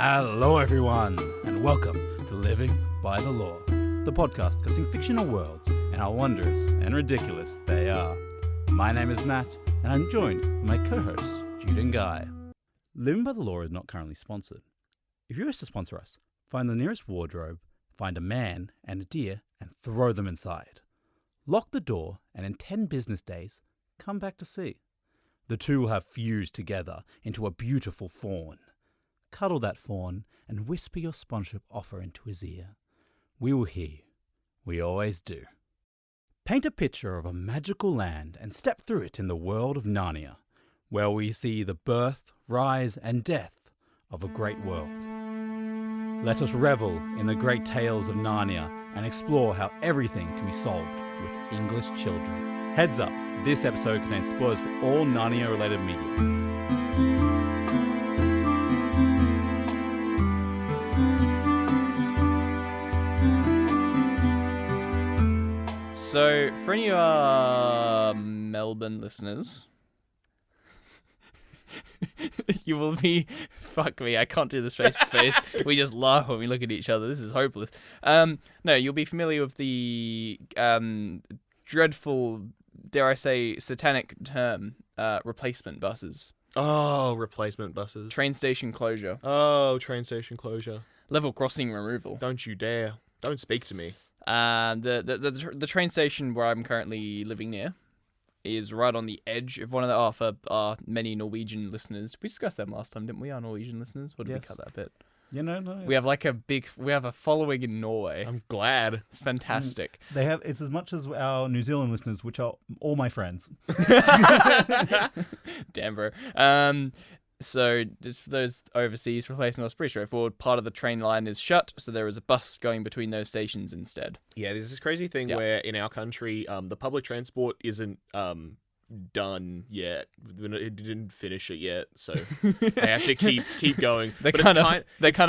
Hello, everyone, and welcome to Living by the Law, the podcast discussing fictional worlds and how wondrous and ridiculous they are. My name is Matt, and I'm joined by my co-hosts, Jude and Guy. Living by the Law is not currently sponsored. If you wish to sponsor us, find the nearest wardrobe, find a man and a deer, and throw them inside. Lock the door, and in 10 business days, come back to see. The two will have fused together into a beautiful fawn. Cuddle that fawn and whisper your sponsorship offer into his ear. We will hear you. We always do. Paint a picture of a magical land and step through it in the world of Narnia, where we see the birth, rise, and death of a great world. Let us revel in the great tales of Narnia and explore how everything can be solved with English children. Heads up, this episode contains spoilers for all Narnia-related media. So, for any of our Melbourne listeners, you will be... Fuck me, I can't do this face-to-face. We just laugh when we look at each other. This is hopeless. No, you'll be familiar with the dreadful, dare I say, satanic term, replacement buses. Oh, replacement buses. Train station closure. Oh, train station closure. Level crossing removal. Don't you dare. Don't speak to me. The train station where I'm currently living near is right on the edge of one of the... for our many Norwegian listeners. We discussed them last time, didn't we, our Norwegian listeners? Or did we cut that bit? Yeah, no. We have we have a following in Norway. I'm glad. It's fantastic. It's as much as our New Zealand listeners, which are all my friends. Damn, bro. So, just for those overseas replacement, was pretty straightforward. Part of the train line is shut, so there is a bus going between those stations instead. Yeah, there's this crazy thing where in our country, the public transport isn't done yet. It didn't finish it yet, so they have to keep going. They kind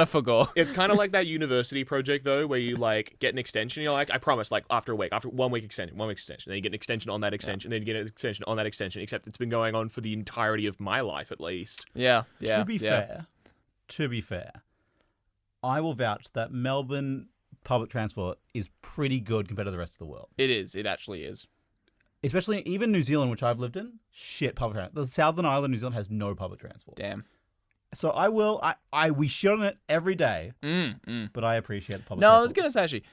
of forgot. It's kind of like that university project though, where you like get an extension. You're like, I promise, like after 1 week extension, then you get an extension on that extension, then you get an extension on that extension. Except it's been going on for the entirety of my life at least. Yeah. To be fair, I will vouch that Melbourne public transport is pretty good compared to the rest of the world. It is. It actually is. Especially even New Zealand, which I've lived in, public transport. The Southern Island, New Zealand, has no public transport. Damn. So we shit on it every day, but I appreciate the public transport. No, I was going to say actually,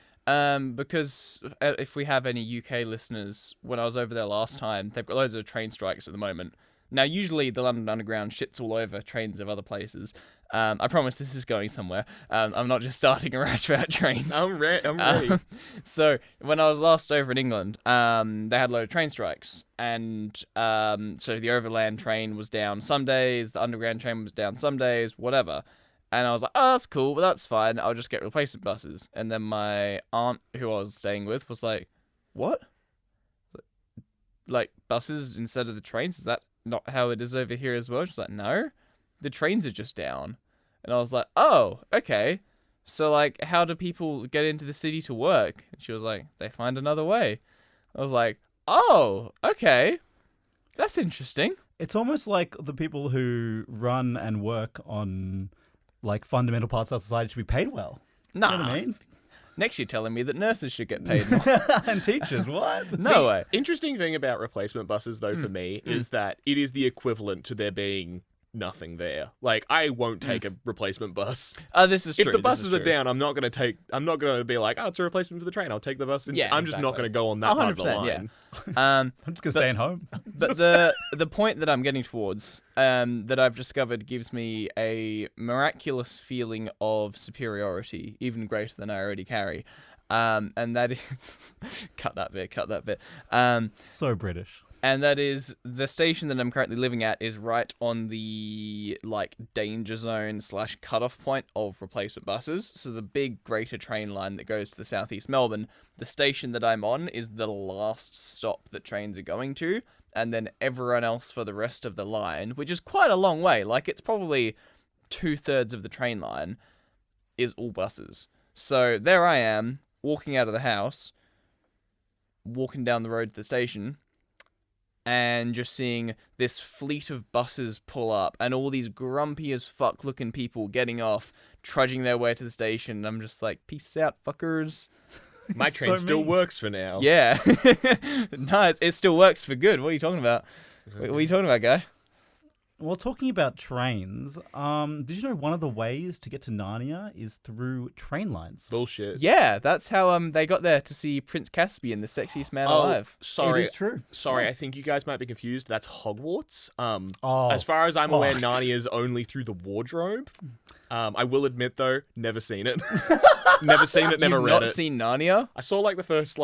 because if we have any UK listeners, when I was over there last time, they've got loads of train strikes at the moment. Now, usually the London Underground shits all over trains of other places. I promise this is going somewhere. I'm not just starting a rant about trains. I'm ready. So, when I was last over in England, they had a load of train strikes. And so the overland train was down some days, the underground train was down some days, whatever. And I was like, oh, that's cool, but that's fine. I'll just get replacement buses. And then my aunt, who I was staying with, was like, what? Like, buses instead of the trains? Is that not how it is over here as well? She's like, no, the trains are just down. And I was like, oh, okay. So, like, how do people get into the city to work? And she was like, they find another way. I was like, oh, okay. That's interesting. It's almost like the people who run and work on, like, fundamental parts of society should be paid well. Nah. You know what I mean? Next, you're telling me that nurses should get paid more. And teachers, what? No way. Interesting thing about replacement buses, though, for me, is that it is the equivalent to there being nothing there. Like, I won't take a replacement bus. This is true. If the buses are down, I'm not going to be like, oh, it's a replacement for the train. I'll take the bus. Yeah, I'm just not going to go on that part of the line. Yeah. I'm just going to stay at home. But the point that I'm getting towards, that I've discovered gives me a miraculous feeling of superiority, even greater than I already carry. And that is... cut that bit. So British. And that is the station that I'm currently living at is right on the like danger zone / cutoff point of replacement buses. So the big greater train line that goes to the southeast Melbourne, the station that I'm on is the last stop that trains are going to. And then everyone else for the rest of the line, which is quite a long way. Like it's probably 2/3 of the train line is all buses. So there I am walking out of the house, walking down the road to the station. and just seeing this fleet of buses pull up and all these grumpy as fuck looking people getting off, trudging their way to the station. And I'm just like, peace out, fuckers. My train So still mean. works for now. Yeah. No, it still works for good. What are you talking about? What are you talking about, guy? Well, talking about trains, did you know one of the ways to get to Narnia is through train lines? Bullshit. Yeah, that's how they got there to see Prince Caspian, the sexiest man alive. Sorry. It is true. Sorry, I think you guys might be confused. That's Hogwarts. Oh, As far as I'm aware, fuck. Narnia is only through the wardrobe. I will admit, though, never seen it. Never seen it, never You've read not it. seen Narnia? I saw like the first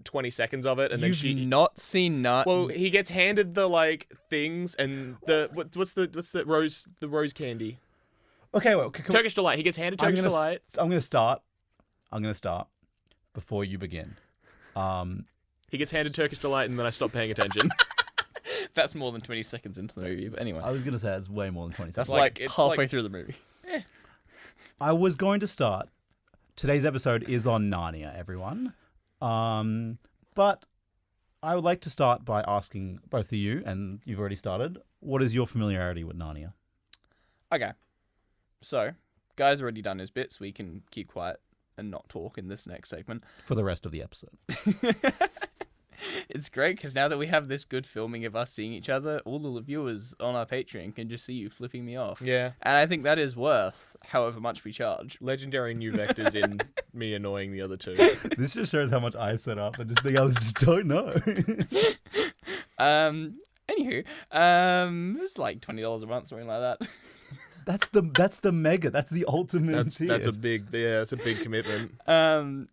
20 seconds of it, and You've then not seen Narnia? Well, he gets handed the things and what's the rose candy? Okay, well, Turkish delight. He gets handed Turkish delight. I'm going to start before you begin. He gets handed Turkish delight, and then I stop paying attention. That's more than 20 seconds into the movie, but anyway. I was going to say it's way more than 20 That's seconds. like halfway through the movie. I was going to start. Today's episode is on Narnia, everyone. But I would like to start by asking both of you, and you've already started, what is your familiarity with Narnia? Okay. So, Guy's already done his bit, so we can keep quiet and not talk in this next segment. For the rest of the episode. It's great because now that we have this good filming of us seeing each other, all the viewers on our Patreon can just see you flipping me off. Yeah. And I think that is worth however much we charge. Legendary new vectors in me annoying the other two. This just shows how much I set up and just the others just don't know. Anywho, it's like $20 a month, something like that. That's the mega. That's the ultimate. That's a big commitment.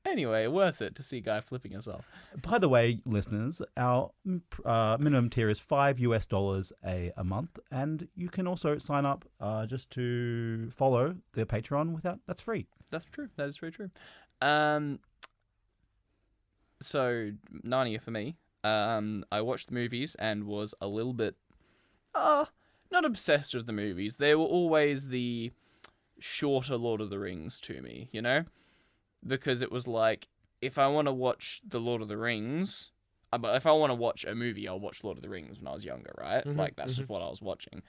Anyway, worth it to see Guy flipping us off. By the way, listeners, our minimum tier is $5 a month, and you can also sign up just to follow the Patreon without. That's free. That's true. That is very true. So Narnia for me. I watched the movies and was a little bit, not obsessed with the movies. They were always the shorter Lord of the Rings to me, you know? Because it was like, if I want to watch the Lord of the Rings, but if I want to watch a movie, I'll watch Lord of the Rings when I was younger, right? Like, that's just what I was watching.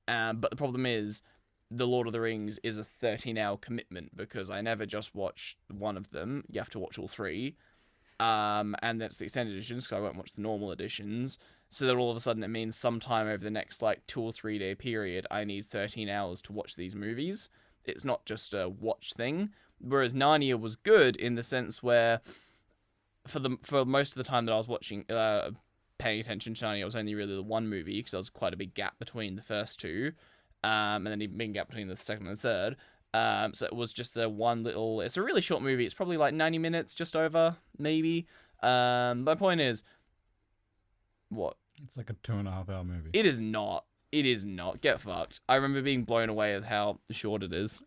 But the problem is, the Lord of the Rings is a 13-hour commitment because I never just watch one of them. You have to watch all three. And that's the extended editions because I won't watch the normal editions. So that all of a sudden it means sometime over the next 2 or 3 day period, I need 13 hours to watch these movies. It's not just a watch thing. Whereas Narnia was good in the sense where for most of the time that I was watching, paying attention to Narnia, it was only really the one movie because there was quite a big gap between the first two, and then even a big gap between the second and the third. So it was just it's a really short movie. It's probably 90 minutes, just over, maybe. My point is, what? It's like a 2.5 hour movie. It is not. It is not. Get fucked. I remember being blown away with how short it is.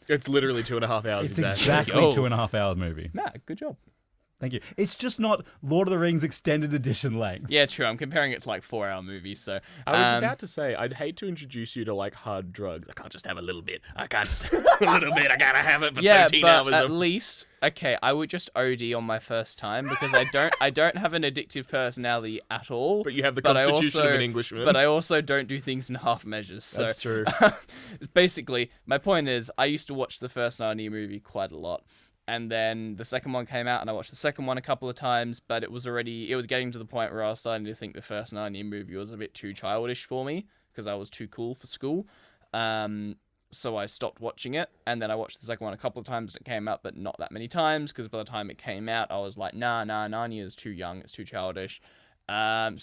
It's literally 2.5 hours. It's exactly. exactly 2.5 hour movie. Matt, good job. Thank you. It's just not Lord of the Rings extended edition length. Yeah, true. I'm comparing it to 4-hour movies, so... I was about to say, I'd hate to introduce you to hard drugs. I can't just have a little bit. I can't just have a little bit. I gotta have it for 13 hours. At least, okay, I would just OD on my first time because I don't have an addictive personality at all. But you have the constitution of an Englishman. But I also don't do things in half measures. So, that's true. Basically, my point is, I used to watch the first Narnia movie quite a lot. And then the second one came out, and I watched the second one a couple of times, but it was getting to the point where I was starting to think the first Narnia movie was a bit too childish for me, because I was too cool for school. So I stopped watching it, and then I watched the second one a couple of times, and it came out, but not that many times, because by the time it came out, I was like, nah, Narnia is too young, it's too childish. So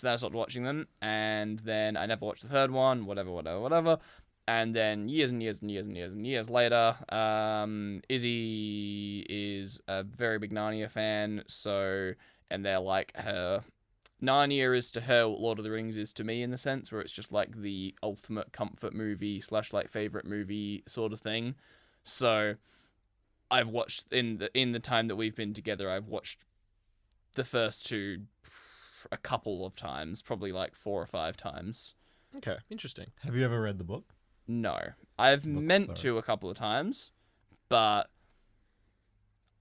then I stopped watching them, and then I never watched the third one, whatever. And then years later, Izzy is a very big Narnia fan, and they're like her... Narnia is to her what Lord of the Rings is to me in the sense where it's just the ultimate comfort movie / favorite movie sort of thing. So I've watched, in the time that we've been together, I've watched the first two a couple of times, probably 4 or 5 times. Okay, interesting. Have you ever read the book? No. I've meant to a couple of times, but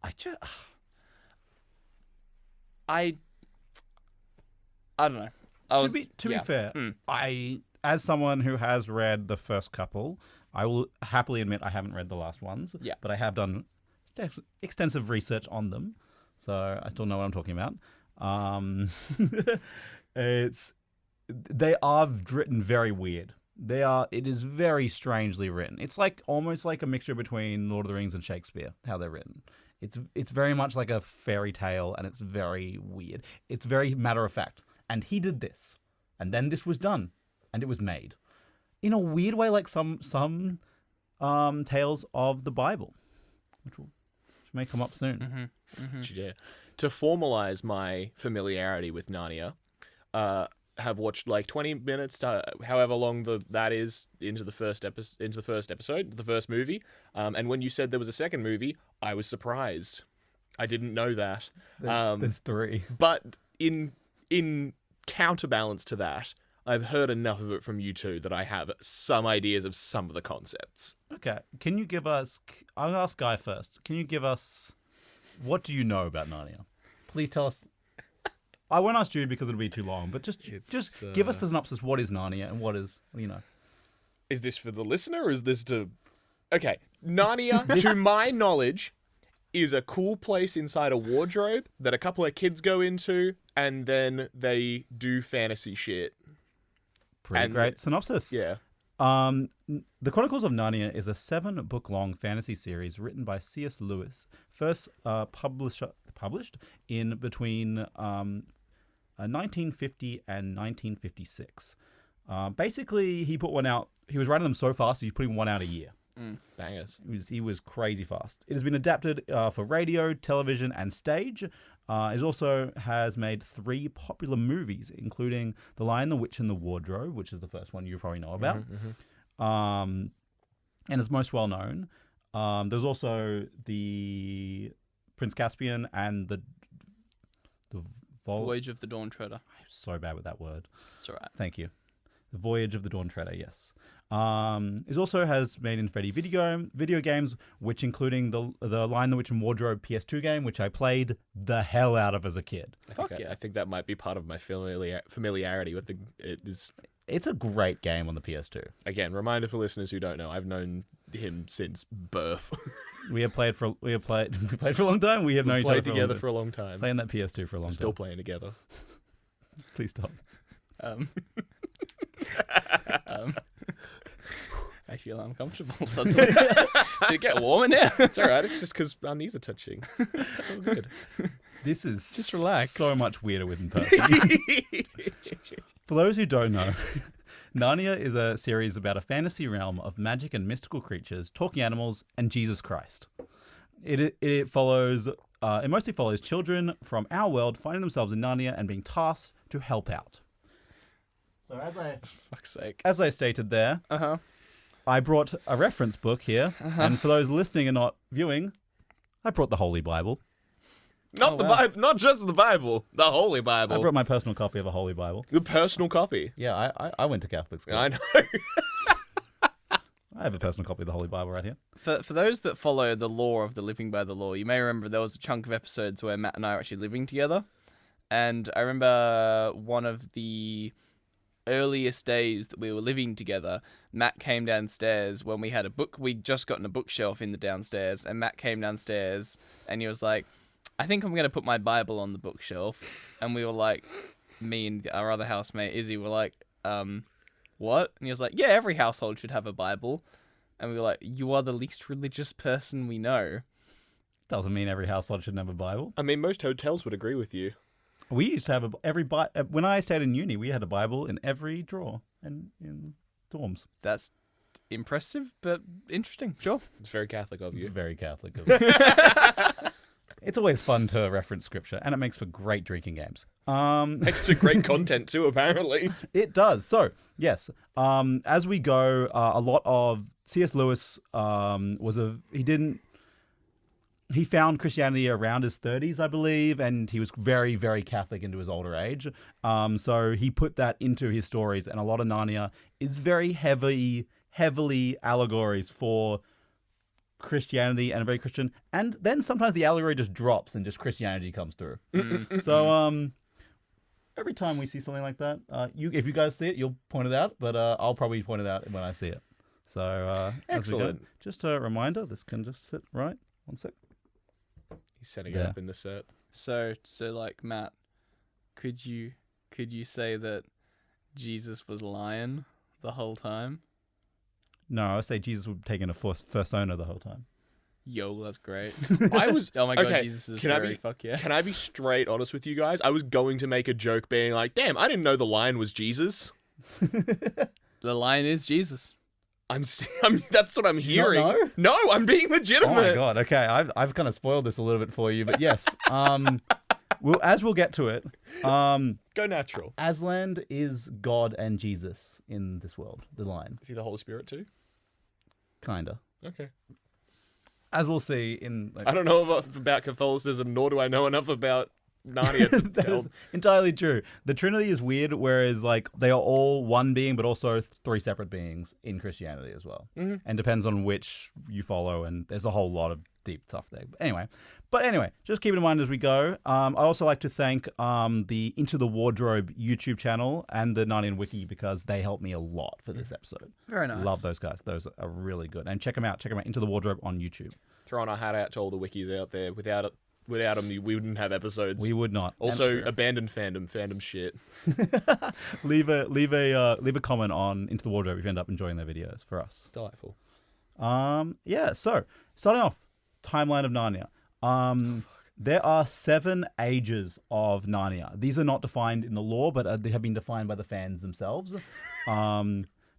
I don't know. To be fair, as someone who has read the first couple, I will happily admit I haven't read the last ones. Yeah. But I have done extensive research on them, so I still know what I'm talking about. They are written very weird. It is very strangely written. It's like almost like a mixture between Lord of the Rings and Shakespeare, how they're written. It's very much like a fairy tale, and it's very weird. It's very matter of fact. And he did this, and then this was done, and it was made in a weird way, like some tales of the Bible, which may come up soon. Yeah. To formalize my familiarity with Narnia, have watched like 20 minutes to however long that is into the first episode, the first movie. And when you said there was a second movie, I was surprised. I didn't know that. There's 3. But in counterbalance to that, I've heard enough of it from you two that I have some ideas of some of the concepts. Okay, can you give us? I'll ask Guy first. Can you give us? What do you know about Narnia? Please tell us. I won't ask Jude because it'll be too long, but just give us the synopsis. What is Narnia and what is, Is this for the listener or is this to... Okay, Narnia, to my knowledge, is a cool place inside a wardrobe that a couple of kids go into and then they do fantasy shit. Pretty great synopsis. Yeah. The Chronicles of Narnia is a 7-book-long fantasy series written by C.S. Lewis, first published in between 1950 and 1956. Basically, he put one out. He was writing them so fast, he's putting one out a year. Bangers. He was crazy fast. It has been adapted for radio, television, and stage. It also has made 3 popular movies, including The Lion, the Witch, and the Wardrobe, which is the first one you probably know about. And is most well known. There's also the Prince Caspian and the Voyage of the Dawn Treader. I'm so bad with that word. It's all right. Thank you. The Voyage of the Dawn Treader, yes. It also has made in Freddy video games, which including the Lion, the Witch, and Wardrobe PS2 game, which I played the hell out of as a kid. I think that might be part of my familiarity with it is. It's a great game on the PS2. Again, reminder for listeners who don't know, I've known him since birth. We played for a long time. We have known each other together for a long time. Playing that PS2 for a long time. Still playing together. Please stop. I feel uncomfortable suddenly. Did it get warmer now? It's all right. It's just because our knees are touching. It's all good. This is just relax. So much weirder with in person. For those who don't know, Narnia is a series about a fantasy realm of magic and mystical creatures, talking animals, and Jesus Christ. It mostly follows children from our world finding themselves in Narnia and being tasked to help out. So fuck's sake. As I stated there, I brought a reference book here, and for those listening and not viewing, I brought the Holy Bible. Not the Bible, not just the Bible, the Holy Bible. I brought my personal copy of a Holy Bible. The personal copy. Yeah, I went to Catholic school. I know. I have a personal copy of the Holy Bible right here. For those that follow the law of the living by the law, you may remember there was a chunk of episodes where Matt and I were actually living together. And I remember one of the earliest days that we were living together, Matt came downstairs when we had a book. We'd just gotten a bookshelf in the downstairs, and Matt came downstairs and he was like, I think I'm going to put my Bible on the bookshelf. And we were like, me and our other housemate, Izzy, were like, what? And he was like, yeah, every household should have a Bible. And we were like, you are the least religious person we know. Doesn't mean every household should have a Bible. I mean, most hotels would agree with you. We used to have when I stayed in uni, we had a Bible in every drawer and in dorms. That's impressive, but interesting. Sure. It's very Catholic of you. It's very Catholic of you. It's always fun to reference scripture, and it makes for great drinking games. Makes for great content too, apparently. It does. So, yes, as we go, a lot of C.S. Lewis he found Christianity around his 30s, I believe, and he was very, very Catholic into his older age. So he put that into his stories, and a lot of Narnia is very heavily allegories for Christianity and very Christian. And then sometimes the allegory just drops and just Christianity comes through. So every time we see something like that, if you guys see it, you'll point it out, but I'll probably point it out when I see it. So as we go, Excellent. just a reminder, this can just sit right. 1 sec. He's setting Yeah. it up in the set. So like Matt, could you say that Jesus was lying the whole time? No, I would say Jesus would taking a persona the whole time. Yo, that's great. I was. Oh my god, Okay, Jesus is can I very be- fuck yeah. Can I be straight honest with you guys? I was going to make a joke being like, damn, I didn't know the lion was Jesus. The lion is Jesus. That's what I'm you not hearing. know? No, I'm being legitimate. Oh my god. Okay, I've kind of spoiled this a little bit for you, but yes. We'll get to it. Go natural. Aslan is God and Jesus in this world. The Lion, Is he the Holy Spirit too? kinda. Okay. As we'll see in. I don't know about Catholicism, nor do I know enough about Narnia to That tell. is entirely true. The Trinity is weird, whereas like they are all one being, but also three separate beings in Christianity as well, and depends on which you follow. And there's a whole lot of deep stuff there. But anyway, just keep it in mind as we go. I also like to thank the Into the Wardrobe YouTube channel and the Narnian Wiki because they helped me a lot for this episode. Very nice. Love those guys. Those are really good. And check them out. Into the Wardrobe on YouTube. Throwing our hat out to all the wikis out there. Without them, we wouldn't have episodes. We would not. Also, abandoned fandom shit. leave a comment on Into the Wardrobe if you end up enjoying their videos for us. Delightful. Yeah, so starting off, timeline of Narnia. There are 7 ages of Narnia. These are not defined in the lore, but they have been defined by the fans themselves.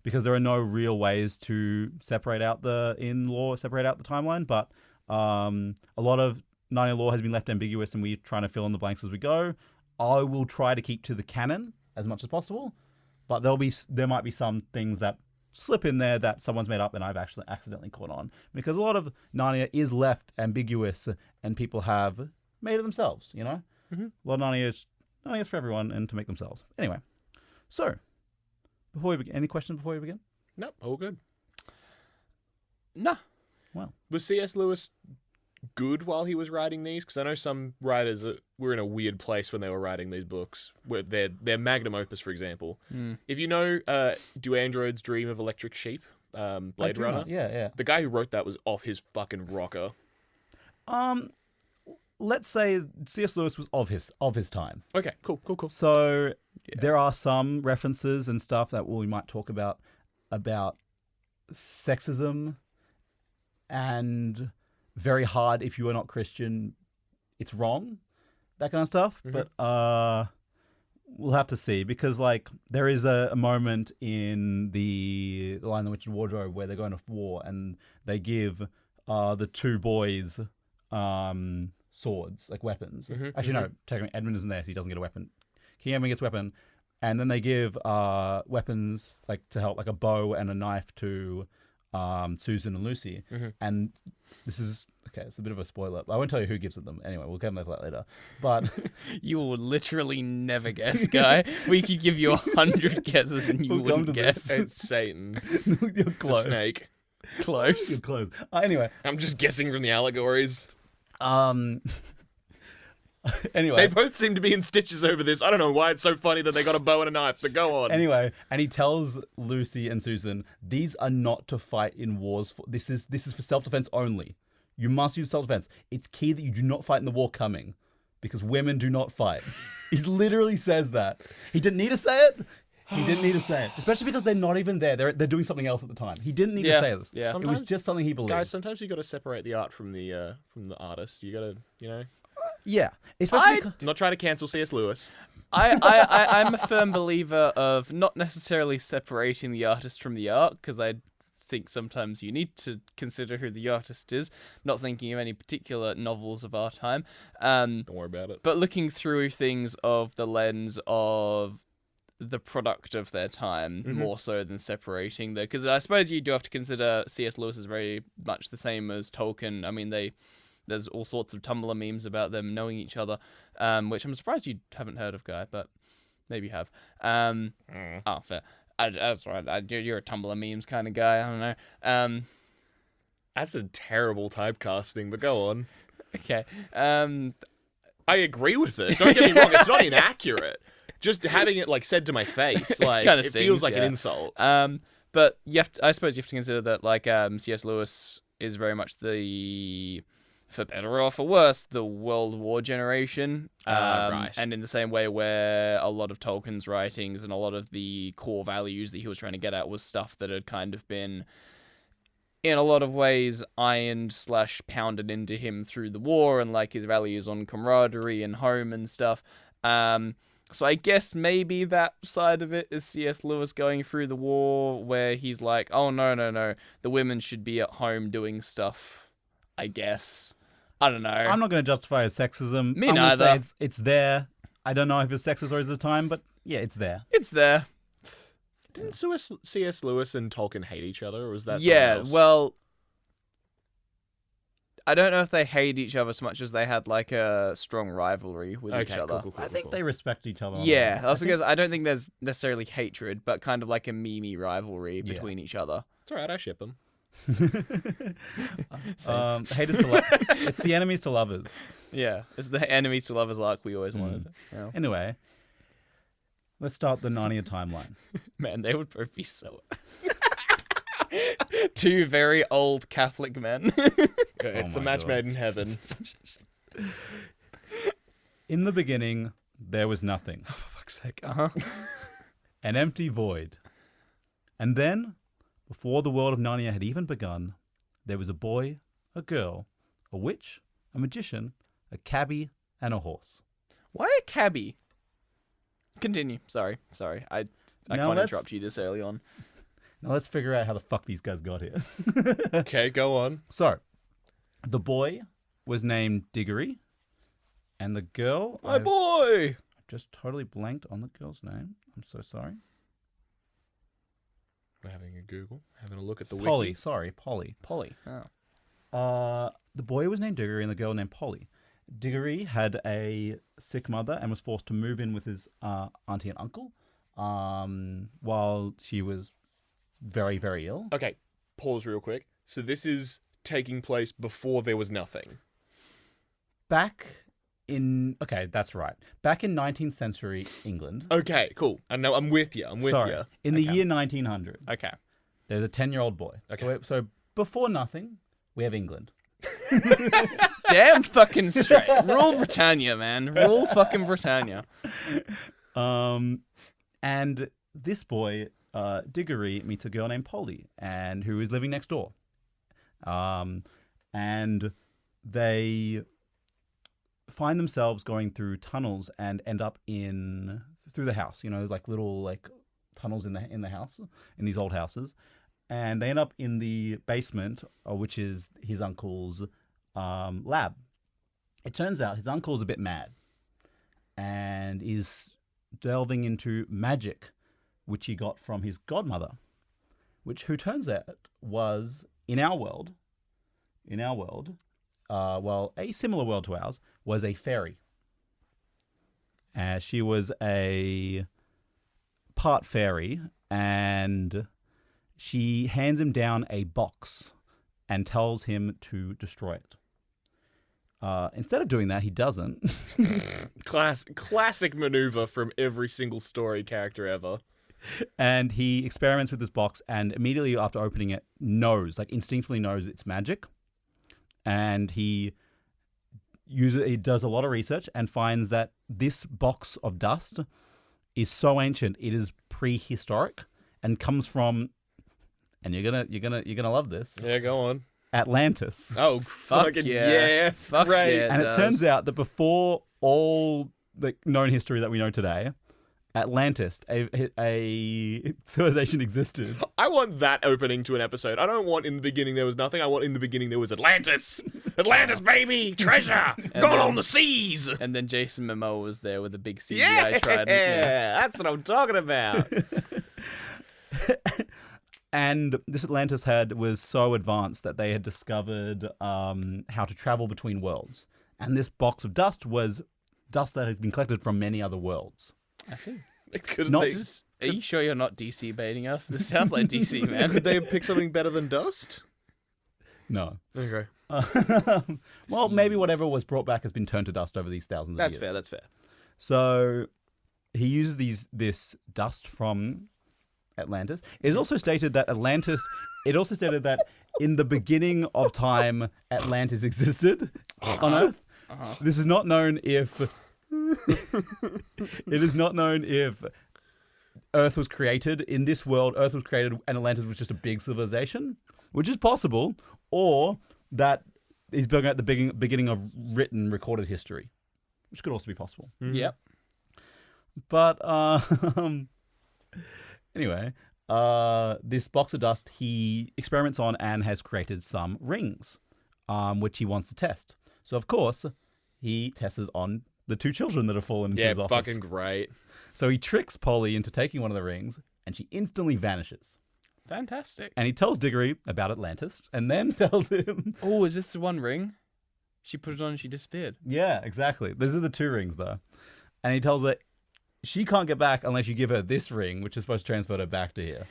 Because there are no real ways to separate out the timeline, but a lot of Narnia lore has been left ambiguous and we're trying to fill in the blanks as we go. I will try to keep to the canon as much as possible, but there might be some things that slip in there that someone's made up and I've actually accidentally caught on, because a lot of Narnia is left ambiguous and people have made it themselves, you know? Mm-hmm. A lot of Narnia is for everyone and to make themselves. Anyway, so before we begin, any questions before we begin? Nope, all good. Nah. Well, Was C.S. Lewis good while he was writing these? Because I know some writers were in a weird place when they were writing these books, where their magnum opus, for example. If you know, Do Androids Dream of Electric Sheep? Blade Runner? Yeah. The guy who wrote that was off his fucking rocker. Let's say C.S. Lewis was of his time. Okay, cool. So there are some references and stuff that we might talk about sexism, and very hard if you are not Christian, it's wrong, that kind of stuff. But we'll have to see, because like there is a moment in the Lion, the Witch and Wardrobe where they're going to war and they give the 2 boys swords, like weapons. Actually, no, technically Edmund isn't there, so he doesn't get a weapon. King Edmund gets a weapon, and then they give weapons like to help, like a bow and a knife to Susan and Lucy. And this is it's a bit of a spoiler. I won't tell you who gives it them. Anyway, we'll get into that later. But You will literally never guess, guy. We could give you 100 guesses and you We'll come wouldn't to guess. It's Satan. you're It's a close. snake. Close. You're close. Anyway, I'm just guessing from the allegories. anyway. They both seem to be in stitches over this. I don't know why it's so funny that they got a bow and a knife, but go on. Anyway, and he tells Lucy and Susan, these are not to fight in wars. This is for self-defense only. You must use self-defense. It's key that you do not fight in the war coming, because women do not fight. He literally says that. He didn't need to say it. He didn't need to say it, especially because they're not even there. They're doing something else at the time. He didn't need to say this. Yeah. It was just something he believed. Guys, sometimes you got to separate the art from the artist. You got to, Yeah, especially because, I'm not trying to cancel C.S. Lewis. I'm a firm believer of not necessarily separating the artist from the art, because I think sometimes you need to consider who the artist is, not thinking of any particular novels of our time. Don't worry about it. But looking through things of the lens of the product of their time, more so than separating the... Because I suppose you do have to consider C.S. Lewis is very much the same as Tolkien. I mean, there's all sorts of Tumblr memes about them knowing each other, which I'm surprised you haven't heard of, Guy, but maybe you have. Oh, fair. That's right. You're a Tumblr memes kind of guy. I don't know. That's a terrible typecasting, but go on. Okay. I agree with it. Don't get me wrong. It's not inaccurate. Just having it like said to my face, like Kinda it stings, feels like an yeah. insult. But I suppose you have to consider that like C.S. Lewis is very much the, for better or for worse, the World War generation. Right. And in the same way where a lot of Tolkien's writings and a lot of the core values that he was trying to get at was stuff that had kind of been, in a lot of ways, ironed/pounded into him through the war, and like his values on camaraderie and home and stuff. So I guess maybe that side of it is C.S. Lewis going through the war, where he's like, oh, no, the women should be at home doing stuff, I guess. I don't know. I'm not going to justify his sexism. Me I'm gonna neither. say it's there. I don't know if it's sexist or is the time, but yeah, it's there. It's there. Didn't C.S. Lewis and Tolkien hate each other, or was that Yeah, someone else? well, I don't know if they hate each other so much as they had like a strong rivalry with each Okay, other. cool. I think they respect each other. Yeah, I also think- because I don't think there's necessarily hatred, but kind of like a meme rivalry Yeah. between each other. It's alright, I ship them. haters to it's the enemies to lovers. Yeah, it's the enemies to lovers arc we always wanted. Yeah. Anyway, let's start the Narnia timeline. Man, they would both be so. Two very old Catholic men. It's a my match God. made in heaven. In the beginning, there was nothing, For fuck's sake. Uh-huh. an empty void. And then, before the world of Narnia had even begun, there was a boy, a girl, a witch, a magician, a cabbie, and a horse. Why a cabbie? Continue. Sorry. I Now can't let's- interrupt you this early on. Now let's figure out how the fuck these guys got here. Okay, go on. So, the boy was named Diggory, and the girl... My I've boy! just totally blanked on the girl's name. I'm so sorry. We're having a Google, having a look at the Polly. wiki. Sorry, Polly. Polly. Oh. The boy was named Diggory and the girl named Polly. Diggory had a sick mother and was forced to move in with his auntie and uncle while she was very, very ill. Okay, pause real quick. So this is taking place before there was nothing. Okay, that's right. Back in 19th century England. Okay, cool. I know. I'm with you. Sorry, in the Okay. year 1900, Okay. there's a 10-year-old boy. Okay. So before nothing, we have England. Damn fucking straight. Rule Britannia, man. Rule fucking Britannia. And this boy, Diggory, meets a girl named Polly, and who is living next door. And they find themselves going through tunnels and end up through the house. You know, like little like tunnels in the house, in these old houses, and they end up in the basement, which is his uncle's lab. It turns out his uncle's a bit mad, and is delving into magic, which he got from his godmother, who turns out was in our world, a similar world to ours, was a fairy. She was a part fairy, and she hands him down a box and tells him to destroy it. Instead of doing that, he doesn't. Classic maneuver from every single story character ever. And he experiments with this box, and immediately after opening it, instinctively knows it's magic. And he does a lot of research and finds that this box of dust is so ancient, it is prehistoric, and comes from, and you're gonna love this, Yeah, go on. Atlantis. Oh, Fuck fucking yeah. Fuck great. yeah. And it does. turns out that before all the known history that we know today, Atlantis, a civilization existed. I want that opening to an episode. I don't want in the beginning there was nothing. I want in the beginning there was Atlantis. Atlantis, baby! Treasure! Gone on the seas! And then Jason Momoa was there with a big CGI Yeah! trident. Yeah. That's what I'm talking about. And this Atlantis was so advanced that they had discovered how to travel between worlds. And this box of dust was dust that had been collected from many other worlds. I see. Could Not- they, Are you sure you're not DC baiting us? This sounds like DC, man. could they have picked something better than dust? No. Okay. Well, maybe whatever was brought back has been turned to dust over these thousands of That's years. fair, that's fair. So he uses this dust from Atlantis. It is also stated that Atlantis. It also stated that in the beginning of time, Atlantis existed on Earth. This is not known if. It is not known if Earth was created in this world. Earth was created and Atlantis was just a big civilization, which is possible, or that he's building at the beginning of written, recorded history, which could also be possible. Yep. But anyway, this box of dust he experiments on and has created some rings, which he wants to test. So of course, he tests it on the two children that have fallen into his office. Yeah, fucking great. So he tricks Polly into taking one of the rings, and she instantly vanishes. Fantastic. And he tells Diggory about Atlantis, and then tells him... Oh, is this the one ring? She put it on and she disappeared. Yeah, exactly. Those are the two rings, though. And he tells her she can't get back unless you give her this ring, which is supposed to transport her back to here.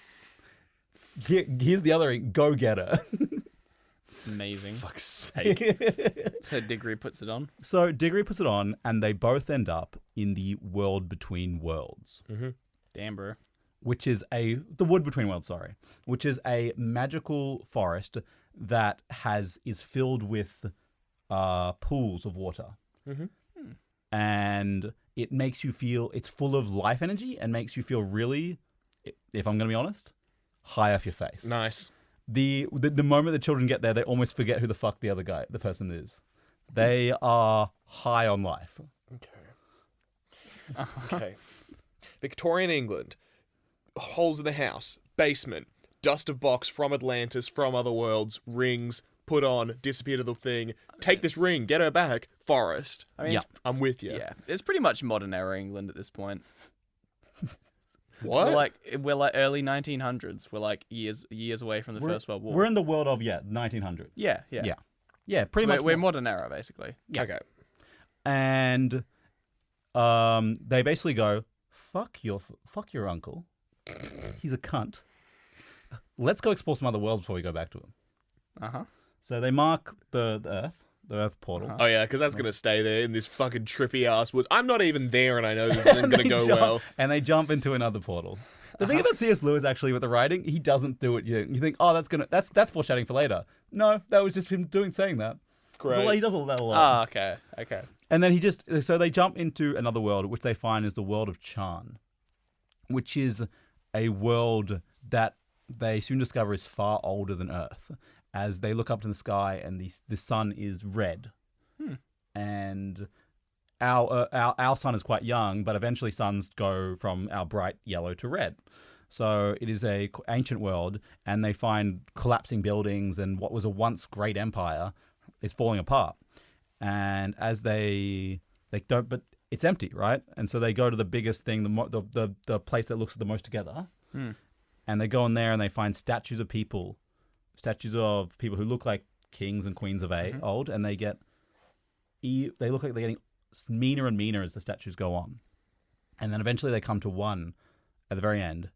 Here's the other ring. Go get her. Amazing. Fuck's sake. So Diggory puts it on. So Diggory puts it on, and they both end up in the world between worlds. Mm-hmm. Damn, bro. Which is the wood between worlds, which is a magical forest that is filled with pools of water. Mm-hmm. And it makes you feel, it's full of life energy and makes you feel really, if I'm going to be honest, high off your face. Nice. The moment the children get there, they almost forget who the fuck the person is. They are high on life. Okay. Victorian England. Holes in the house. Basement. Dust of box from Atlantis, from other worlds. Rings. Put on. Disappear to the thing. Take this ring. Get her back. Forest. I mean, Yeah. I'm with you. Yeah, it's pretty much modern era England at this point. What? We're like early 1900s. We're like years away from the First World War. We're in the world of 1900. Yeah. Yeah, pretty much. We're modern era basically. Yeah. Okay. And they basically go, fuck your uncle. He's a cunt. Let's go explore some other worlds before we go back to him. Uh-huh. So they mark the Earth portal. Oh, yeah, because that's going to stay there in this fucking trippy ass woods. I'm not even there, and I know this isn't going to go well. And they jump into another portal. The thing about C.S. Lewis, actually, with the writing, he doesn't do it. You think, oh, that's foreshadowing for later. No, that was just him saying that. Great. He does that a lot. Oh, okay. And then so they jump into another world, which they find is the world of Charn, which is a world that they soon discover is far older than Earth, as they look up to the sky and the sun is red. And our sun is quite young, but eventually suns go from our bright yellow to red. So it is a ancient world, and they find collapsing buildings, and what was a once great empire is falling apart. And as they don't, but it's empty, right? And so they go to the biggest thing, the place that looks the most together, and they go in there and they find statues of people who look like kings and queens of old, and they look like they're getting meaner and meaner as the statues go on. And then eventually they come to one at the very end,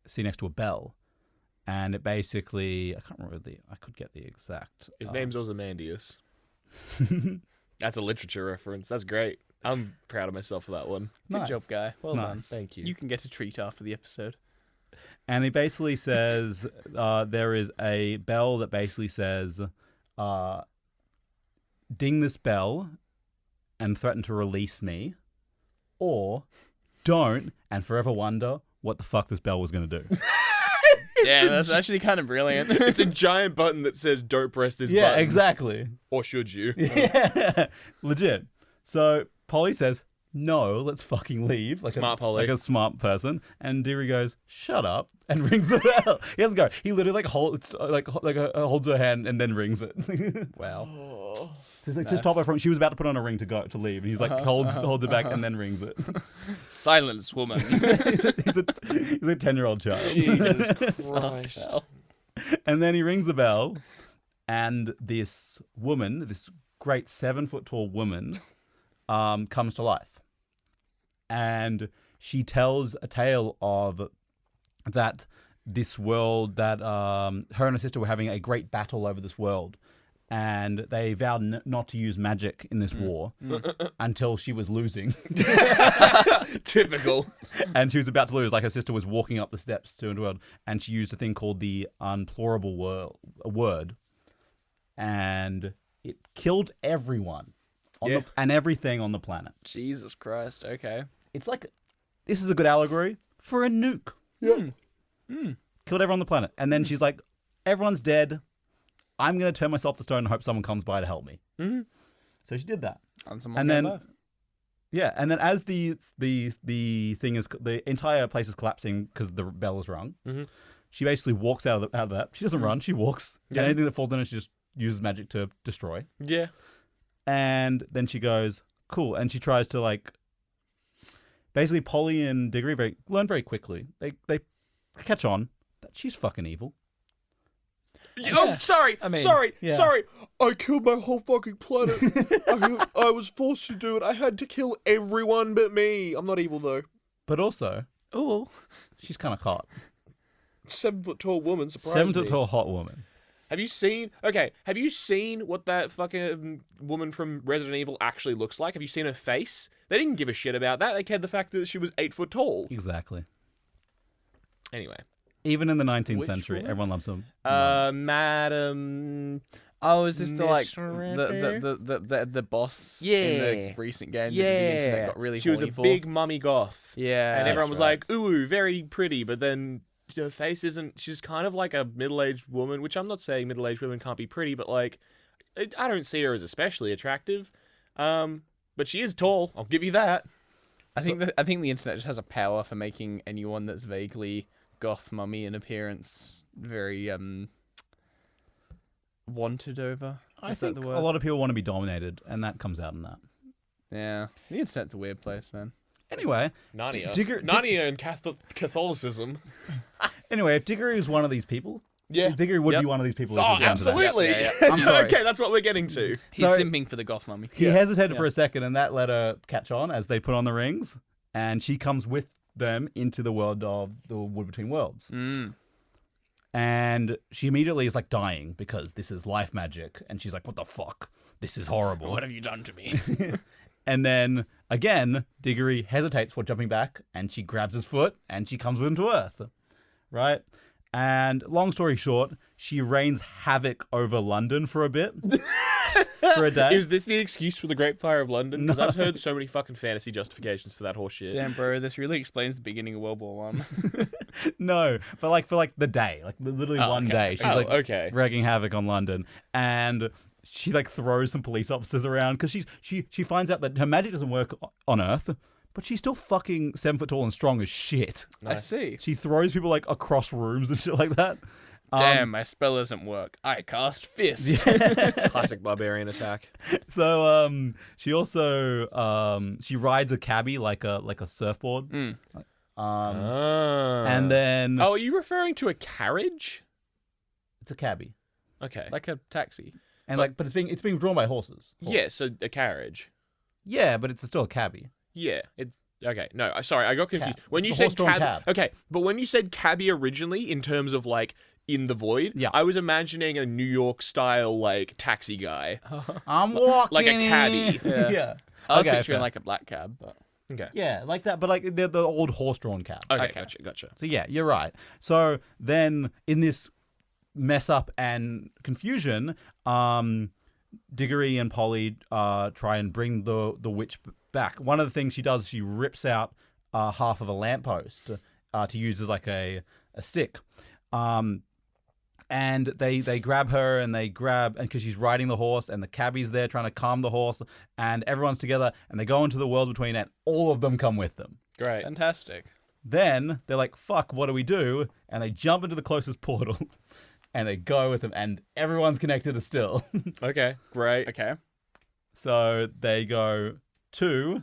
see next to a bell, and it basically, I can't remember I could get the exact. His name's Ozymandias. That's a literature reference. That's great. I'm proud of myself for that one. Good job, guy. Well done. Thank you. You can get a treat after the episode. And he basically says there is a bell that basically says, ding this bell and threaten to release me, or don't and forever wonder what the fuck this bell was going to do. Damn, that's actually kind of brilliant. It's a giant button that says, don't press this Yeah, button. exactly. Or should you? Yeah, legit. So Polly says, no, let's fucking leave. Smart Polly. Like a smart person. And Deary goes, shut up, and rings the bell. He doesn't go. He literally holds her hand and then rings it. Wow. She's like, just top her from. She was about to put on a ring to leave, and he's like holds it back and then rings it. Silence, woman. he's a 10-year-old child. Jesus Christ. And then he rings the bell, and this woman, this great 7-foot-tall woman, comes to life. And she tells a tale of that this world, that her and her sister were having a great battle over this world. and they vowed not to use magic in this war until she was losing. Typical. And she was about to lose. Like her sister was walking up the steps to the world, and she used a thing called the unplorable word, and it killed everyone and everything on the planet. Jesus Christ. Okay. It's like, this is a good allegory for a nuke. Killed everyone on the planet. And then she's like, everyone's dead. I'm going to turn myself to stone and hope someone comes by to help me. So she did that. And then, yeah, and then as the thing is, the entire place is collapsing because the bell is rung. She basically walks out of that. She doesn't run. She walks. And anything that falls on her, she just uses magic to destroy. Yeah. And then she goes, cool. And she tries to, like, basically Polly and Diggory learn very quickly. They catch on that she's fucking evil. Oh, sorry. Sorry. I killed my whole fucking planet. I was forced to do it. I had to kill everyone but me. I'm not evil, though. But also, she's kind of hot. 7 foot tall woman, surprised 7 me. foot tall hot woman. Have you seen what that fucking woman from Resident Evil actually looks like? Have you seen her face? They didn't give a shit about that. They cared the fact that she was 8 foot tall. Exactly. Anyway. Even in the 19th Which century, woman? everyone loves them. Madam. Oh, is this the like Misrata? the boss Yeah. in the recent game? Yeah. That the internet got really She was a horny for? big mummy goth. Yeah, And everyone that's was right. like, ooh, very pretty, but then her face isn't. She's kind of like a middle-aged woman, which I'm not saying middle-aged women can't be pretty, but like, I don't see her as especially attractive. But she is tall. I'll give you that. I think the internet just has a power for making anyone that's vaguely goth mummy in appearance very wanted over. I Is that think the a word? lot of people want to be dominated, and that comes out in that. Yeah, the internet's a weird place, man. Anyway, Narnia. Diggory- Narnia and Catholicism. Anyway, if Diggory is one of these people, Yeah. Diggory would Yep. be one of these people. Oh, who's down to that. absolutely. Yeah. I'm sorry. Okay, that's what we're getting to. He's So- simping for the goth mummy. He hesitated for a second, and that let her catch on as they put on the rings, and she comes with them into the world of the Wood Between Worlds. And she immediately is like dying because this is life magic, and she's like, "What the fuck? This is horrible. What have you done to me? And then again, Diggory hesitates for jumping back, and she grabs his foot, and she comes with him to Earth, right? And long story short, she rains havoc over London for a bit, for a day. Is this the excuse for the Great Fire of London? Because I've heard so many fucking fantasy justifications for that horse shit. Damn, bro, this really explains the beginning of World War One. No, but for the day, like literally one okay. day, she's Oh, like okay. wreaking havoc on London, and she like throws some police officers around because she finds out that her magic doesn't work on Earth, but she's still fucking 7 foot tall and strong as shit. I see. She throws people like across rooms and shit like that. Damn, my spell doesn't work. I cast fist. Classic barbarian attack. So she also she rides a cabbie like a surfboard. And then Oh, are you referring to a carriage? it's a cabbie. Okay. Like a taxi. And but it's being drawn by horses. Yeah, so a carriage. Yeah, but it's still a cabbie. Yeah, it's okay. No, sorry, I got confused. Cab. When you It's a said horse-drawn cab, cab. okay, but when you said cabbie originally, in terms of like in the void, Yeah. I was imagining a New York style like taxi guy. I'm walking Like a cabbie. Yeah. Yeah. I was Okay, picturing fair. like a black cab, but Okay. Yeah, like that, but like the old horse-drawn cab. Okay, Okay. gotcha. So yeah, you're right. So then in this mess up and confusion, Diggory and Polly try and bring the witch back. One of the things she does, she rips out half of a lamppost to use as like a stick. And they grab her and because she's riding the horse and the cabbie's there trying to calm the horse and everyone's together and they go into the world between and all of them come with them. Great. fantastic. Then they're like, fuck, what do we do? And they jump into the closest portal and they go with them and everyone's connected to still. Okay, great. Okay. So they go to,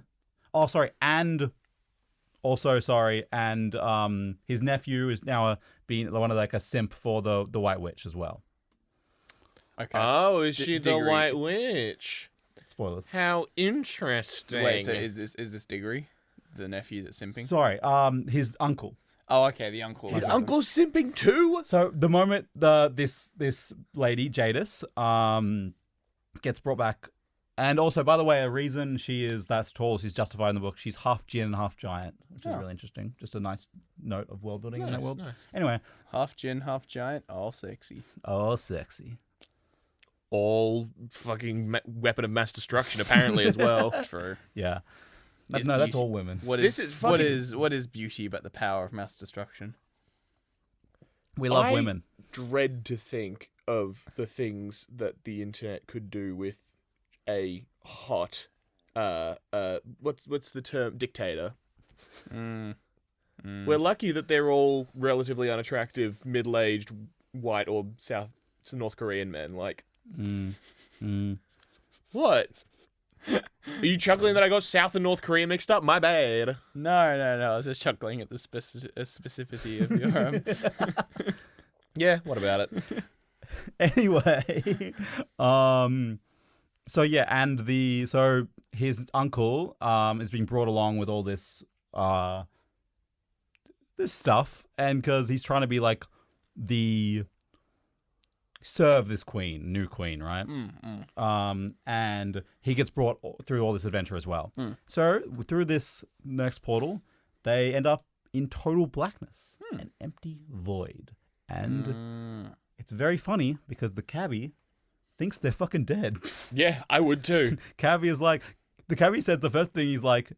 and his nephew is now being one of like a simp for the White Witch as well. Okay. Oh, is she the Diggory. White Witch? Spoilers. How interesting. Wait, so is this Diggory, the nephew that's simping? Sorry, his uncle. Oh, okay, the uncle. His Okay. uncle's simping too? So the moment this lady Jadis gets brought back. And also, by the way, a reason she is that tall, she's justified in the book. She's half djinn and half giant, which is really interesting. Just a nice note of world building in that world. Nice. Anyway. Half djinn, half giant, all sexy. Oh, sexy. All fucking weapon of mass destruction, apparently, as well. True. Yeah. It's That's beauty. all women. What This is is what fucking- is what is beauty but the power of mass destruction? We love I women. dread to think of the things that the internet could do with a hot, what's the term? Dictator. We're lucky that they're all relatively unattractive, middle-aged, white or North Korean men. Like, what? Are you chuckling that I got South and North Korea mixed up? My bad. No. I was just chuckling at the specificity of your. Yeah, what about it? Anyway, so yeah, and so his uncle is being brought along with all this this stuff, and because he's trying to be like serve this new queen, right? And he gets brought through all this adventure as well. So through this next portal, they end up in total blackness, an empty void, and it's very funny because the cabbie thinks they're fucking dead. Yeah, I would too. Cabbie says the first thing he's like,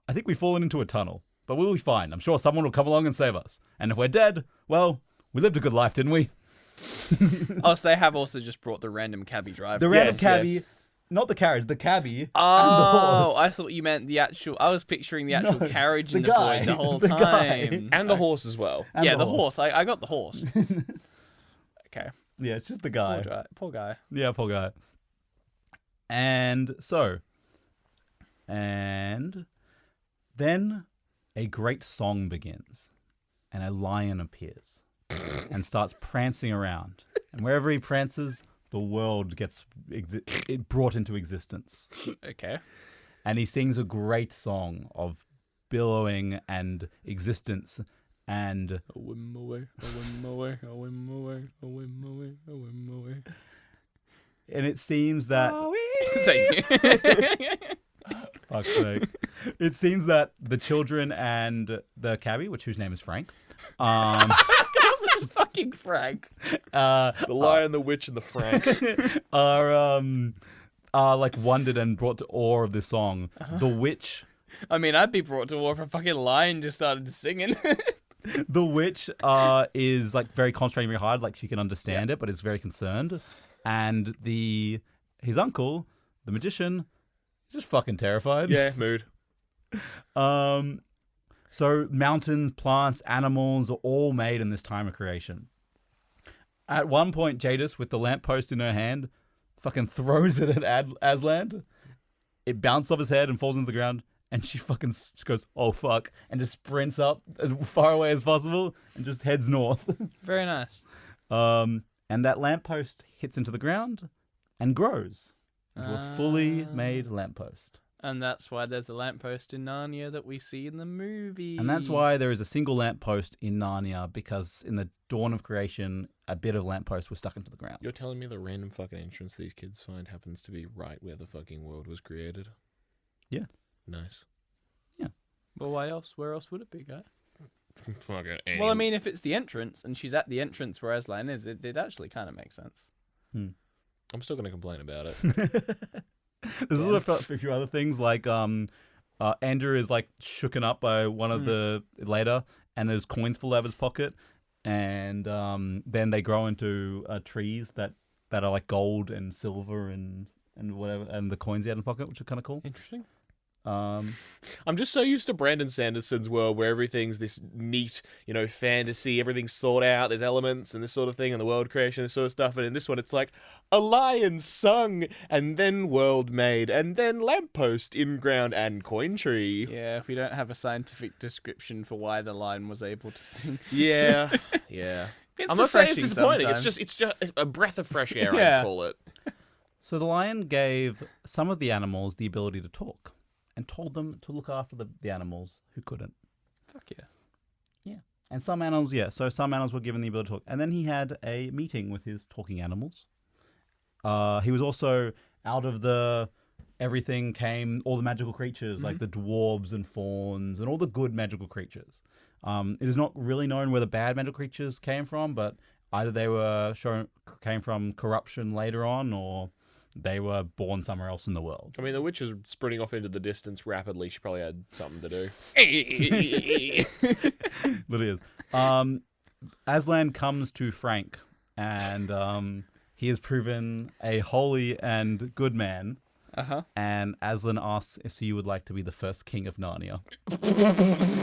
I think we've fallen into a tunnel, but we'll be fine. I'm sure someone will come along and save us. And if we're dead, well, we lived a good life, didn't we? Oh, so they have also just brought the random cabbie driver. The random Yes, cabbie, yes. not the carriage, the cabbie and the Oh, horse. I thought you meant the actual. I was picturing the actual No, carriage the in the guy, void the whole the guy. time. And the horse as well. And yeah, the horse. I got the horse. Okay. Yeah, it's just the guy. Poor guy. Yeah, poor guy. And then a great song begins, and a lion appears and starts prancing around. And wherever he prances, the world gets brought into existence. Okay. And he sings a great song of billowing and existence and A whim away, a whim away, a whim away, a whim away, a whim away. and it seems that Thank you. fuck's sake. It seems that the children and the cabbie, whose name is Frank, This is fucking Frank. The Lion, the Witch, and the Frank. are like wondered and brought to awe of this song. The witch, I mean, I'd be brought to war if a fucking lion just started singing. the witch is like very concentrating very hard, like she can understand it, but is very concerned. And his uncle, the magician, is just fucking terrified. Yeah, mood. So mountains, plants, animals are all made in this time of creation. At one point, Jadis, with the lamppost in her hand, fucking throws it at Aslan. It bounces off his head and falls into the ground. And she fucking just goes, oh fuck, and just sprints up as far away as possible and just heads north. Very nice. And that lamppost hits into the ground and grows into a fully made lamppost. And that's why there's a lamppost in Narnia that we see in the movie. And that's why there is a single lamppost in Narnia, because in the dawn of creation, a bit of lamppost was stuck into the ground. You're telling me the random fucking entrance these kids find happens to be right where the fucking world was created? Yeah. Nice. Well, why else? Where else would it be, guy? Fucking Well, I mean, if it's the entrance and she's at the entrance where Aslan is, it actually kind of makes sense. I'm still going to complain about it. There's also a few other things, like Andrew is like shooken up by one of the later, and there's coins fall out of his pocket, and then they grow into trees that are like gold and silver and whatever, and the coins he had in his pocket, which are kind of cool. Interesting. I'm just so used to Brandon Sanderson's world where everything's this neat, fantasy, everything's thought out, there's elements and this sort of thing, and the world creation, this sort of stuff. And in this one, it's like a lion sung, and then world made, and then lamppost in ground and coin tree. Yeah, we don't have a scientific description for why the lion was able to sing. Yeah, yeah. It's I'm not saying it's refreshing disappointing. sometimes. It's just a breath of fresh air, Yeah. I'd call it. So the lion gave some of the animals the ability to talk, and told them to look after the animals who couldn't. Fuck yeah. Yeah. And some animals, some animals were given the ability to talk. And then he had a meeting with his talking animals. He was also out of everything came all the magical creatures, like the dwarves and fauns and all the good magical creatures. It is not really known where the bad magical creatures came from, but either they came from corruption later on, or they were born somewhere else in the world. I mean, the witch is sprinting off into the distance rapidly. She probably had something to do. That is. Aslan comes to Frank, and he is proven a holy and good man. Uh-huh. And Aslan asks if he would like to be the first king of Narnia.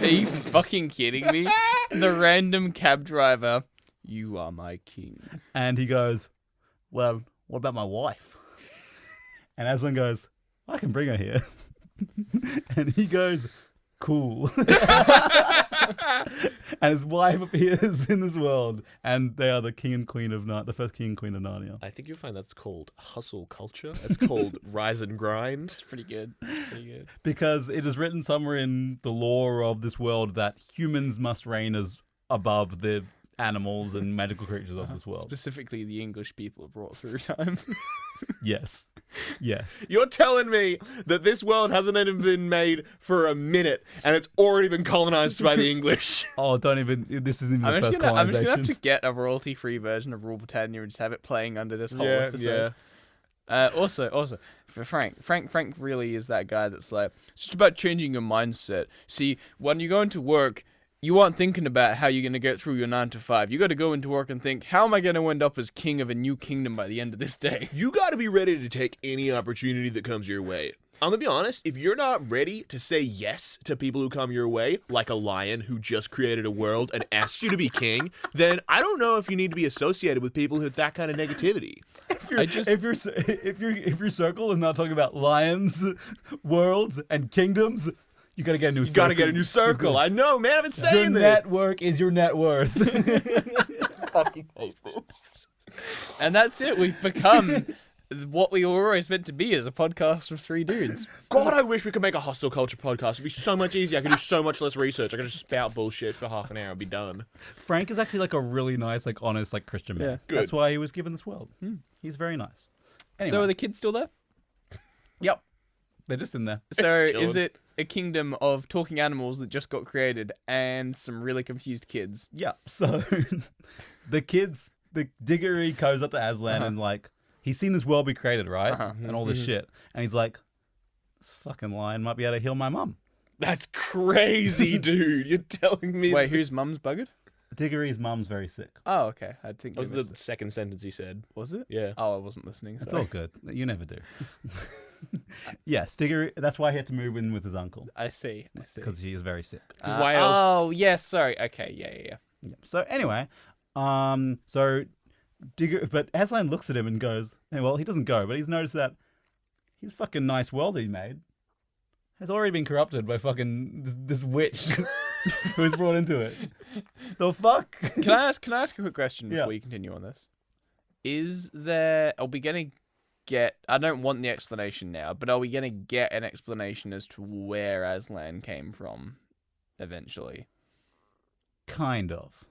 Are you fucking kidding me? The random cab driver. You are my king. And he goes, well, what about my wife? And Aslan goes, I can bring her here. And he goes, cool. And his wife appears in this world, and they are the king and queen of the first king and queen of Narnia. I think you'll find that's called hustle culture. It's called rise and grind. It's pretty good. It's pretty good. Because it is written somewhere in the lore of this world that humans must reign as above the animals and magical creatures of this world. Specifically, the English people brought through time. Yes. Yes. You're telling me that this world hasn't even been made for a minute, and it's already been colonized by the English. Oh, don't even. This isn't even the first I'm just colonization. gonna have to get a royalty-free version of Rule Britannia and just have it playing under this whole episode. Yeah. Also, for Frank really is that guy that's like, it's just about changing your mindset. See, when you go into work, you aren't thinking about how you're going to get through your 9 to 5. You got to go into work and think, how am I going to end up as king of a new kingdom by the end of this day? You got to be ready to take any opportunity that comes your way. I'm gonna be honest, if you're not ready to say yes to people who come your way, like a lion who just created a world and asked you to be king, then I don't know if you need to be associated with people with that kind of negativity. If your circle is not talking about lions, worlds, and kingdoms, you gotta get a new circle. You gotta get a new circle. I know, man. I've been saying Your this. network is your net worth. Fucking hate this. And that's it. We've become what we were always meant to be as a podcast of 3 dudes. God, I wish we could make a hustle culture podcast. It'd be so much easier. I could do so much less research. I could just spout bullshit for half an hour and be done. Frank is actually like a really nice, like honest, like Christian man. Yeah. Good. That's why he was given this world. He's very nice. Anyway. So are the kids still there? Yep. They're just in there. So It's is chilling. it a kingdom of talking animals that just got created and some really confused kids? Yeah. So the Diggory goes up to Aslan and like, he's seen this world be created, right? And all this shit. And he's like, this fucking lion might be able to heal my mum. That's crazy, dude. You're telling me. Wait, whose mum's buggered? Diggory's mum's very sick. Oh, okay. I think That was we the missed it. second sentence he said. Was it? Yeah. Oh, I wasn't listening. It's Sorry. all good. You never do. Yes, Diggory, that's why he had to move in with his uncle. I see. Because he is very sick. Why else? Oh, yes. Sorry. Okay. Yeah. Yeah. So anyway, so Diggory, but Aslan looks at him and goes, well, he doesn't go, but he's noticed that his fucking nice world that he made has already been corrupted by fucking this witch who was brought into it. The fuck? Can I ask a quick question before Yeah. you continue on this? Are we going to get, I don't want the explanation now, but are we going to get an explanation as to where Aslan came from eventually? Kind of.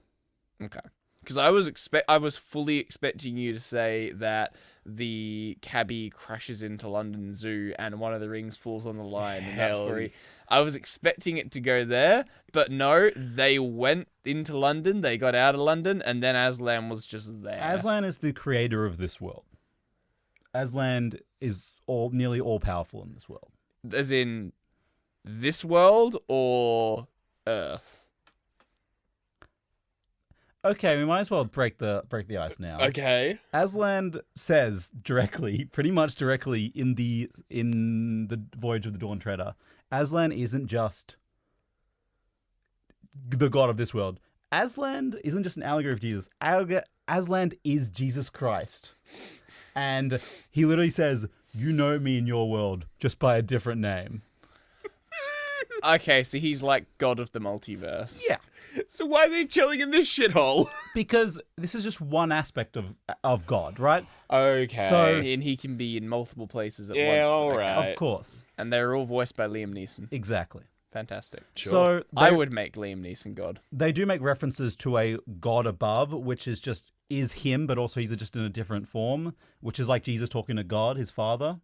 Okay. Because I was fully expecting you to say that the cabbie crashes into London Zoo and one of the rings falls on the lion, and that's where he. I was expecting it to go there, but no, they went into London, they got out of London, and then Aslan was just there. Aslan is the creator of this world. Aslan is nearly all powerful in this world. As in this world or Earth? Okay, we might as well break the ice now. Okay. Aslan says pretty much directly in the Voyage of the Dawn Treader, Aslan isn't just the god of this world. Aslan isn't just an allegory of Jesus. Aslan is Jesus Christ. And he literally says, you know me in your world just by a different name. Okay, so he's like god of the multiverse. Yeah. So why is he chilling in this shithole? Because this is just one aspect of God, right? Okay. So- And he can be in multiple places at Yeah, once. all Okay. right. Of course. And they're all voiced by Liam Neeson. Exactly. Fantastic. Sure. So I would make Liam Neeson God. they do make references to a god above, which is him, but also he's just in a different form, which is like Jesus talking to God, his father.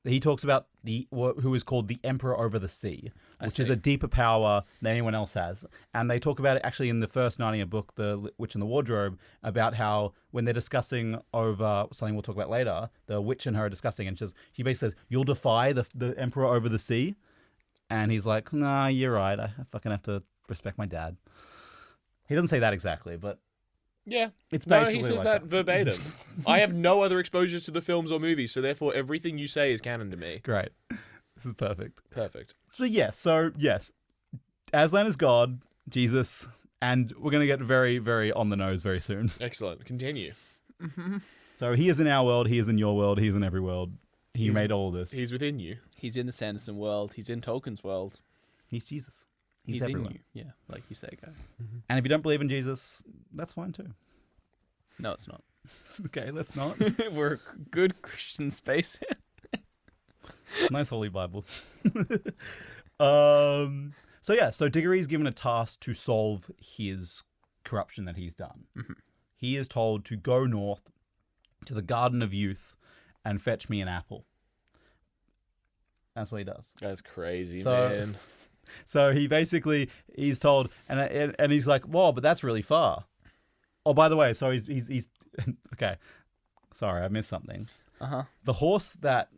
He talks about who is called the Emperor over the Sea, which is a deeper power than anyone else has. And they talk about it actually in the first Narnia book, The Witch in the Wardrobe, about how when they're discussing over something we'll talk about later, the witch and her are discussing, and she basically says, "You'll defy the Emperor over the Sea." And he's like, "Nah, you're right. I fucking have to respect my dad." He doesn't say that exactly, but Yeah. it's No, basically he says like that verbatim. I have no other exposures to the films or movies, so therefore everything you say is canon to me. Great. This is perfect. Perfect. So yes, Aslan is God, Jesus, and we're going to get very, very on the nose very soon. Excellent. Continue. So he is in our world, he is in your world, he is in every world. He made all this. He's within you. He's in the Sanderson world. He's in Tolkien's world. He's Jesus. He's everywhere. in you. Yeah, like you say, guy. And if you don't believe in Jesus, that's fine too. No, it's not. Okay, let's not. We're a good Christian space. Nice Holy Bible. So Diggory's given a task to solve his corruption that he's done. He is told to go north to the Garden of Youth and fetch me an apple. That's what he does. That's crazy, So- man. So he's told, and he's like, "Whoa, but that's really far." Oh, by the way, so he's okay. Sorry, I missed something. The horse that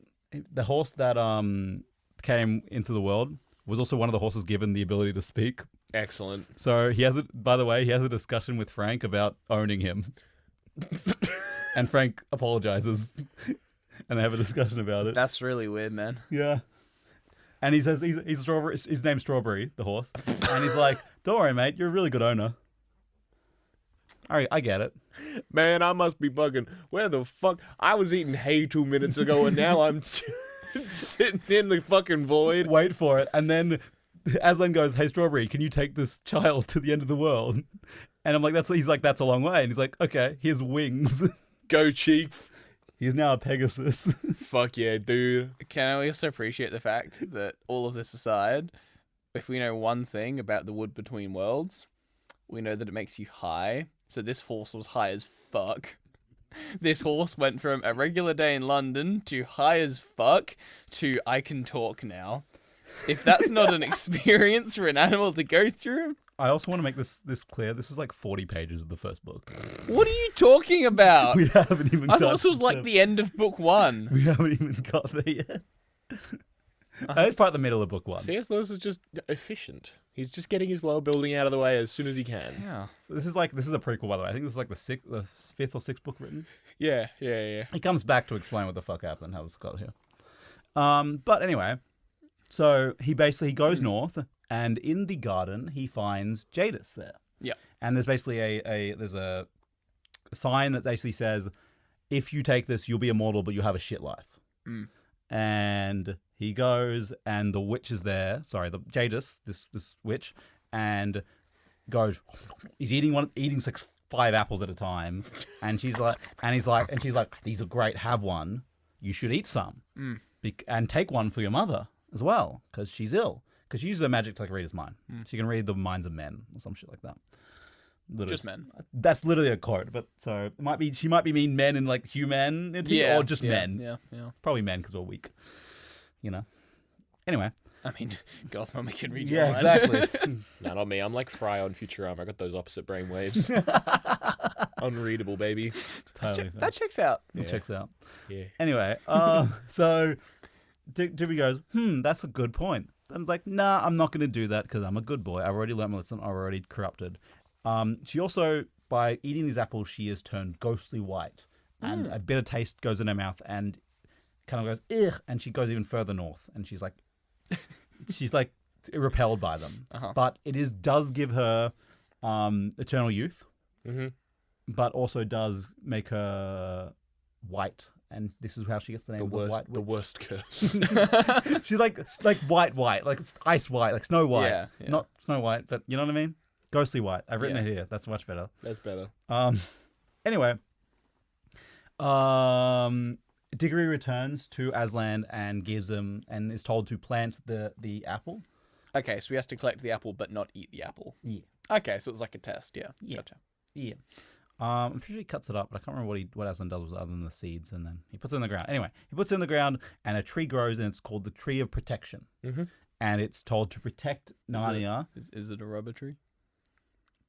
came into the world was also one of the horses given the ability to speak. Excellent. So he has a discussion with Frank about owning him, and Frank apologizes, and they have a discussion about it. That's really weird, man. Yeah. And he says he's Strawberry. His name's Strawberry, the horse. And he's like, "Don't worry, mate. You're a really good owner." All right, I get it. Man, I must be bugging. Where the fuck? I was eating hay 2 minutes ago, and now I'm sitting in the fucking void. Wait for it. And then Aslan goes, "Hey, Strawberry, can you take this child to the end of the world?" And I'm like, he's like, "That's a long way." And he's like, "Okay, here's wings." Go, Chief. He's now a Pegasus. Fuck yeah, dude. Can I also appreciate the fact that all of this aside, if we know one thing about the wood between worlds, we know that it makes you high. So this horse was high as fuck. This horse went from a regular day in London to high as fuck to I can talk now. If that's not an experience for an animal to go through, I also want to make this clear. This is like 40 pages of the first book. what are you talking about? We haven't even I thought this was like the end of book one. We haven't even got there yet. It's part of the middle of book one. C.S. Lewis is just efficient. He's just getting his world building out of the way as soon as he can. Yeah. So this is a prequel, by the way. I think this is like the fifth or sixth book written. Yeah. He comes back to explain what the fuck happened, how this got here. But anyway, so he goes north, and in the garden he finds Jadis there. Yeah. And there's basically there's a sign that basically says, "If you take this, you'll be immortal, but you'll have a shit life." And he goes, and the witch is there. Sorry, the Jadis, this witch, and goes. He's eating like 5 apples at a time, and she's like, "These are great. Have one. You should eat some, and take one for your mother as well, because she's ill. Because she uses her magic to like read his mind. She can read the minds of men or some shit like that. Literally. Just men. That's literally a quote, but so she might be mean men in like humanity or just men. Yeah. Probably men because we're weak. You know. Anyway. I mean, God's mummy can read Yeah, your mind. exactly. Nah, not me. I'm like Fry on Futurama. I got those opposite brain waves. Unreadable, baby. Totally. That checks out. It checks out. Yeah. Anyway, so Jimmy goes, that's a good point. And I was like, nah, I'm not going to do that because I'm a good boy. I've already learned my lesson. I'm already corrupted. She also, by eating these apples, she has turned ghostly white. And a bitter taste goes in her mouth and kind of goes, ugh. And she goes even further north. And she's like repelled by them. But it does give her eternal youth. Mm-hmm. But also does make her white. And this is how she gets the name of the white witch. The worst curse. She's like white, like ice white, like Snow White. Yeah. Not Snow White, but you know what I mean? Ghostly white. I've written it here. That's much better. That's better. Anyway, Diggory returns to Aslan and gives him and is told to plant the apple. Okay, so he has to collect the apple but not eat the apple. Yeah. Okay, so it's like a test. Yeah. Yeah. Gotcha. Yeah. I'm pretty sure he cuts it up, but I can't remember what Aslan does with it other than the seeds, and then he puts it in the ground. Anyway, he puts it in the ground, and a tree grows, and it's called the Tree of Protection. Mhm. And it's told to protect Narnia. Is it a rubber tree?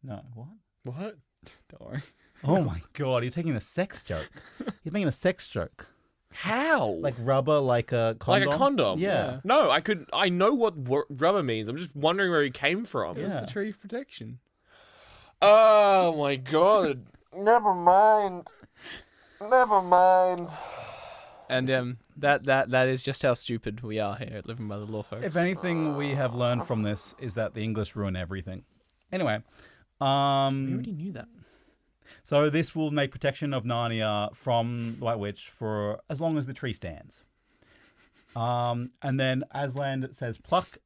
No, what? What? Don't worry. Oh my god, you're taking a sex joke. You're making a sex joke. How? Like rubber, like a condom? Like a condom? Yeah. No, I know what rubber means. I'm just wondering where he came from. Yeah. It's the tree of protection. Oh my god. Never mind. And that is just how stupid we are here at Living by the Law, folks. If anything we have learned from this is that the English ruin everything. Anyway, We already knew that. so this will make protection of Narnia from the White Witch for as long as the tree stands. And then Aslan says, pluck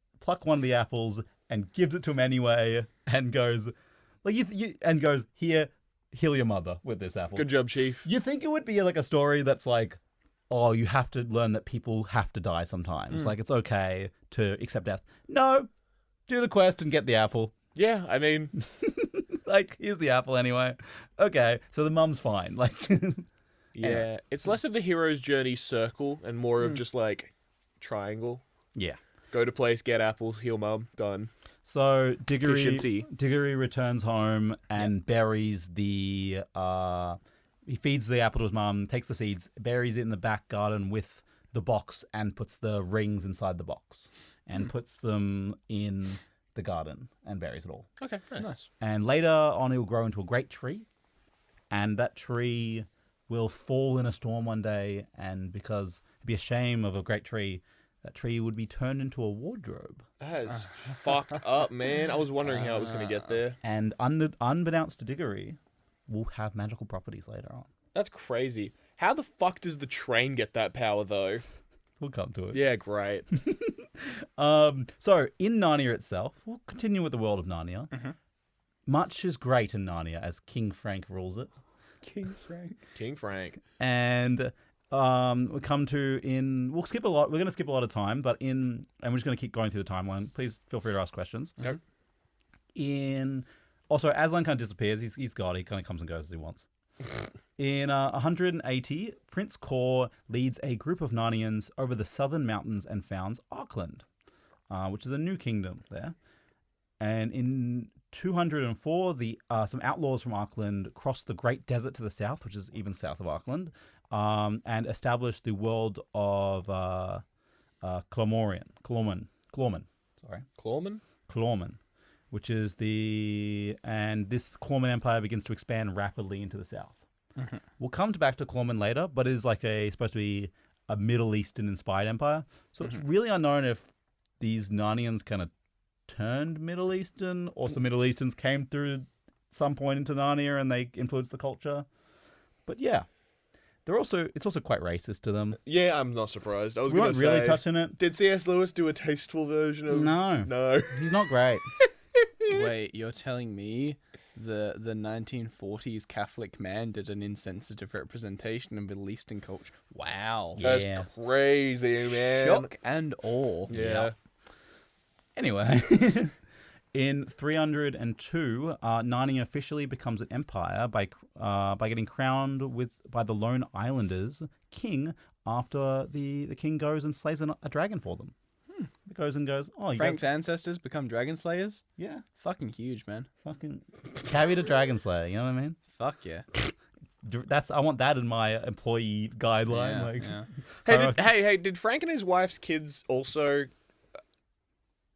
one of the apples and gives it to him anyway, and goes, here, heal your mother with this apple. Good job, Chief. You think it would be like a story that's like, oh, you have to learn that people have to die sometimes. Like, it's okay to accept death. No, do the quest and get the apple. Yeah, I mean, Like, here's the apple anyway. Okay, so the mum's fine. Like, yeah. It's less of the hero's journey circle and more of just like triangle. yeah. Go to place, get apple, heal mum, done. So Efficiency. Diggory returns home and buries the. He feeds the apple to his mum, takes the seeds, buries it in the back garden with the box, and puts the rings inside the box, and puts them in the garden and buries it all. Okay, Nice. And later on, it will grow into a great tree, and that tree will fall in a storm one day, and because it'd be a shame of a great tree, that tree would be turned into a wardrobe. That is fucked up, man. I was wondering how it was going to get there. And unbeknownst to Diggory, will have magical properties later on. That's crazy. How the fuck does the train get that power, though? We'll come to it. Yeah, great. So, in Narnia itself, we'll continue with the world of Narnia. Much is great in Narnia, as King Frank rules it. King Frank. King Frank. And we come to we'll skip a lot. We're going to skip a lot of time, and we're just going to keep going through the timeline. Please feel free to ask questions. Okay. Also, Aslan kind of disappears. He's God. He kind of comes and goes as he wants. In 180, Prince Cor leads a group of Narnians over the southern mountains and founds Arkland, which is a new kingdom there. And in 204, some outlaws from Arkland crossed the Great Desert to the south, which is even south of Arkland, and established the world of Clormen, which is and this Clormen Empire begins to expand rapidly into the south. We'll come back to Clormen later, but it is like supposed to be a Middle Eastern inspired empire. So it's really unknown if these Narnians kind of turned Middle Eastern, or some Middle Easterns came through some point into Narnia and they influenced the culture. But yeah, it's also quite racist to them. Yeah, I'm not surprised. I was We going weren't to say... really touching it. Did C.S. Lewis do a tasteful version of... No, No. he's not great. Wait, you're telling me the 1940s Catholic man did an insensitive representation of Middle Eastern culture? Wow. That's Yeah. crazy, man. Shock and awe. Yeah. Anyway, in 302, Narnia officially becomes an empire by getting crowned by the Lone Islanders king after the king goes and slays a dragon for them. It goes, oh, you Frank's guys, ancestors become dragon slayers? yeah, Fucking huge, man. fucking carried a dragon slayer. You know what I mean? Fuck yeah. I want that in my employee guideline. Yeah, yeah. Hey, did Frank and his wife's kids also...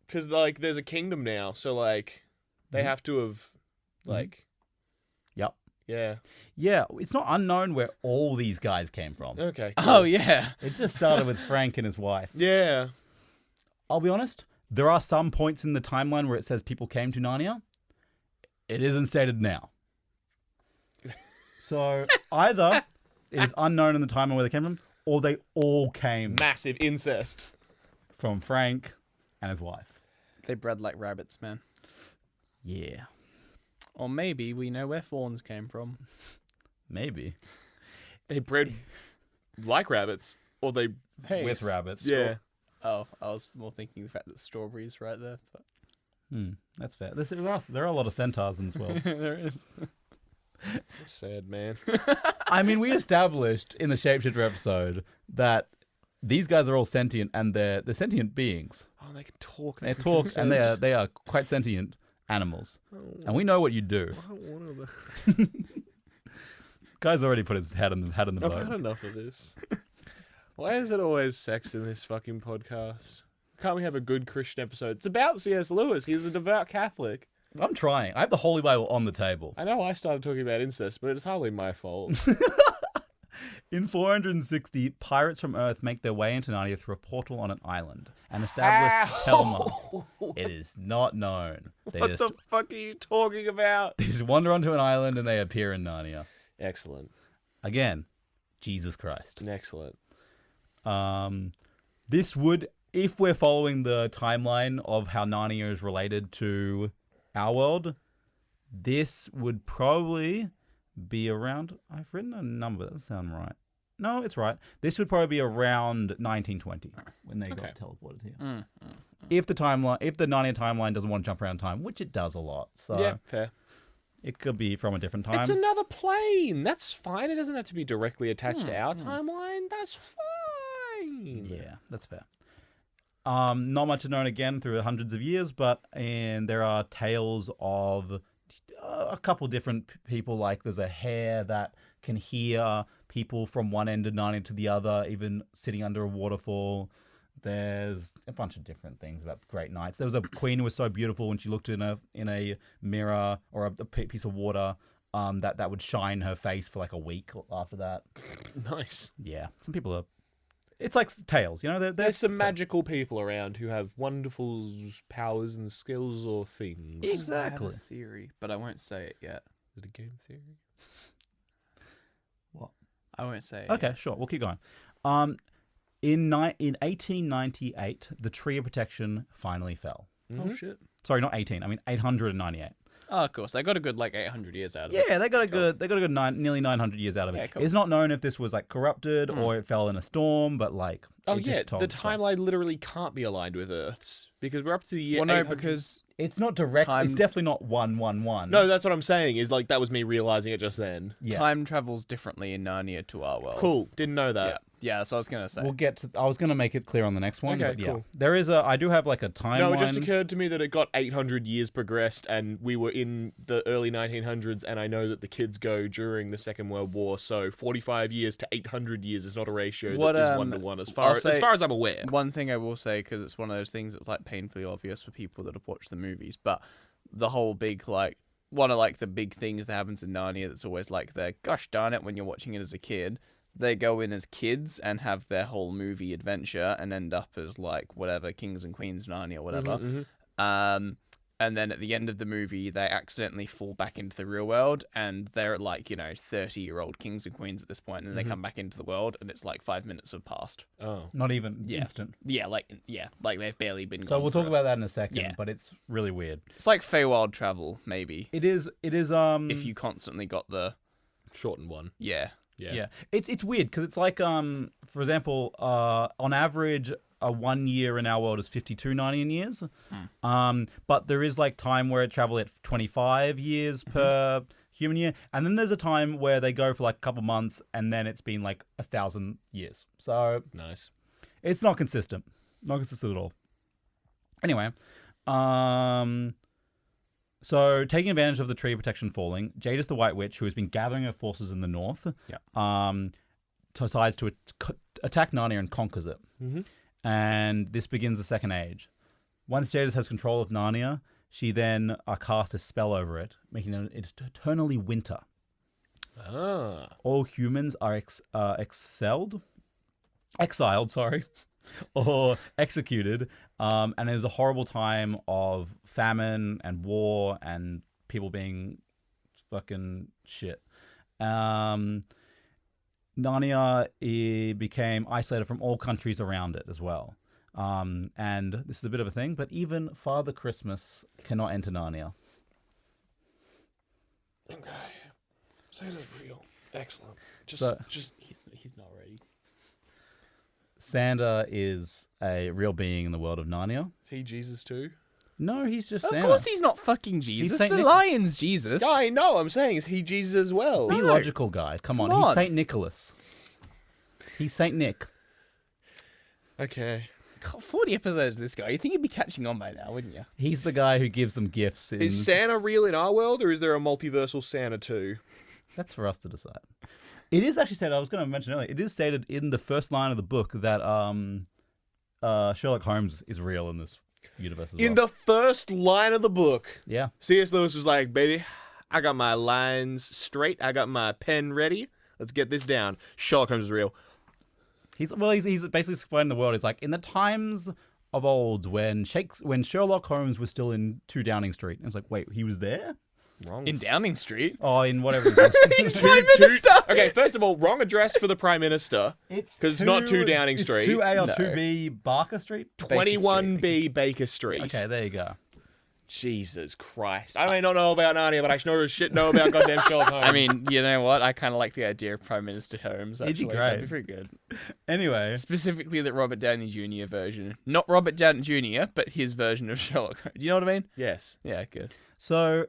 Because, like, there's a kingdom now, so, like, they have to have, like... Yep. Yeah. Yeah, it's not unknown where all these guys came from. Okay. Oh, yeah. It just started with Frank and his wife. Yeah. I'll be honest, there are some points in the timeline where it says people came to Narnia. It isn't stated now. So either it is unknown in the timeline where they came from, or they all came Massive incest. from Frank and his wife. They bred like rabbits, man. Yeah, Or maybe we know where fawns came from. maybe. They bred like rabbits. Or they... With rabbits. Yeah. Oh, I was more thinking the fact that strawberries right there. But... That's fair. There are a lot of centaurs as well. there is. Sad man. I mean, we established in the Shapeshifter episode that these guys are all sentient, and they're sentient beings. Oh, they can talk. They talk, and they are quite sentient animals. And we know what you do. I don't want to. Guy's already put his head in the I've boat. had enough of this. Why is it always sex in this fucking podcast? Can't we have a good Christian episode? It's about C.S. Lewis. He's a devout Catholic. I'm trying. I have the Holy Bible on the table. I know I started talking about incest, but it's hardly my fault. In 460, pirates from Earth make their way into Narnia through a portal on an island and establish Telma. It is not known. What the fuck are you talking about? They just wander onto an island and they appear in Narnia. Excellent. Again, Jesus Christ. Excellent. This would, if we're following the timeline of how Narnia is related to our world, this would probably be around... I've written a number. That doesn't sound right. No, it's right. This would probably be around 1920 when they got teleported here. If the Narnia timeline doesn't want to jump around time, which it does a lot. So Yeah, fair. it could be from a different time. It's another plane. That's fine. It doesn't have to be directly attached to our timeline. That's fine. Yeah, that's fair. Not much is known again through hundreds of years, and there are tales of a couple different people. Like there's a hare that can hear people from one end of Narnia to the other, even sitting under a waterfall. There's a bunch of different things about great nights. There was a queen who was so beautiful when she looked in a mirror or a piece of water that would shine her face for like a week after that. Nice. Yeah, some people are. It's like tales, you know. There's some magical people around who have wonderful powers and skills or things. Exactly. I have a theory, but I won't say it yet. Is it a game theory? What? I won't say it Okay, yet. sure. We'll keep going. In 1898, the Tree of Protection finally fell. Oh, shit. Sorry, not 18. I mean 898. Oh, of course. They got a good 800 years out of it. Yeah, they got a good nearly 900 years out of it. Yeah, cool. It's not known if this was corrupted or it fell in a storm, but Oh, it yeah. just told The timeline literally can't be aligned with Earth's because we're up to the year. Well, no, 800. because it's not direct. Time- It's definitely not 111. No, that's what I'm saying. Is that was me realizing it just then. Yeah. time travels differently in Narnia to our world. Cool. Didn't know that. Yeah, yeah. That's what I was gonna say. We'll get to. I was gonna make it clear on the next one. Okay, but yeah, cool. there is a. I do have a timeline. No, it just occurred to me that it got 800 years progressed, and we were in the early 1900s, and I know that the kids go during the Second World War, so 45 years to 800 years is not a ratio What, that is 1 to 1 as far as I'm aware. One thing I will say, because it's one of those things that's painfully obvious for people that have watched the movies, but the whole big one of the big things that happens in Narnia that's always the gosh darn it when you're watching it as a kid. They go in as kids and have their whole movie adventure and end up as whatever Kings and Queens of Narnia or whatever. And then at the end of the movie, they accidentally fall back into the real world, and they're 30-year-old kings and queens at this point, and they come back into the world, and it's 5 minutes have passed. Oh. Not even Yeah. instant. Yeah, they've barely been. So gone we'll for talk it. about that in a second. Yeah. But it's really weird. It's like Feywild travel, maybe. It is. If you constantly got the Shortened one. yeah. Yeah, it's weird because it's for example, on average, a 1 year in our world is 52 Narnian years. But there is time where it travel at 25 years per human year, and then there's a time where they go for a couple months, and then it's been 1,000 years. So Nice. it's not consistent, at all. Anyway, so taking advantage of the Tree of Protection falling, Jadis the White Witch, who has been gathering her forces in the north, decides to attack Narnia and conquers it. And this begins the Second Age. Once Jadis has control of Narnia, she then casts a spell over it, making it eternally winter. Ah. All humans are exiled, or executed. And it was a horrible time of famine and war and people being fucking shit. Narnia became isolated from all countries around it as well. And this is a bit of a thing, but even Father Christmas cannot enter Narnia. Okay. Santa's real. Excellent. So- Just He's not ready. Santa is a real being in the world of Narnia. Is he Jesus too? No, he's just Of Santa. course he's not fucking Jesus. Saint The Nic- lion's Jesus. Yeah, I know. I'm saying, is he Jesus as well? Be logical, guy. Come on. on. He's Saint Nicholas. He's Saint Nick. Okay. God, 40 episodes of this guy. You think he'd be catching on by now, wouldn't you? He's the guy who gives them gifts. Is Santa real in our world, or is there a multiversal Santa too? That's for us to decide. It is actually stated, I was going to mention earlier, it is stated in the first line of the book that Sherlock Holmes is real in this universe as well. In the first line of the book, Yeah. C.S. Lewis was like, baby, I got my lines straight. I got my pen ready. Let's get this down. Sherlock Holmes is real. He's basically explaining the world. It's like, in the times of old, when Sherlock Holmes was still in 2 Downing Street. And it's like, wait, he was there? Wrong. In Downing Street. Oh, in whatever it is. He's Prime Minister. Okay, first of all, wrong address for the Prime Minister. Because it's not 2 Downing Street. It's 2A or No. 2B Barker Street? 21B Baker Street. Okay, there you go. Jesus Christ. I may not know about Narnia, but I sure as shit know about goddamn Sherlock Holmes. I mean, you know what? I kind of like the idea of Prime Minister Holmes. He'd be Actually, great. that'd be pretty good. Anyway. Specifically, the Robert Downey Jr. version, not Robert Downey Jr., but his version of Sherlock Holmes. Do you know what I mean? yes. Yeah, good. So,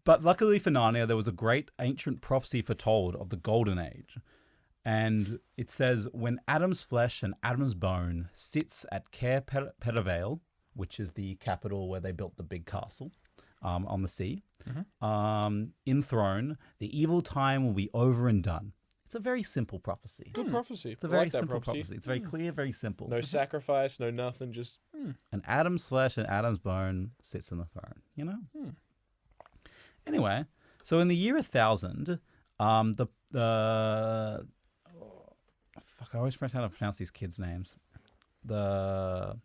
but luckily for Narnia, there was a great ancient prophecy foretold of the Golden Age. And it says, when Adam's flesh and Adam's bone sits at Cair Paravel, which is the capital where they built the big castle on the sea, enthroned, the evil time will be over and done. It's a very simple prophecy. Good prophecy. It's a very simple prophecy. It's very clear, very simple. No sacrifice, no nothing, just... And Adam's flesh and Adam's bone sits on the throne, you know? Anyway, so in the year 1000, fuck, I always forget how to pronounce these kids' names. The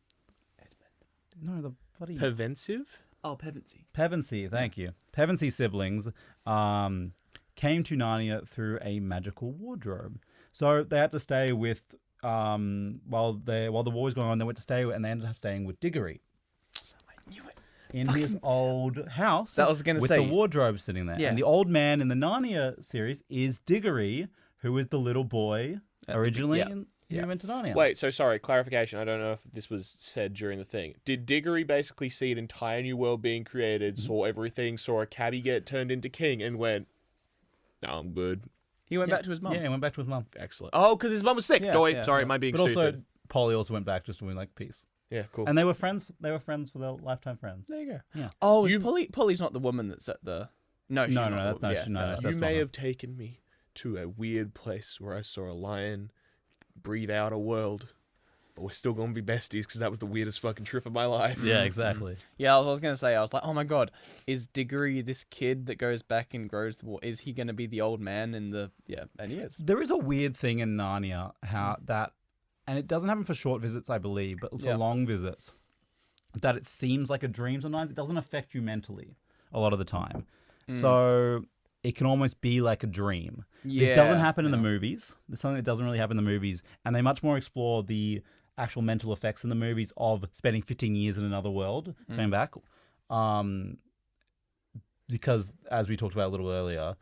bloody Pevensive? Oh, Pevensey. Pevensey, thank you. Pevensey siblings came to Narnia through a magical wardrobe. So they had to stay with while the war was going on. They went to stay and they ended up staying with Diggory I knew it. in his old house. That was gonna with say- the wardrobe sitting there. Yeah. And the old man in the Narnia series is Diggory, who is the little boy originally yeah. who Yeah. went to Narnia. Wait, so sorry, clarification. I don't know if this was said during the thing. Did Diggory basically see an entire new world being created, saw everything, saw a cabbie get turned into king, and went, no, I'm good. He went back to his mum. Yeah, he went back to his mum. Excellent. Oh, because his mum was sick. Yeah, no, wait, yeah, sorry, yeah. am I being But stupid? also, Polly also went back just to win like peace. Yeah, cool. And they were friends. They were friends for their lifetime friends. There you go. Yeah. Oh, is You- Polly's not the woman that's at the... No, she's No, not no, the that's- woman. no, she- no, that's that's You not may her. have taken me to a weird place where I saw a lion breathe out a world, but we're still going to be besties because that was the weirdest fucking trip of my life. Yeah, exactly. Yeah, I was going to say, I was like, oh my god, is Diggory this kid that goes back and grows the wall? Is he going to be the old man in the... Yeah, and he is. There is a weird thing in Narnia how that, and it doesn't happen for short visits, I believe, but for Yeah. long visits, that it seems like a dream sometimes. It doesn't affect you mentally a lot of the time. So it can almost be like a dream. This doesn't happen in the movies. There's something that doesn't really happen in the movies. And they much more explore the actual mental effects in the movies of spending 15 years in another world, coming back. Because, as we talked about a little earlier,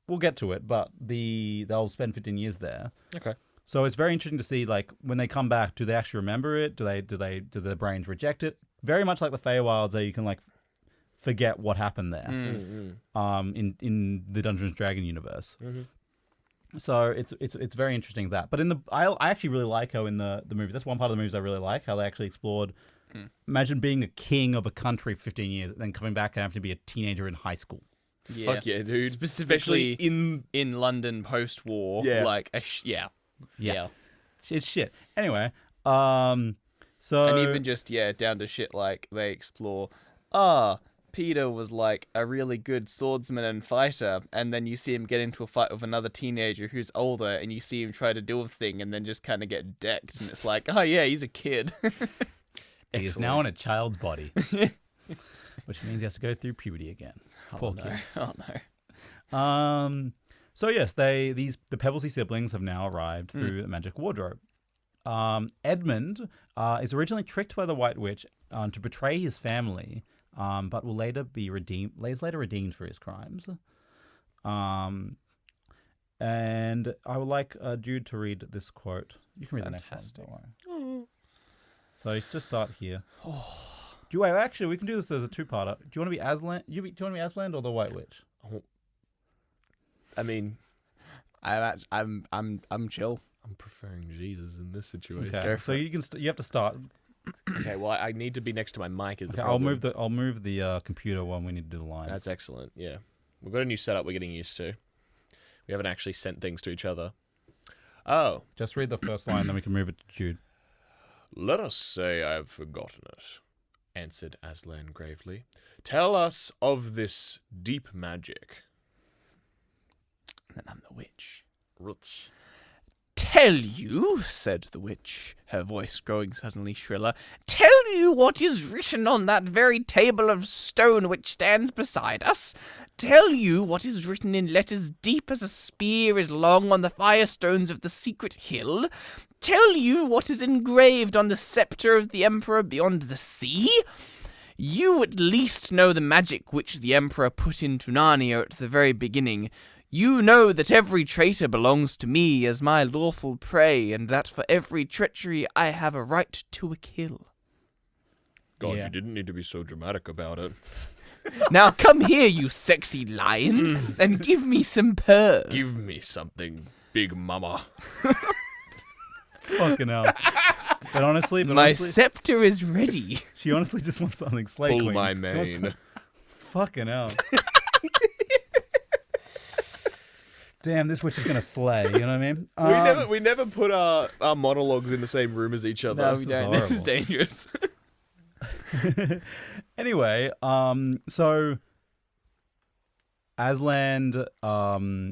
we'll get to it, but they'll spend 15 years there. Okay. So it's very interesting to see, like, when they come back, do they actually remember it? Do their brains reject it? Very much like the Feywilds, where you can like forget what happened there. In the Dungeons and Dragons universe. So it's very interesting that. But I actually really like how in the movies, that's one part of the movies I really like, how they actually explored. Imagine being a king of a country for 15 years, and then coming back and having to be a teenager in high school. Yeah. Fuck yeah, dude. Specifically Especially in London post-war. Yeah. Like, Yeah. yeah. It's shit. Anyway, so And even just, down to shit like they explore, Peter was like a really good swordsman and fighter, and then you see him get into a fight with another teenager who's older, and you see him try to do a thing and then just kind of get decked, and it's like, oh yeah, he's a kid. he is now in a child's body, which means he has to go through puberty again. Poor kid. Oh no. So yes, the Pevensey siblings have now arrived through the magic wardrobe. Edmund is originally tricked by the White Witch to betray his family, but will later be redeemed. Is later redeemed for his crimes. And I would like Jude to read this quote. You can read Fantastic. the next one. Don't worry. So you just start here. Do you wait? Actually, we can do this as a two-parter. Do you want to be Aslan? Do you want to be Aslan or the White Witch? I mean, I'm chill. I'm preferring Jesus in this situation. Okay. So you can. You have to start. Okay. Well, I need to be next to my mic. Is the Okay, problem. I'll move the computer when we need to do the lines. That's excellent. Yeah, we've got a new setup we're getting used to. We haven't actually sent things to each other. Oh, Just read the first line, then we can move it to Jude. let us say I've forgotten it, answered Aslan gravely. Tell us of this deep magic. Then I'm the witch. Rich. Tell you, said the witch, her voice growing suddenly shriller, tell you what is written on that very table of stone which stands beside us? Tell you what is written in letters deep as a spear is long on the firestones of the secret hill? Tell you what is engraved on the scepter of the emperor beyond the sea? You at least know the magic which the emperor put into Narnia at the very beginning. You know that every traitor belongs to me as my lawful prey, and that for every treachery I have a right to a kill. God, Yeah. you didn't need to be so dramatic about it. Now come here, you sexy lion, and give me some purr. Give me something, big mama. Fucking hell. But honestly, My scepter is ready. she honestly just wants something slay Pull queen. my She wants mane. Fucking hell. Damn, this witch is gonna slay. You know what I mean? We never put our monologues in the same room as each other. No, this we is don't. This is horrible. dangerous. Anyway, so Aslan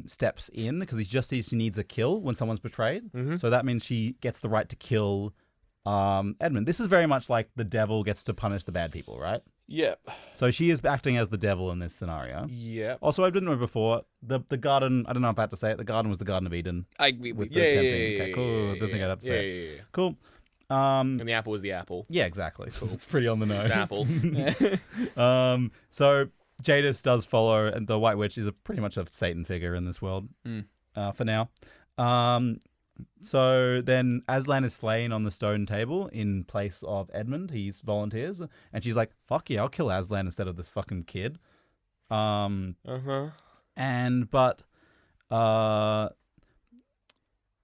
steps in because he just sees she needs a kill when someone's betrayed. Mhm. So that means she gets the right to kill Edmund. This is very much like the devil gets to punish the bad people, right? Yep. So she is acting as the devil in this scenario. Yep. Also, I didn't know before, the garden, I don't know if I had to say it, the garden was the Garden of Eden. I agree with With you. the tempting. Okay, cool. Didn't think I'd have to say it. Yeah. Cool. And the apple was the apple. Yeah, exactly. Cool. It's pretty on the nose. It's apple. So Jadis does follow, and the White Witch is pretty much a Satan figure in this world for now. So then Aslan is slain on the stone table in place of Edmund. He volunteers, and she's like, "Fuck yeah, I'll kill Aslan instead of this fucking kid." Uh-huh. But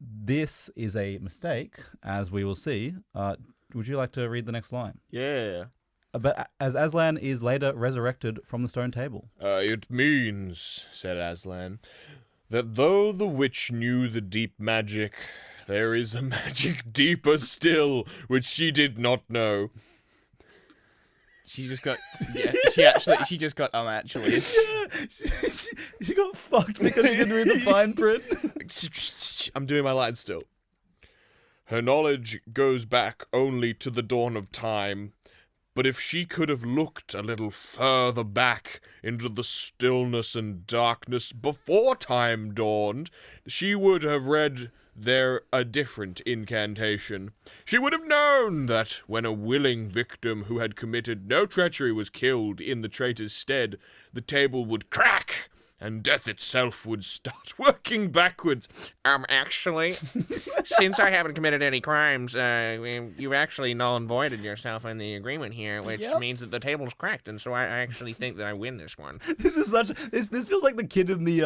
this is a mistake, as we will see. Would you like to read the next line? Yeah. But as Aslan is later resurrected from the stone table. It means, said Aslan, that though the witch knew the deep magic, there is a magic deeper still, which she did not know. She just got. Yeah, she just got. Actually. She got fucked because she didn't read the fine print. I'm doing my line still. Her knowledge goes back only to the dawn of time, but if she could have looked a little further back into the stillness and darkness before time dawned, she would have read there a different incantation. She would have known that when a willing victim who had committed no treachery was killed in the traitor's stead, the table would crack and death itself would start working backwards. Actually, since I haven't committed any crimes, you've actually null and voided yourself in the agreement here, which means that the table's cracked, and so I actually think that I win this one. This is such. This feels like the kid in the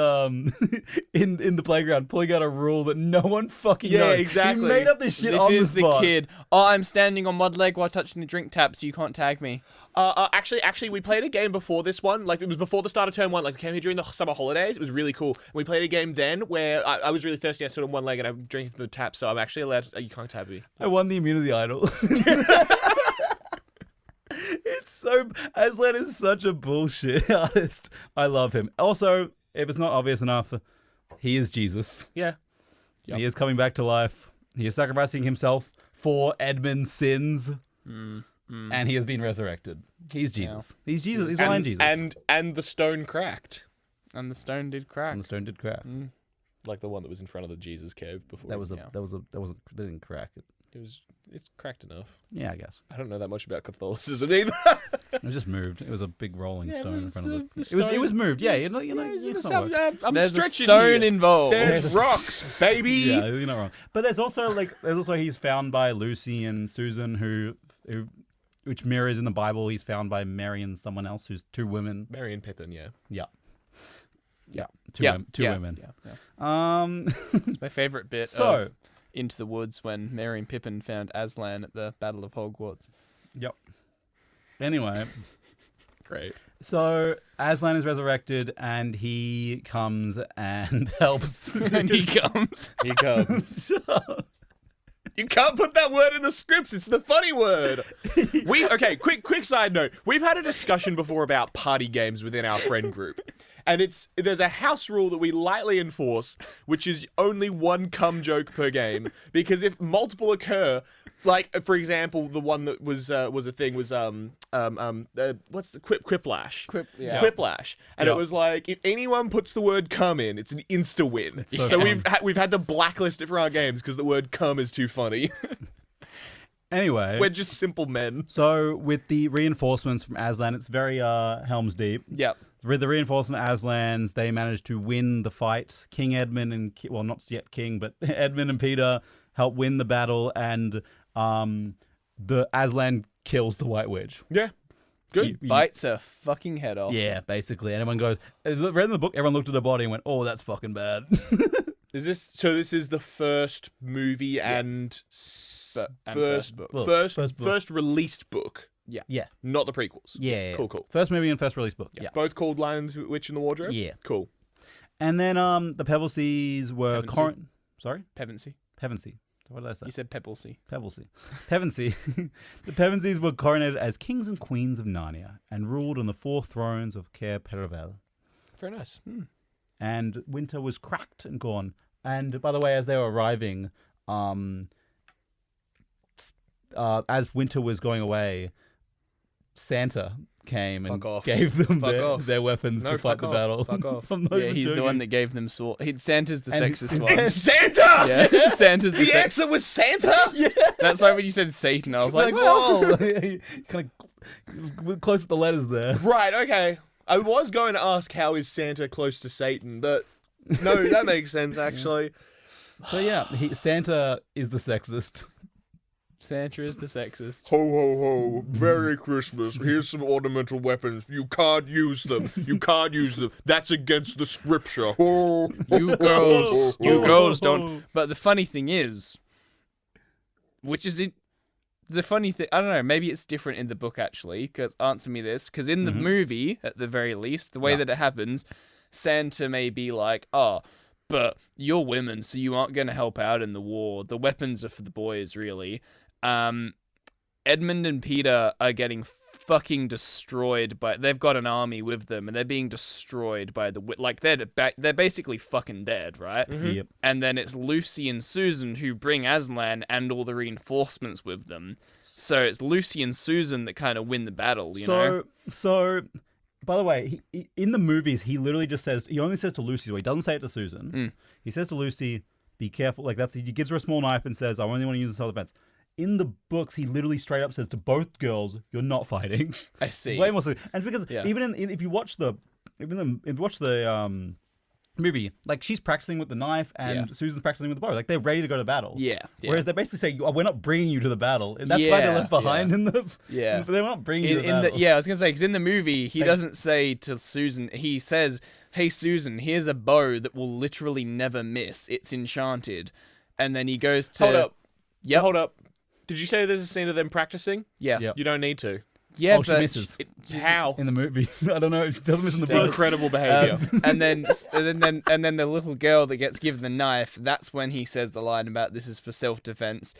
in the playground pulling out a rule that no one fucking knows. exactly. He made up this shit This on is the spot. kid. Oh, I'm standing on one leg while touching the drink tap, so you can't tag me. Actually, we played a game before this one. Like, it was before the start of term one. Like, we came here during the summer holidays. It was really cool. We played a game then where I was really thirsty. I stood on one leg and I'm drinking from the tap, so I'm actually allowed. You can't tab me. I won the immunity idol. It's so. Aslan is such a bullshit artist. I love him. Also, if it's not obvious enough, he is Jesus. Yeah. Yep. He is coming back to life. He is sacrificing himself for Edmund's sins. And he has been resurrected. He's Jesus. He's Jesus. He's blind Jesus. And the stone cracked. And the stone did crack. And the stone did crack. Like the one that was in front of the Jesus cave before. That was they didn't crack it. It's cracked enough. Yeah, I guess. I don't know that much about Catholicism either. It was just moved. It was a big rolling Yeah, stone in but front of the it. It was stone- moved. Yeah, you know. There's It's a not work. I'm There's a stretching stone here. involved. There's There's a- rocks, baby. Yeah, you're not wrong. But there's also he's found by Lucy and Susan, who which mirrors in the Bible. He's found by Mary and someone else, who's two women. Mary and Pippin, yeah. Yeah, Yeah, two yeah, women. yeah. It's my favorite bit So- of Into the Woods when Merry and Pippin found Aslan at the Battle of Hogwarts. Yep. Anyway, Great. so Aslan is resurrected, and he comes and helps. And he comes. He comes. You can't put that word in the scripts. It's the funny word. Okay, quick side note. We've had a discussion before about party games within our friend group. And there's a house rule that we lightly enforce, which is only one cum joke per game. Because if multiple occur, like for example, the one that was a thing was what's the quiplash? Quiplash, and Yeah. it was like if anyone puts the word cum in, it's an insta win. so So fun. we've had to blacklist it for our games because the word cum is too funny. Anyway, We're just simple men. so with the reinforcements from Aslan, it's very Helm's Deep. Yep. With the reinforcement Aslans, they managed to win the fight. King Edmund and well, not yet King, but Edmund and Peter help win the battle, and the Aslan kills the White Witch. Yeah, good. You- Bites her fucking head off. Yeah, basically. And everyone goes, read in the book, everyone looked at her body and went, "Oh, that's fucking bad." This is the first movie and first book. Well, first first book. first released book, Yeah. not the prequels. Yeah. Cool. First movie and first release book. Yeah. Both called Lion, Witch, and the Wardrobe. Yeah. Cool. And then the Pebbleseas were Pevensey. Sorry? Pevensey. Pevensey. What did I say? You said Pebblesea. Pebblesea. Pevensey. The Pevensies were coronated as kings and queens of Narnia and ruled on the 4 thrones of Cair Paravel. Very nice. And winter was cracked and gone. And by the way, as they were arriving, as winter was going away, Santa came and Fuck off. gave them Fuck off. their weapons No, to fight fuck the off. battle. Fuck off. I'm not Yeah, even he's the joking. one that gave them sword. Santa's the And sexist it's- one. Santa. Yeah, Santa's the The sex. answer was Santa. Yeah. That's why when you said Satan, I was like, whoa. Kind of close with the letters there. Right. Okay. I was going to ask how is Santa close to Satan, but no, that makes sense actually. So yeah, Santa is the sexist. Santa is the sexist. Ho ho ho! Merry Christmas! Here's some ornamental weapons. You can't use them. You can't use them. That's against the scripture. Ho. You girls don't. But the funny thing is, which is it? The funny thing, I don't know. Maybe it's different in the book actually. Because answer me this. Because in the movie, at the very least, the way that it happens, Santa may be like, "Oh, but you're women, so you aren't going to help out in the war. The weapons are for the boys, really." Edmund and Peter are getting fucking destroyed by. They've got an army with them, and they're being destroyed by they're basically fucking dead, right? Yep. And then it's Lucy and Susan who bring Aslan and all the reinforcements with them. So it's Lucy and Susan that kind of win the battle, you know? So, by the way, in the movies, he literally just says, he only says to Lucy, so he doesn't say it to Susan. He says to Lucy, be careful. Like, he gives her a small knife and says, I only want to use this self-defense. In the books, he literally straight up says to both girls, you're not fighting. I see. Way more so. And it's because Yeah. even if you watch the movie, like, she's practicing with the knife and Susan's practicing with the bow. Like, they're ready to go to battle. Yeah. Whereas they basically say, we're not bringing you to the battle. And that's why they're left behind in the... Yeah. But they're not bringing you to the battle. I was going to say, because in the movie, he doesn't say to Susan, he says, hey, Susan, here's a bow that will literally never miss. It's enchanted. And then he goes to... Hold up. Yep. Hold up. Did you say there's a scene of them practicing? Yeah. Yep. You don't need to. Yeah, Oh, she but misses. How? In the movie. I don't know. It doesn't miss in the book. Incredible behavior. and then the little girl that gets given the knife, that's when he says the line about this is for self-defense.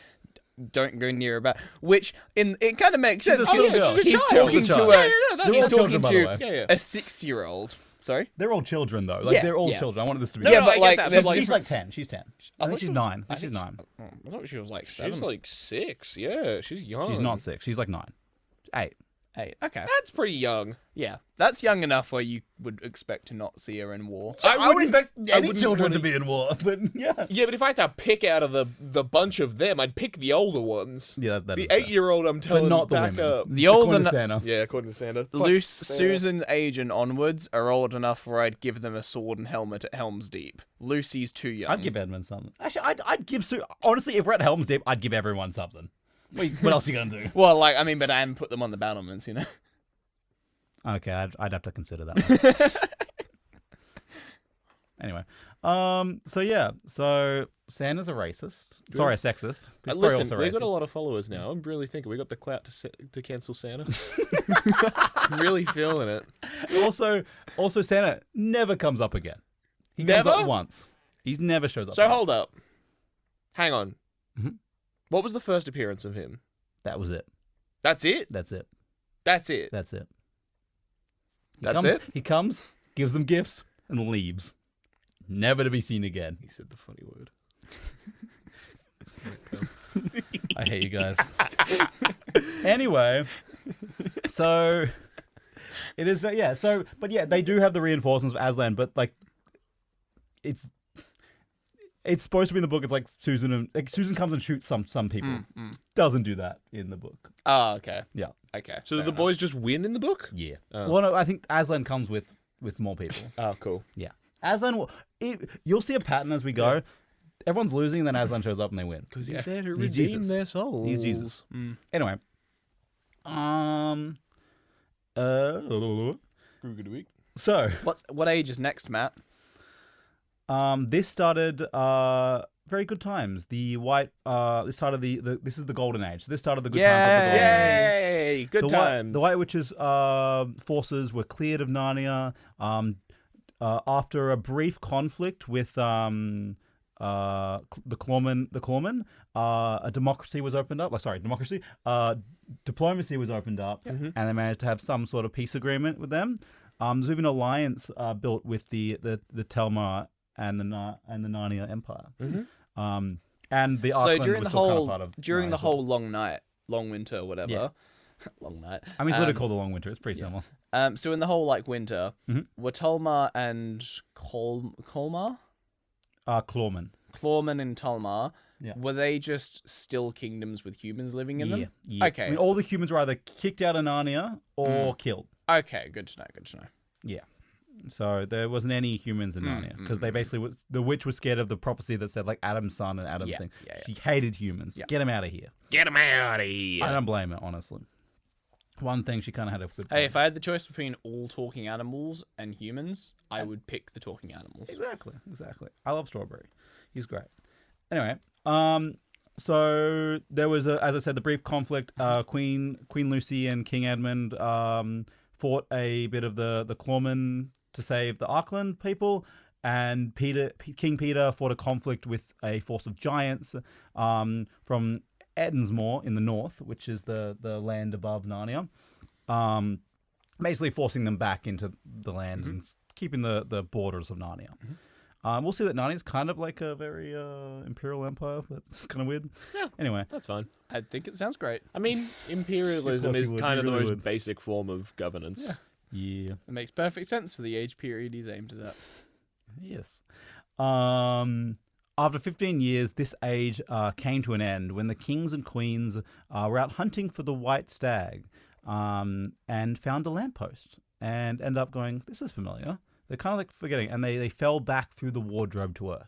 Don't go near about which it kind of makes sense. a little girl. He's She's a child. talking She's a to child. us. They're He's all children, talking by the to way. Yeah. a 6-year-old. Sorry. They're all children, though. Like, Yeah, they're all yeah. children. I wanted this to be... No, Yeah, no, but I get like that, there's but, like, she's like 10. She's 10. I think she's 9. I She's think 9. I thought she was like 7. She's like 6. Yeah, she's young. She's not 6. She's like 9. 8. 8. Okay. That's pretty young. Yeah. That's young enough where you would expect to not see her in war. I would expect any wouldn't children wanna- to be in war, but yeah. Yeah, but if I had to pick out of the bunch of them, I'd pick the older ones. Yeah, that The is fair. 8-year-old, I'm telling not the back women. up. The older According to Santa. Yeah, according to Santa. Fuck Luce, Santa. Susan's age and onwards are old enough where I'd give them a sword and helmet at Helm's Deep. Lucy's too young. I'd give Edmund something. Actually, I'd give honestly, if we're at Helm's Deep, I'd give everyone something. What else are you gonna do? Well, like, I mean, but and put them on the battlements, you know? Okay, I'd have to consider that one. Anyway, so Santa's a racist. Sorry, a sexist. He's probably Listen, also we've got a racist. lot of followers now. I'm really thinking we got the clout to cancel Santa. I'm really feeling it. Also, Santa never comes up again. He comes Never? up once. He's never shows up. So again. hold up. Hang on. Mhm. What was the first appearance of him? That was it. That's it? That's it. That's it. That's it. That's it? He comes, gives them gifts, and leaves. Never to be seen again. He said the funny word. I hate you guys. Anyway, so it is, but yeah, they do have the reinforcements of Aslan, but like, it's supposed to be in the book. It's like Susan comes and shoots some people. Doesn't do that in the book. Oh, okay. Yeah. Okay. So fair did the enough. boys just win in the book? Yeah. Oh. Well, no, I think Aslan comes with more people. Oh, cool. Yeah. Aslan, you'll see a pattern as we go. Everyone's losing, and then Aslan shows up and they win. Because he's there to He's redeem Jesus. their souls. He's Jesus. Anyway. So, What age is next, Matt? this started very good times. The white this started this is the golden age. So this started the good times of the golden age. Yay! Good The times. White Witch's forces were cleared of Narnia after a brief conflict with the Clawmen. A democracy was opened up. Diplomacy was opened up, and they managed to have some sort of peace agreement with them. There's even an alliance built with the Telma and the Narnia Empire. And the So Arkland during was the still kind of whole part of during the Narnia as well. whole long winter, whatever. Yeah. Long night. I mean, it's literally called the Long Winter. It's pretty similar. So in the whole like winter, Mhm. were Tolmar and Colmar? Clawmen. Clawman and Tolmar, Yeah. were they just still kingdoms with humans living in them? Yeah. Okay, I mean, all the humans were either kicked out of Narnia or killed. Okay, good to know. Good to know. Yeah. So there wasn't any humans in Narnia because they basically the witch was scared of the prophecy that said like Adam's son and Adam's Yeah, thing. yeah. She hated humans. Yeah. Get him out of here. Get him out of here. I don't blame her, honestly. One thing she kind of had a good. Hey, if I had the choice between all talking animals and humans, I would pick the talking animals. Exactly. I love Strawberry. He's great. Anyway, so there was as I said, the brief conflict. Queen Lucy and King Edmund fought a bit of the Clawmen to save the Arkland people, and King Peter fought a conflict with a force of giants from Edensmore in the north, which is the land above Narnia, basically forcing them back into the land and keeping the borders of Narnia. We'll see that Narnia is kind of like a very imperial empire, but it's kind of weird. Yeah. Anyway, That's fine. I think it sounds great. I mean, imperialism Of course is you would, kind you of the really most would. basic form of governance. yeah, It makes perfect sense for the age period he's aimed at. yes. After 15 years, this age came to an end when the kings and queens were out hunting for the white stag and found a lamppost and ended up going, this is familiar. They're kind of like forgetting, and they fell back through the wardrobe to Earth.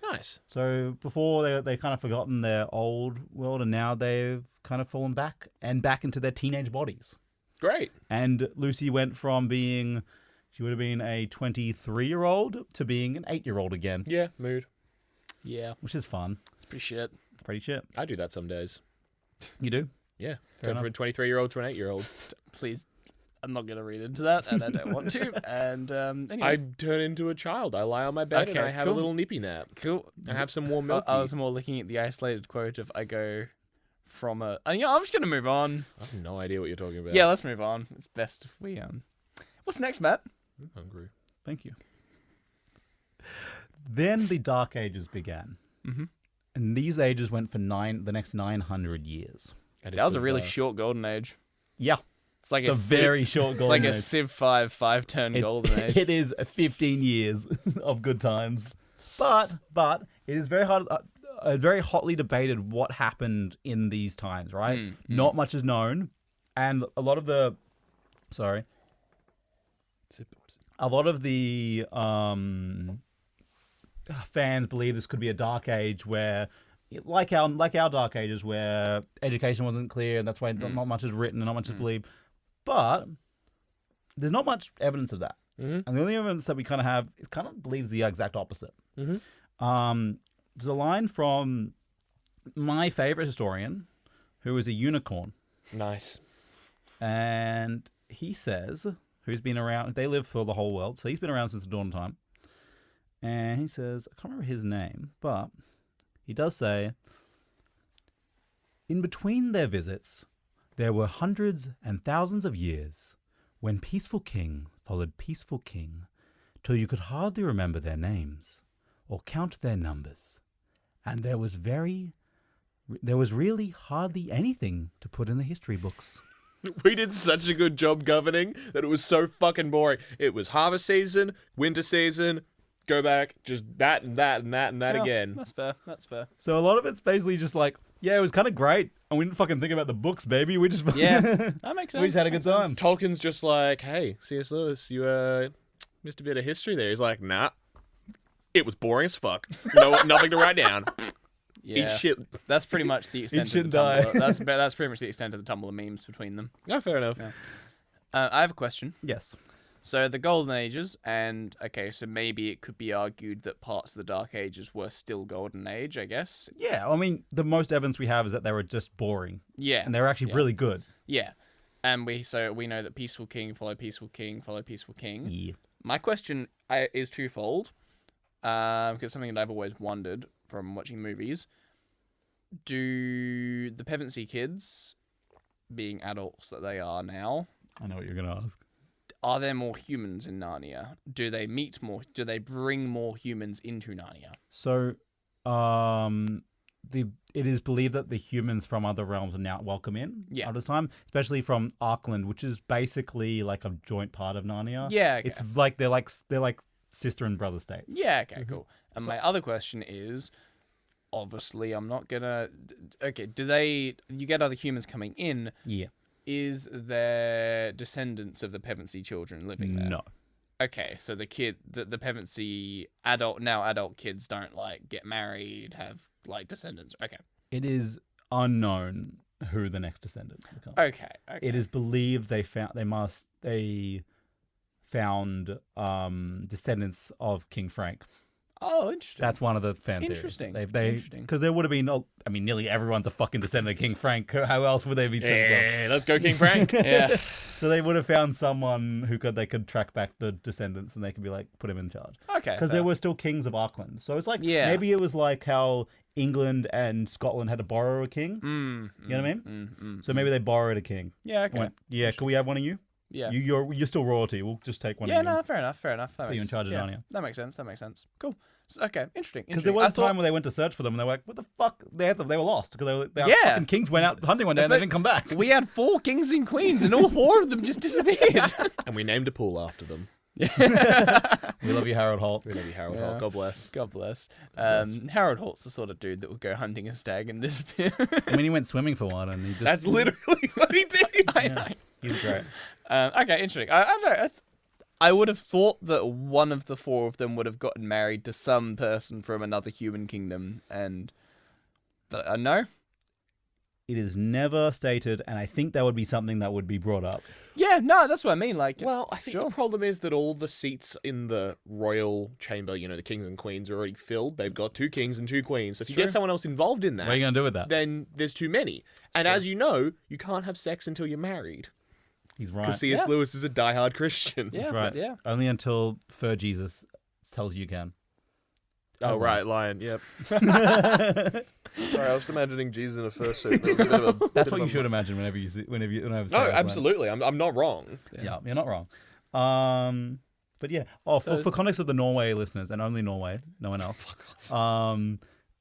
Nice. So before they kind of forgotten their old world, and now they've kind of fallen back into their teenage bodies. Great. And Lucy went from being, she would have been a 23-year-old to being an 8-year-old again, Yeah, mood. Yeah, which is fun. it's pretty shit. Pretty shit. I do that some days. You do? Yeah. Fair Turn from a 23-year-old to an 8-year-old. Please, I'm not going to read into that, and I don't want to. And anyway. I turn into a child. I lie on my bed and Okay, I have cool. a little nippy nap. Cool. I have some warm milk. I was more looking at the isolated quote of I go from a... I'm just going to move on. I have no idea what you're talking about. Yeah, let's move on. It's best if we... What's next, Matt? I'm hungry. Thank you. Then the Dark Ages began. Mm-hmm. And these ages went for the next 900 years. That was a really short golden age. Yeah. It's like the very short It's golden like a age. Civ 5 turn golden age. It is 15 years of good times, but it is very hard. Very hotly debated what happened in these times. Right, not much is known, and a lot of the fans believe this could be a dark age where, like our dark ages, where education wasn't clear, and that's why not much is written and not much is believed. But there's not much evidence of that, and the only evidence that we kind of have is kind of believes the exact opposite. There's a line from my favorite historian, who is a unicorn, Nice. and he says, who's been around. They live for the whole world, so he's been around since the dawn of time. And he says, I can't remember his name, but he does say, in between their visits, there were hundreds and thousands of years when peaceful king followed peaceful king, till you could hardly remember their names or count their numbers. And there was really hardly anything to put in the history books. We did such a good job governing that it was so fucking boring. It was harvest season, winter season, go back, just that and that and that and that again. That's fair. That's fair. So a lot of it's basically just like, yeah, it was kind of great, and we didn't fucking think about the books, baby. We just Yeah, that makes sense. we just had a good time. Tolkien's just like, hey, C.S. Lewis, you missed a bit of history there. He's like, nah, it was boring as fuck. No, nothing to write down. Yeah, Eat shit. that's pretty much the extent shit of the and Tumblr. That's pretty much the extent of the Tumblr memes between them. Oh, fair enough. Yeah. I have a question. Yes. So the Golden Ages, and okay, so maybe it could be argued that parts of the Dark Ages were still Golden Age, I guess. Yeah, I mean, the most evidence we have is that they were just boring, Yeah. and they were actually really good. Yeah. And we know that Peaceful King followed Peaceful King followed Peaceful King. Yeah. My question is twofold, because something that I've always wondered from watching movies. Do the Pevensey kids, being adults that they are now, I know what you're gonna ask. are there more humans in Narnia? Do they meet more? Do they bring more humans into Narnia? So, it is believed that the humans from other realms are now welcome in at this time, especially from Arkland, which is basically like a joint part of Narnia. Yeah, okay. It's like they're like sister and brother states. Yeah, okay, cool. And my other question is, obviously, I'm not gonna. Okay, you get other humans coming in? Yeah. Is there descendants of the Pevensey children living there? No. Okay, so the Pevensey adult kids don't like get married, have like descendants. Okay. It is unknown who the next descendants become. Okay. It is believed they found descendants of King Frank. Oh, interesting. That's one of the fan theories. Interesting. Interesting. Because there would have been, I mean, nearly everyone's a fucking descendant of King Frank. How else would they be? Yeah, let's go King Frank. Yeah. So they would have found someone who they could track back the descendants, and they could be like, put him in charge. Okay. Because there were still kings of Arkland. So it's like, maybe it was like how England and Scotland had to borrow a king. You know what I mean? So maybe they borrowed a king. Yeah. Okay. Went, yeah. Can we have one of you? Yeah. You're still royalty. We'll just take one of you. Yeah. No. Fair enough. That Put you in charge of Narnia. That makes sense. Cool. So, okay. Interesting. Because there was a time where they went to search for them, and they were like, "What the fuck?" They were lost because they fucking kings went out hunting one day and they didn't come back. We had 4 kings and queens, and all 4 of them just disappeared. And we named a pool after them. We love you, Harold Holt. We love you, Harold Holt. God bless. God bless. Harold Holt's the sort of dude that would go hunting a stag and disappear. I mean, he went swimming for one, and he just. That's literally what he did. I know. He's great. Okay, interesting. I don't know. I would have thought that one of the 4 of them would have gotten married to some person from another human kingdom, but no. It is never stated, and I think that would be something that would be brought up. Yeah, no, that's what I mean. Like, Well, I think the problem is that all the seats in the royal chamber, the kings and queens, are already filled. They've got 2 kings and 2 queens. So if you get someone else involved in that, What are you going to do with that? then there's too many. And as you know, you can't have sex until you're married. He's right. Because C.S. Lewis is a diehard Christian. yeah, That's right. yeah. Only until Fur Jesus tells you can. Oh, right, lion, yep. Sorry, I was imagining Jesus in a fursuit. That's what you should imagine whenever you see. No, absolutely. I'm not wrong. Yeah, you're not wrong. But yeah. Oh, for context of the Norway listeners, and only Norway, no one else.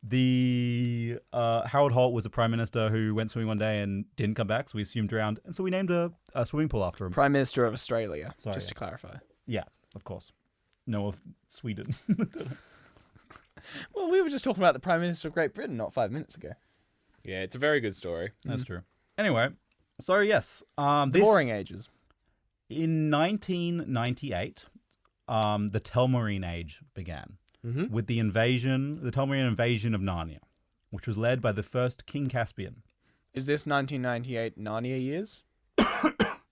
The Harold Holt was a prime minister who went swimming one day and didn't come back, so we assumed drowned, and so we named a swimming pool after him. Prime Minister of Australia, Sorry, just yes. to clarify. Yeah, of course. No, of Sweden. Well, we were just talking about the Prime Minister of Great Britain not 5 minutes ago. Yeah, it's a very good story. That's true. Anyway, so yes, The this Boring Ages. in 1998, the Telmarine Age began with the Telmarine invasion of Narnia, which was led by the first King Caspian. Is this 1998 Narnia years?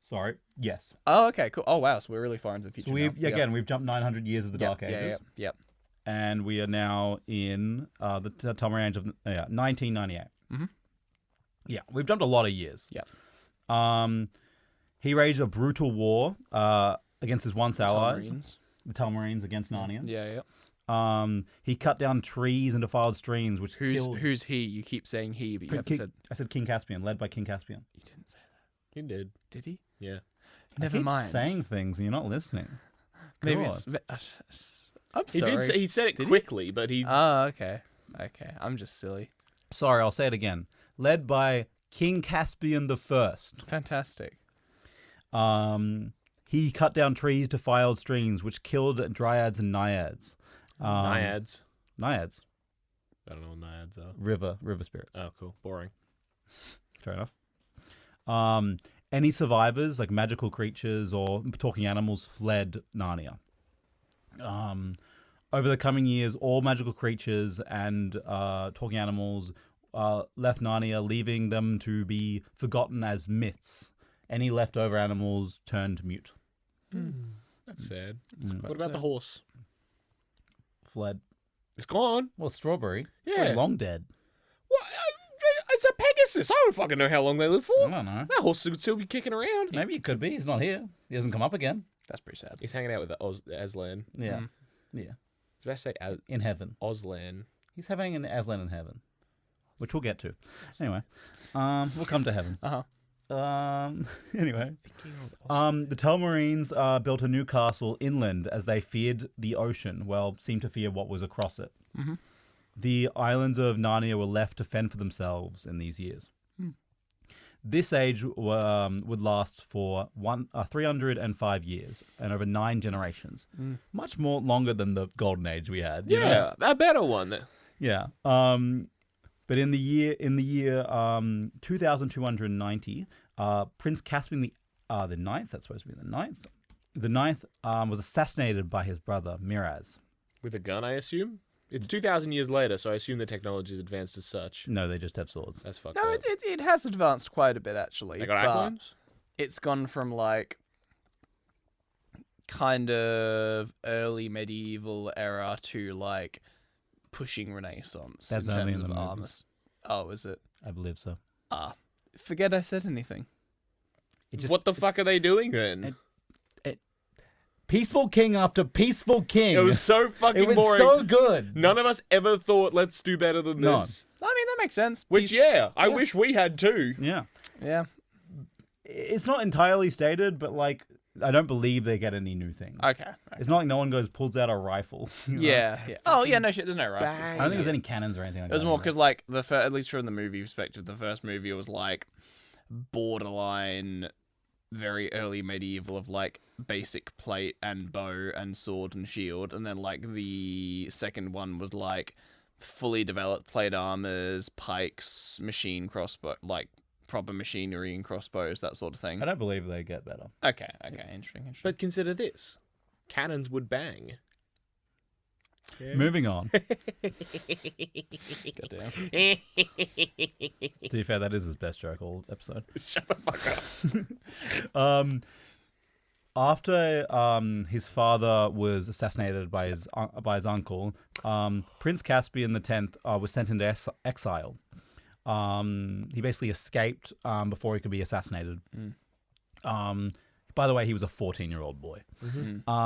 Sorry. Yes. Oh, okay, cool. Oh, wow, so we're really far into the future So now. again, we've jumped 900 years of the Dark Yep, Ages. Yep. And we are now in the Telmarine Age of 1998. Mhm. Yeah, we've jumped a lot of years. Yep. He waged a brutal war against his once allies, Telmarines. the Telmarines against Narnians. Yeah. He cut down trees and defiled streams, which killed... Who's he? You keep saying he, but you haven't King, said... I said King Caspian, led by King Caspian. You didn't say that. He did. Did he? Yeah. Never I keep mind. saying things and you're not listening. Maybe God. it's... I'm He sorry. did. He said it Did he? quickly, but he. Oh, okay. Okay, I'm just silly. Sorry, I'll say it again. Led by King Caspian the First. Fantastic. He cut down trees, defiled streams, which killed dryads and naiads. Naiads. Naiads. I don't know what naiads are. River spirits. Oh, cool. Boring. Fair enough. Any survivors, like magical creatures or talking animals, fled Narnia. Over the coming years, all magical creatures and talking animals left Narnia, leaving them to be forgotten as myths. Any leftover animals turned mute. That's sad. What about the horse? Fled. It's gone. Well, Strawberry. Yeah. Probably long dead. What? It's a Pegasus. I don't fucking know how long they live for. I don't know. That horse would still be kicking around. Maybe it could be. He's not here. He hasn't come up again. That's pretty sad. He's hanging out with Aslan. Yeah. Mhm. Yeah. It's best to say In heaven. Oslan. He's having an Aslan in heaven, which we'll get to. Anyway, we'll come to heaven. Uh-huh. Anyway, the Telmarines built a new castle inland as they feared the ocean. Well, seemed to fear what was across it. Mhm. The islands of Narnia were left to fend for themselves in these years. This age would last for 305 years and over 9 generations. Much more longer than the golden age we had. you know? Yeah, a better one. Yeah. But in the year 2290, Prince Caspian the ninth, that's supposed to be the ninth, was assassinated by his brother Miraz. With a gun, I assume? It's 2,000 years later, so I assume the technology is advanced as such. No, they just have swords. That's fucked No, up. it has advanced quite a bit, actually. They got but icons? it's gone from, like, kind of early medieval era to, like, pushing Renaissance That's in only terms in of the armor. movies. Oh, is it? I believe so. Forget I said anything. What the fuck are they doing then? Peaceful king after peaceful king. It was so fucking It was boring. so good. None of us ever thought, let's do better than No. this. I mean, that makes sense. Which, I wish we had too. Yeah. Yeah. It's not entirely stated, but like, I don't believe they get any new things. Okay. It's not like no one pulls out a rifle. you know? Yeah. Oh, yeah, no shit. There's no rifles. I don't think there's any cannons or anything like It was that. more because, like, at least from the movie perspective, the first movie was, like, borderline very early medieval of, like, basic plate and bow and sword and shield. And then, like, the second one was, like, fully developed plate armors, pikes, machine crossbow, like, proper machinery and crossbows, that sort of thing. I don't believe they get better. Okay, interesting. But consider this. Cannons would bang. Moving on. Goddamn. To be fair, that is his best joke all episode. Shut the fuck up. After his father was assassinated by his uncle, Prince Caspian X was sent into exile. He basically escaped before he could be assassinated. By the way, he was a 14-year-old boy,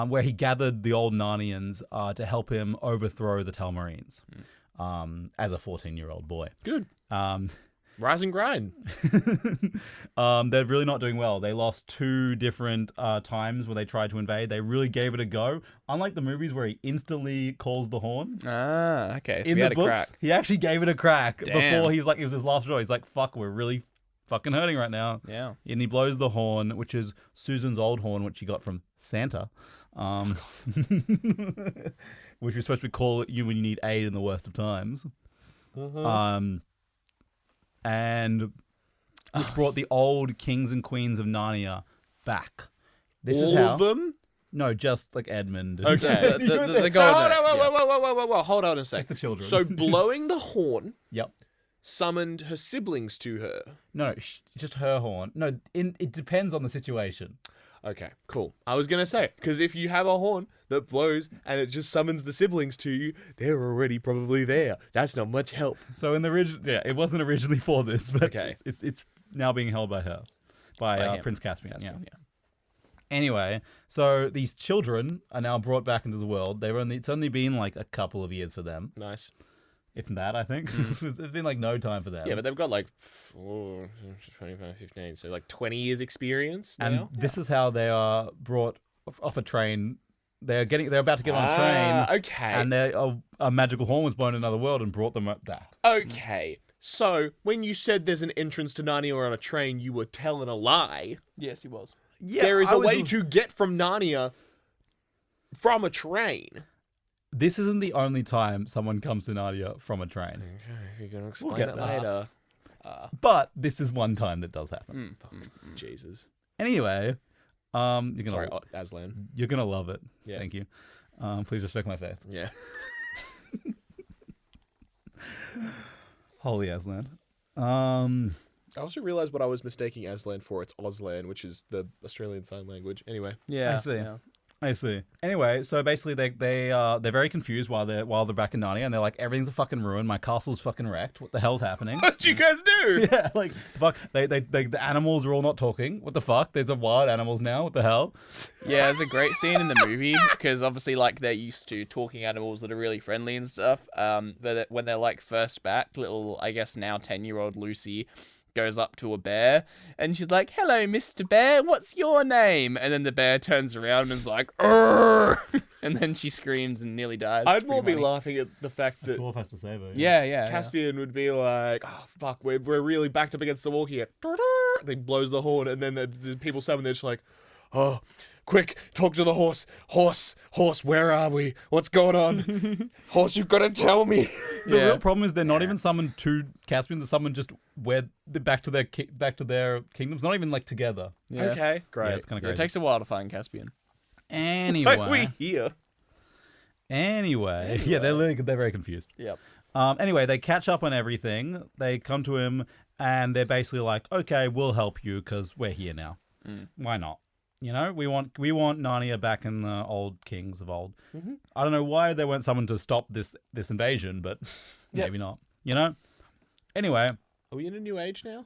where he gathered the old Narnians to help him overthrow the Telmarines as a 14-year-old boy. Good. Rise and grind. They're really not doing well. They lost 2 different times where they tried to invade. They really gave it a go. Unlike the movies where he instantly calls the horn. Ah, okay. So In we the had a books, crack. he actually gave it a crack Damn. before he was his last resort. He's like, fuck, we're really fucking hurting right now. Yeah. And he blows the horn, which is Susan's old horn, which he got from Santa. Which you're supposed to call you when you need aid in the worst of times. And which brought the old kings and queens of Narnia back. This is All how. of them? No, just like Edmund. Okay. The So, golden. whoa, hold on a sec. Just the children. So blowing the horn Yep. summoned her siblings to her. No, just her horn. No, it depends on the situation. Okay, cool. I was gonna say, because if you have a horn that blows and it just summons the siblings to you, they're already probably there. That's not much help. So in the original, it wasn't originally for this, but Okay. it's now being held by her, by him. Prince Caspian. Yeah. Yeah. Anyway, so these children are now brought back into the world. It's only been like a couple of years for them, Nice. if that. I think it's been like no time for them. Yeah, but they've got like 25, 15, so like 20 years experience and now. this is how they are brought off a train. They're about to get on a train. Okay. And a magical horn was blown in another world and brought them up there. Okay. So when you said there's an entrance to Narnia on a train, you were telling a lie. Yes, he was. Yeah, There is a way to get from Narnia from a train. This isn't the only time someone comes to Narnia from a train. Okay, if you're gonna explain get it there. later. But this is one time that does happen. Jesus. Anyway, you're gonna Sorry, Aslan. you're gonna love it. Yeah. Thank you. Please respect my faith. Yeah. Holy Aslan. I also realized what I was mistaking Aslan for. It's Auslan, which is the Australian Sign Language. Anyway. Yeah. I see. Yeah. I see. Anyway, so basically they're very confused while they're back in Narnia, and they're like, everything's a fucking ruin. My castle's fucking wrecked. What the hell's happening? What'd you guys do? Yeah, like fuck. The animals are all not talking. What the fuck? There's a wild animals now. What the hell? Yeah, it's a great scene in the movie because obviously, like, they're used to talking animals that are really friendly and stuff. But when they're like first back, little, I guess now 10-year-old Lucy goes up to a bear and she's like, "Hello, Mr. Bear, what's your name?" And then the bear turns around and is like, "Arr!" And then she screams and nearly dies. I'd more be Pretty funny. laughing at the fact that Dwarf has to save her. Yeah. Caspian would be like, "Oh fuck, we're really backed up against the wall here." They blows the horn, and then the people summon. They're just like, "Oh, quick, talk to the horse, horse, where are we? What's going on, horse? You've got to tell me." The Yeah. real problem is they're not even summoned to Caspian. They're summoned just where they're back to their kingdoms. Not even like together. Yeah. Okay, great. Yeah, it's kind of Yeah, it crazy. takes a while to find Caspian. Anyway, Like we here. Anyway, yeah, they're very confused. Yep. Anyway, they catch up on everything. They come to him, and they're basically like, "Okay, we'll help you because we're here now. Why not? You know, we want Narnia back in the old kings of old. I don't know why they weren't summoned to stop this invasion, but maybe not. You know. Anyway, Are we in a new age now?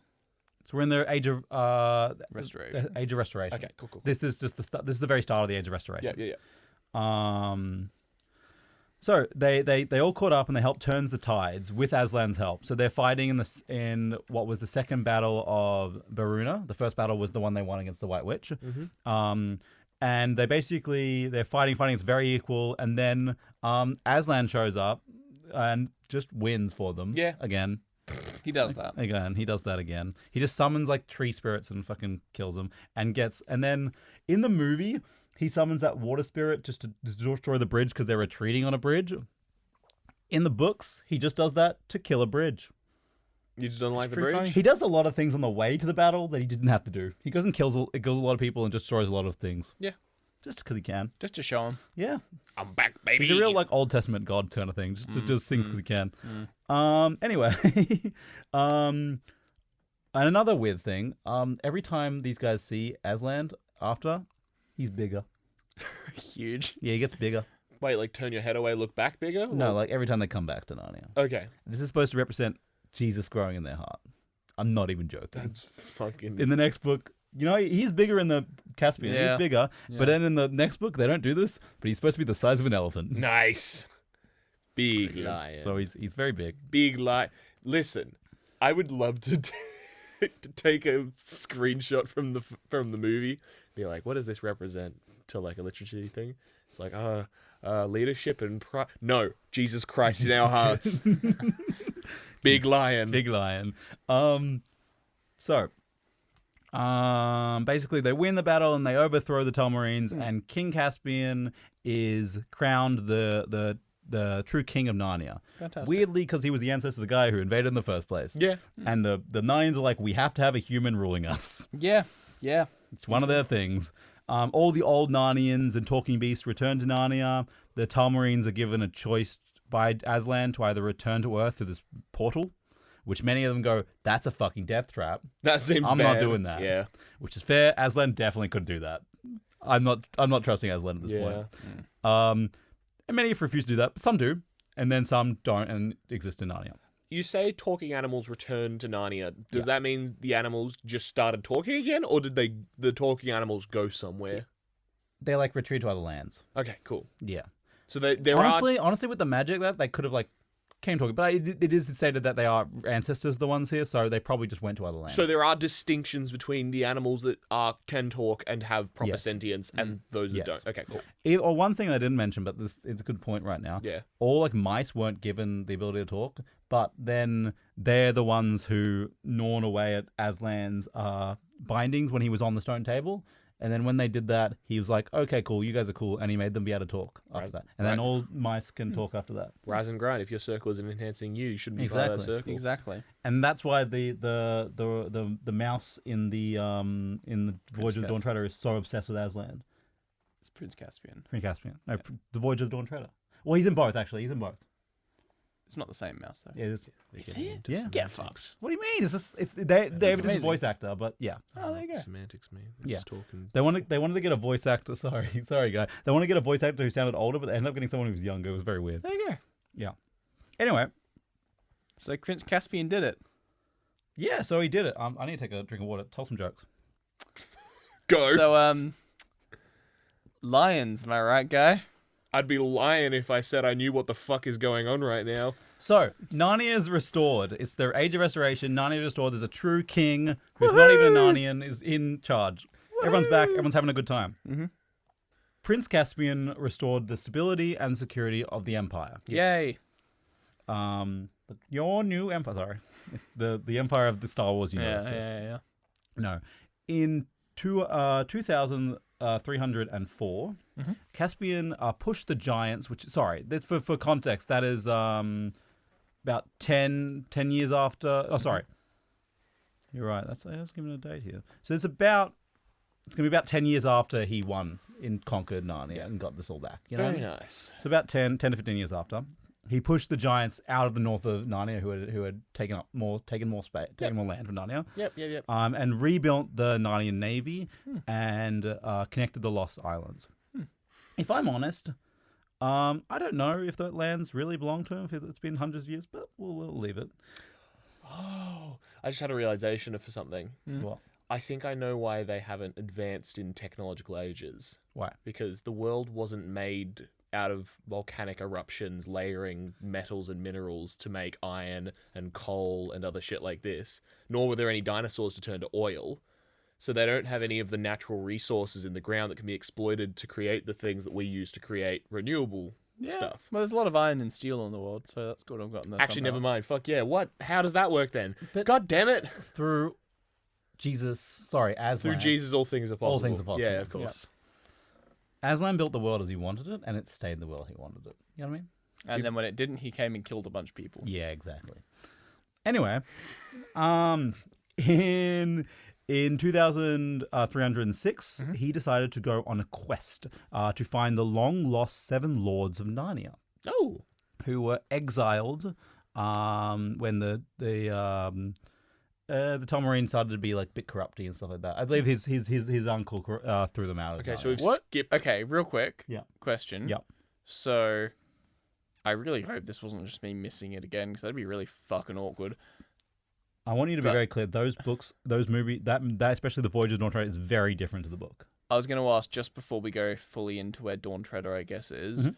so we're in the age of Restoration. the age of restoration. Okay, cool. This is just this is the very start of the age of restoration. Yeah. So they all caught up and they helped turn the tides with Aslan's help. So they're fighting in what was the second battle of Baruna. The first battle was the one they won against the White Witch. And they're fighting. It's very equal. And then Aslan shows up and just wins for them. Yeah. Again. He does that. Again, he does that again. He just summons like tree spirits and fucking kills them and then in the movie, he summons that water spirit just to destroy the bridge because they're retreating on a bridge. In the books, he just does that to kill a bridge. You just don't like the pretty bridge? funny. He does a lot of things on the way to the battle that he didn't have to do. He goes and kills a lot of people and destroys a lot of things. Yeah. Just because he can. Just to show him. Yeah. I'm back, baby. He's a real like Old Testament God kind of thing. Just does things because he can. Anyway, and another weird thing. Every time these guys see Aslan after, he's bigger. Huge. Yeah, he gets bigger. Wait, like turn your head away, look back bigger? No, Or- like every time they come back to Narnia. Okay. This is supposed to represent Jesus growing in their heart. I'm not even joking. That's fucking... In the next book, you know, he's bigger in the Caspian. Yeah. He's bigger. Yeah. But then in the next book, they don't do this. But he's supposed to be the size of an elephant. Nice. Big lion. So he's very big. Big lion. Listen, I would love to to take a screenshot from the movie, be like, what does this represent to like a literature thing? It's like, leadership and pride. No, Jesus Christ in our hearts. Big lion. Big lion. Basically they win the battle and they overthrow the Telmarines, and King Caspian is crowned the true king of Narnia. Fantastic. Weirdly, because he was the ancestor of the guy who invaded in the first place. Yeah. And the Narnians are like, we have to have a human ruling us. Yeah. It's one of their things. All the old Narnians and talking beasts return to Narnia. The Telmarines are given a choice by Aslan to either return to Earth through this portal, which many of them go, that's a fucking death trap. That seems I'm bad. not doing that. Yeah. Which is fair. Aslan definitely could do that. I'm not trusting Aslan at this point. And many refuse to do that, but some do, and then some don't and exist in Narnia. You say talking animals return to Narnia. Does that mean the animals just started talking again, or did the talking animals go somewhere? They like retreat to other lands. Okay, cool. Yeah. So there honestly, with the magic that they could have like came talking, but it is stated that they are ancestors, the ones here, so they probably just went to other lands. So there are distinctions between the animals that can talk and have proper sentience and those that don't. Okay, cool. Or one thing I didn't mention, but this is a good point right now. Yeah. All like mice weren't given the ability to talk, but then they're the ones who gnawed away at Aslan's bindings when he was on the stone table. And then when they did that, he was like, okay, cool, you guys are cool. And he made them be able to talk after that. And then all mice can talk after that. Rise and grind. If your circle isn't enhancing you shouldn't be part of that circle. Exactly. And that's why the mouse in the Voyage of the Dawn Treader is so obsessed with Aslan. It's Prince Caspian. Prince Caspian. No, the Voyage of the Dawn Treader. Well, he's in both, actually. He's in both. It's not the same mouse, though. Yeah, it is. Is it? Yeah. Get fucked. What do you mean? David is a amazing. voice actor, but yeah. Oh, there you go. Semantics, man. Yeah. Just talking. They wanted to get a voice actor. Sorry, guy. They wanted to get a voice actor who sounded older, but they ended up getting someone who was younger. It was very weird. There you go. Yeah. Anyway. So Prince Caspian did it. Yeah, so he did it. I need to take a drink of water. Tell some jokes. Go. So, lions, am I right, guy? I'd be lying if I said I knew what the fuck is going on right now. So, Narnia is restored. It's their age of restoration. Narnia is restored. There's a true king who's not even a Narnian is in charge. Everyone's back. Everyone's having a good time. Mm-hmm. Prince Caspian restored the stability and security of the empire. Yay. Your new empire. Sorry. The empire of the Star Wars universe. Yeah. No. In 2304, Caspian pushed the giants, which, sorry, that's for context, that is about 10 years after, sorry. You're right, I was given a date here. So it's going to be about 10 years after he won and conquered Narnia and got this all back. You know? Very nice. So about 10 to 15 years after. He pushed the giants out of the north of Narnia, who had taken more space, taken more land from Narnia. Yep. And rebuilt the Narnian navy and connected the Lost Islands. If I'm honest, I don't know if that land's really belonged to him. If it's been hundreds of years, but we'll leave it. Oh, I just had a realization for something. What? I think I know why they haven't advanced in technological ages. Why? Because the world wasn't made out of volcanic eruptions layering metals and minerals to make iron and coal and other shit like this, nor were there any dinosaurs to turn to oil. So they don't have any of the natural resources in the ground that can be exploited to create the things that we use to create renewable stuff. Well, there's a lot of iron and steel in the world, so that's good I've gotten there. Actually, somehow. never mind. Fuck yeah. What? How does that work then? But God damn it. Through Aslan. Through Jesus, all things are possible. All things are possible. Yeah, of course. Aslan built the world as he wanted it, and it stayed the world he wanted it. You know what I mean? And then when it didn't, he came and killed a bunch of people. Yeah, exactly. Anyway, in 2306, he decided to go on a quest to find the long-lost 7 lords of Narnia. Oh. Who were exiled when the Telmarine started to be like a bit corrupty and stuff like that. I believe his uncle threw them out. Okay, so we've What? skipped. Okay, real quick. Yeah. Question. Yep. So, I really hope this wasn't just me missing it again, because that'd be really fucking awkward. I want you to be very clear. Those books, those movies, that especially the Voyage of Dawn Treader is very different to the book. I was going to ask, just before we go fully into where Dawn Treader, I guess, is,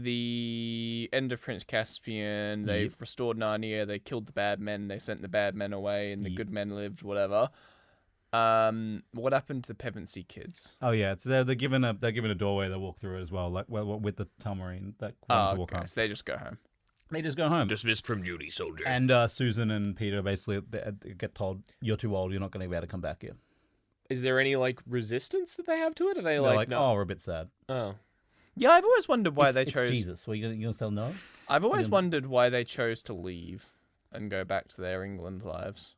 the end of Prince Caspian. They've restored Narnia. They killed the bad men. They sent the bad men away, and the good men lived. Whatever. What happened to the Pevensey kids? Oh yeah, so they're given a doorway to walk through as well, like with the Tamarine that want to walk home. So they just go home. They just go home. Dismissed from duty, soldier. And Susan and Peter basically they get told, "You're too old. You're not going to be able to come back here." Is there any like resistance that they have to it? Are they They're like, no? "Oh, we're a bit sad." Oh, Yeah, I've always wondered why they It's chose. Jesus. Well, you gonna sell no? I've always wondered why they chose to leave and go back to their England lives.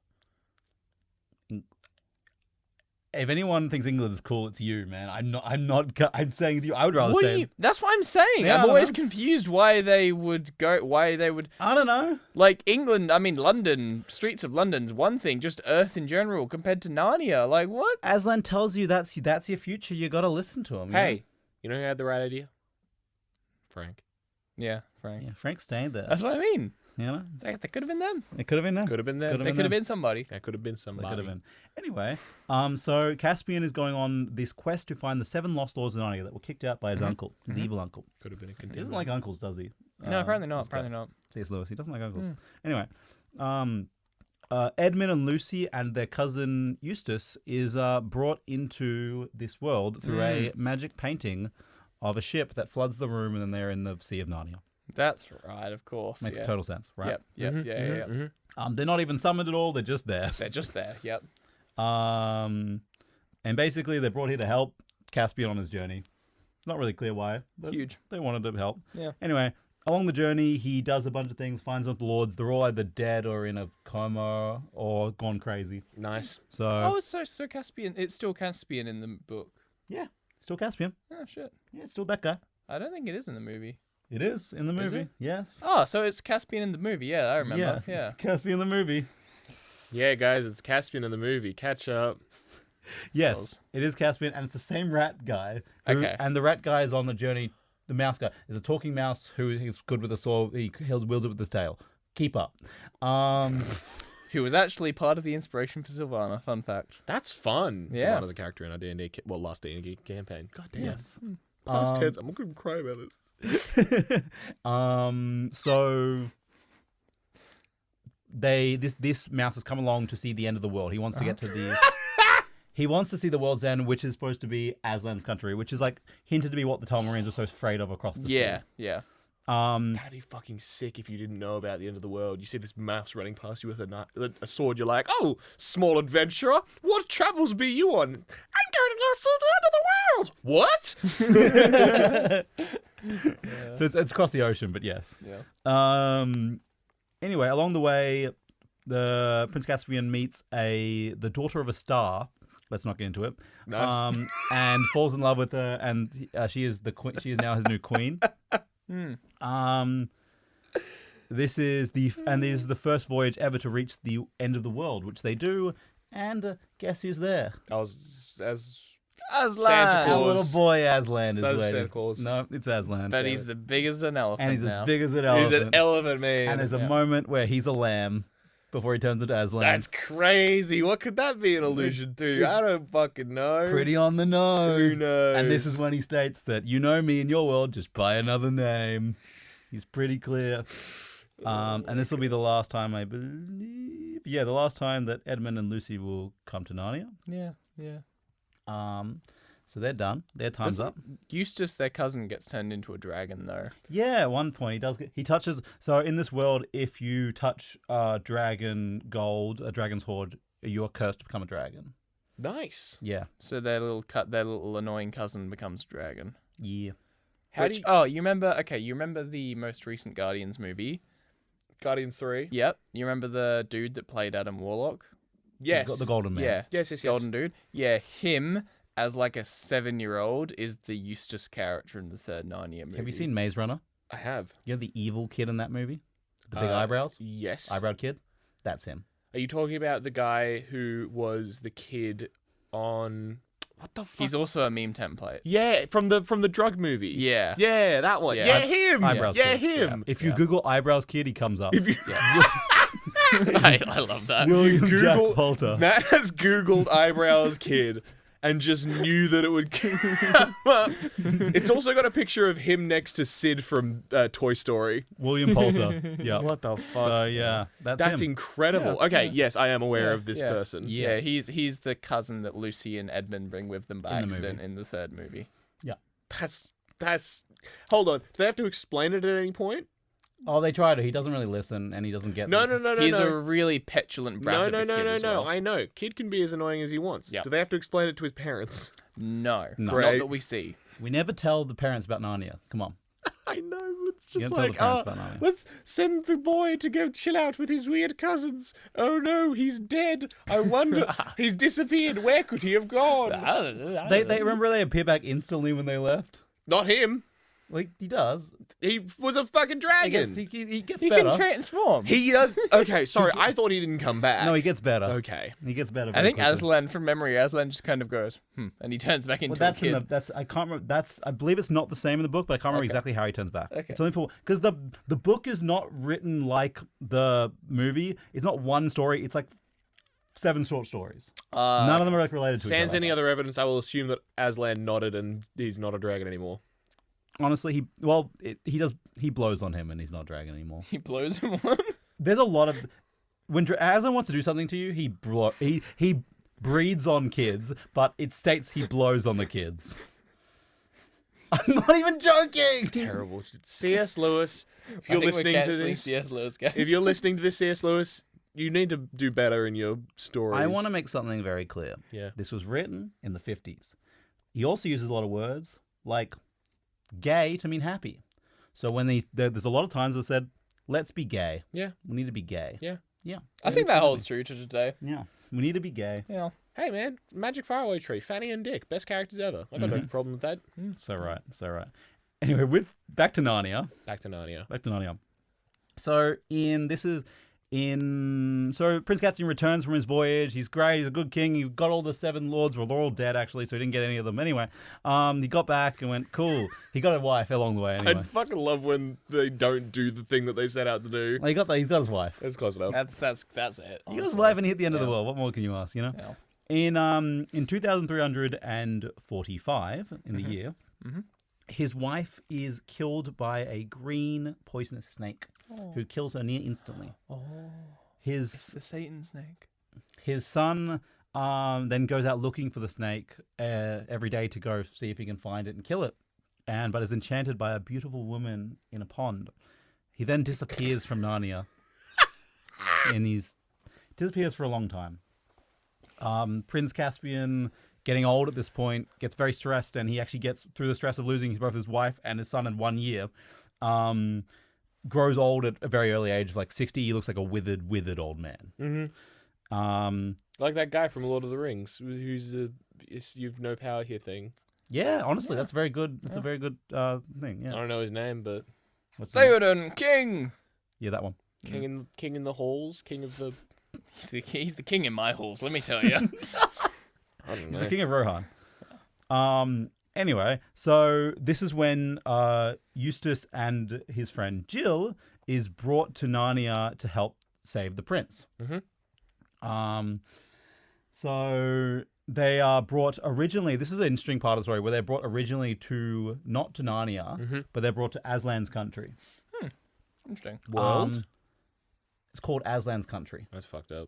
If anyone thinks England is cool, it's you, man. I'm not. I'm saying to you, I would rather stay. That's what I'm saying. Yeah, I I'm don't always know. confused why they would go. Why they would I don't know. like England. I mean, London. Streets of London's one thing. Just Earth in general compared to Narnia. Like what? Aslan tells you that's your future. You got to listen to him. hey, you know who had the right idea? Frank. Yeah, Frank. Yeah, Frank's staying there. That's what I mean. You know, That could have been them. it could have been them. Could have been them. Could've They been could have them. been somebody. That could have been They somebody. could have been. Anyway, so Caspian is going on this quest to find the 7 lost lords of Narnia that were kicked out by his uncle, his evil uncle. Could have been a He contender. doesn't like uncles, does he? No, apparently not. this guy. Apparently not. C.S. Lewis. He doesn't like uncles. Anyway, Edmund and Lucy and their cousin Eustace is brought into this world through a magic painting of a ship that floods the room, and then they're in the Sea of Narnia. That's right. Of course. Makes yeah. total sense, right? Yep. Yeah. They're not even summoned at all. They're just there. They're just there. Yep. And basically they're brought here to help Caspian on his journey. It's not really clear why. But Huge. They wanted to help. Yeah. Anyway, along the journey, he does a bunch of things, finds out the lords. They're all either dead or in a coma or gone crazy. Nice. So, Oh, it's so Caspian. It's still Caspian in the book. yeah, still Caspian. Oh shit. Yeah, it's still that guy. I don't think it is in the movie. It is in the Is movie. it? Yes. Oh, so it's Caspian in the movie. Yeah, I remember. Yeah. It's Caspian in the movie. Yeah, guys, it's Caspian in the movie. Catch up. Yes, Sold. it is Caspian, and it's the same rat guy. who- Okay. And the rat guy is on the journey. The mouse guy is a talking mouse who is good with a sword. He wields it with his tail. Keep up. Who was actually part of the inspiration for Sylvana. Fun fact. That's fun. Yeah. As a character in our D&D, last D&D campaign. God damn. Yes. Past tense. I'm going to cry about this. So this mouse has come along to see the end of the world. He wants to get to the he wants to see the world's end, which is supposed to be Aslan's country, which is like hinted to be what the Telmarines are so afraid of across the sea. Yeah. That'd be fucking sick if you didn't know about the end of the world. You see this mouse running past you with a sword. You're like, oh, small adventurer, what travels be you on? I'm going to go see the end of the world. What? So it's across the ocean, but yes. Yeah. Anyway, along the way, the Prince Caspian meets the daughter of a star. Let's not get into it. Nice. And falls in love with her, and she is the queen. She is now his new queen. This is the first voyage ever to reach the end of the world, which they do. And guess who's there? I was as Aslan. Santa Our Claus. little boy Aslan is Says waiting. Santa Claus. No, it's Aslan. But he's the big as an elephant and he's now. as big as an He's elephant. an elephant man. And there's a moment where he's a lamb before he turns into Aslan. That's crazy. What could that be an allusion to? I don't fucking know. pretty on the nose. Who knows? And this is when he states that you know me in your world just by another name. He's pretty clear. And this will be the last time, I believe. Yeah, the last time that Edmund and Lucy will come to Narnia. Yeah. So they're done. Their time's up. Eustace, their cousin, gets turned into a dragon, though. Yeah, at one point he touches. So in this world, if you touch dragon gold, a dragon's hoard, you're cursed to become a dragon. Nice. Yeah. So their little annoying cousin becomes a dragon. Yeah. You remember? Okay, you remember the most recent Guardians movie? Guardians 3. Yep. You remember the dude that played Adam Warlock? Yes. The golden man. Yeah. Yes. Golden dude. Yeah, him as like a 7-year-old is the Eustace character in the third Narnia movie. Have you seen Maze Runner? I have. You know the evil kid in that movie? The big eyebrows? Yes. Eyebrowed kid? That's him. Are you talking about the guy who was the kid on what the fuck? He's also a meme template. Yeah, from the drug movie. Yeah. Yeah, that one. Yeah. Yeah, him. Eyebrows Yeah, kid. him. If you Google eyebrows kid, he comes up. I love that. William Jack Google Poulter. Matt has Googled eyebrows kid, and just knew that it would. It's also got a picture of him next to Sid from Toy Story. William Poulter. Yeah. What the fuck? So yeah, that's him. incredible. Yeah, okay, yeah. yes, I am aware Yeah, of this yeah. person. Yeah, he's the cousin that Lucy and Edmund bring with them by In the accident movie. in the third movie. That's. Hold on. Do they have to explain it at any point? Oh, they try to. He doesn't really listen, and he doesn't get. No. He's a really petulant brat No. of a kid as well. I know. Kid can be as annoying as he wants. Yeah. Do they have to explain it to his parents? No, No. not Great. that we see. We never tell the parents about Narnia. Come on. I know. It's You just don't tell the like, parents about Narnia. let's send the boy to go chill out with his weird cousins. Oh no, he's dead. I wonder. He's disappeared. Where could he have gone? They remember they appear back instantly when they left. Not him. Like he does. He was a fucking He dragon. gets He better. can transform. He does. Okay, sorry. I thought he didn't come back. No, he gets better. Okay. He gets better. I very think quickly. Aslan, from memory, Aslan just kind of goes, and he turns back into Well, that's a kid. that's I can't remember. That's I believe it's not the same in the book, but I can't remember Okay. exactly how he turns back. Okay. It's only for because the book is not written like the movie. It's not one story. It's like 7 short stories. None of them are like related to each Sans other. any other evidence, I will assume that Aslan nodded and he's not a dragon anymore. Honestly, he blows on him and he's not a dragon anymore. He blows him on. There's a lot of when Aslan wants to do something to you, he breeds on kids, but it states he blows on the kids. I'm not even joking. Terrible. C.S. Lewis, if I you're think we're listening to cancelling this, C.S. Lewis, guys. if you're listening to this, C.S. Lewis, you need to do better in your stories. I want to make something very clear. Yeah. This was written in the 50s. He also uses a lot of words like gay to mean happy. So when there's a lot of times that said, let's be gay. Yeah. We need to be gay. Yeah. Yeah. I think that holds true to today. Yeah. We need to be gay. Yeah. Hey man, Magic Faraway Tree, Fanny and Dick, best characters ever. I got no problem with that. So right. Anyway, back to Narnia. Back to Narnia. So so Prince Caspian returns from his voyage. He's great. He's a good king. He got all the 7 lords. Well, they're all dead actually, so he didn't get any of them anyway. He got back and went cool. He got a wife along the way anyway. I fucking love when they don't do the thing that they set out to do. Well, he's got his wife. That's close enough. That's it. He got his honestly. wife and he hit the end of the world. What more can you ask? You know. Yeah. In 2345 in the year, his wife is killed by a green poisonous snake who kills her near instantly. Oh, His the Satan snake. his son then goes out looking for the snake every day to go see if he can find it and kill it, but is enchanted by a beautiful woman in a pond. He then disappears from Narnia, and disappears for a long time. Prince Caspian, getting old at this point, gets very stressed, and he actually gets through the stress of losing both his wife and his son in 1 year. Grows old at a very early age, like 60. He looks like a withered old man. Mm-hmm. Like that guy from Lord of the Rings, who's the "you've no power here" thing. Yeah, honestly, that's very good. That's a very good thing. I Yeah, don't know his name, but What's the name? Theoden, king. Yeah, that one. King in the halls, king of the. He's the king in my halls. Let me tell you. I don't He's know. the king of Rohan. Anyway, so this is when Eustace and his friend Jill is brought to Narnia to help save the prince. So they are brought originally. This is an interesting part of the story where they're brought originally not to Narnia, but they're brought to Aslan's country. Interesting. World? It's called Aslan's country. That's fucked up.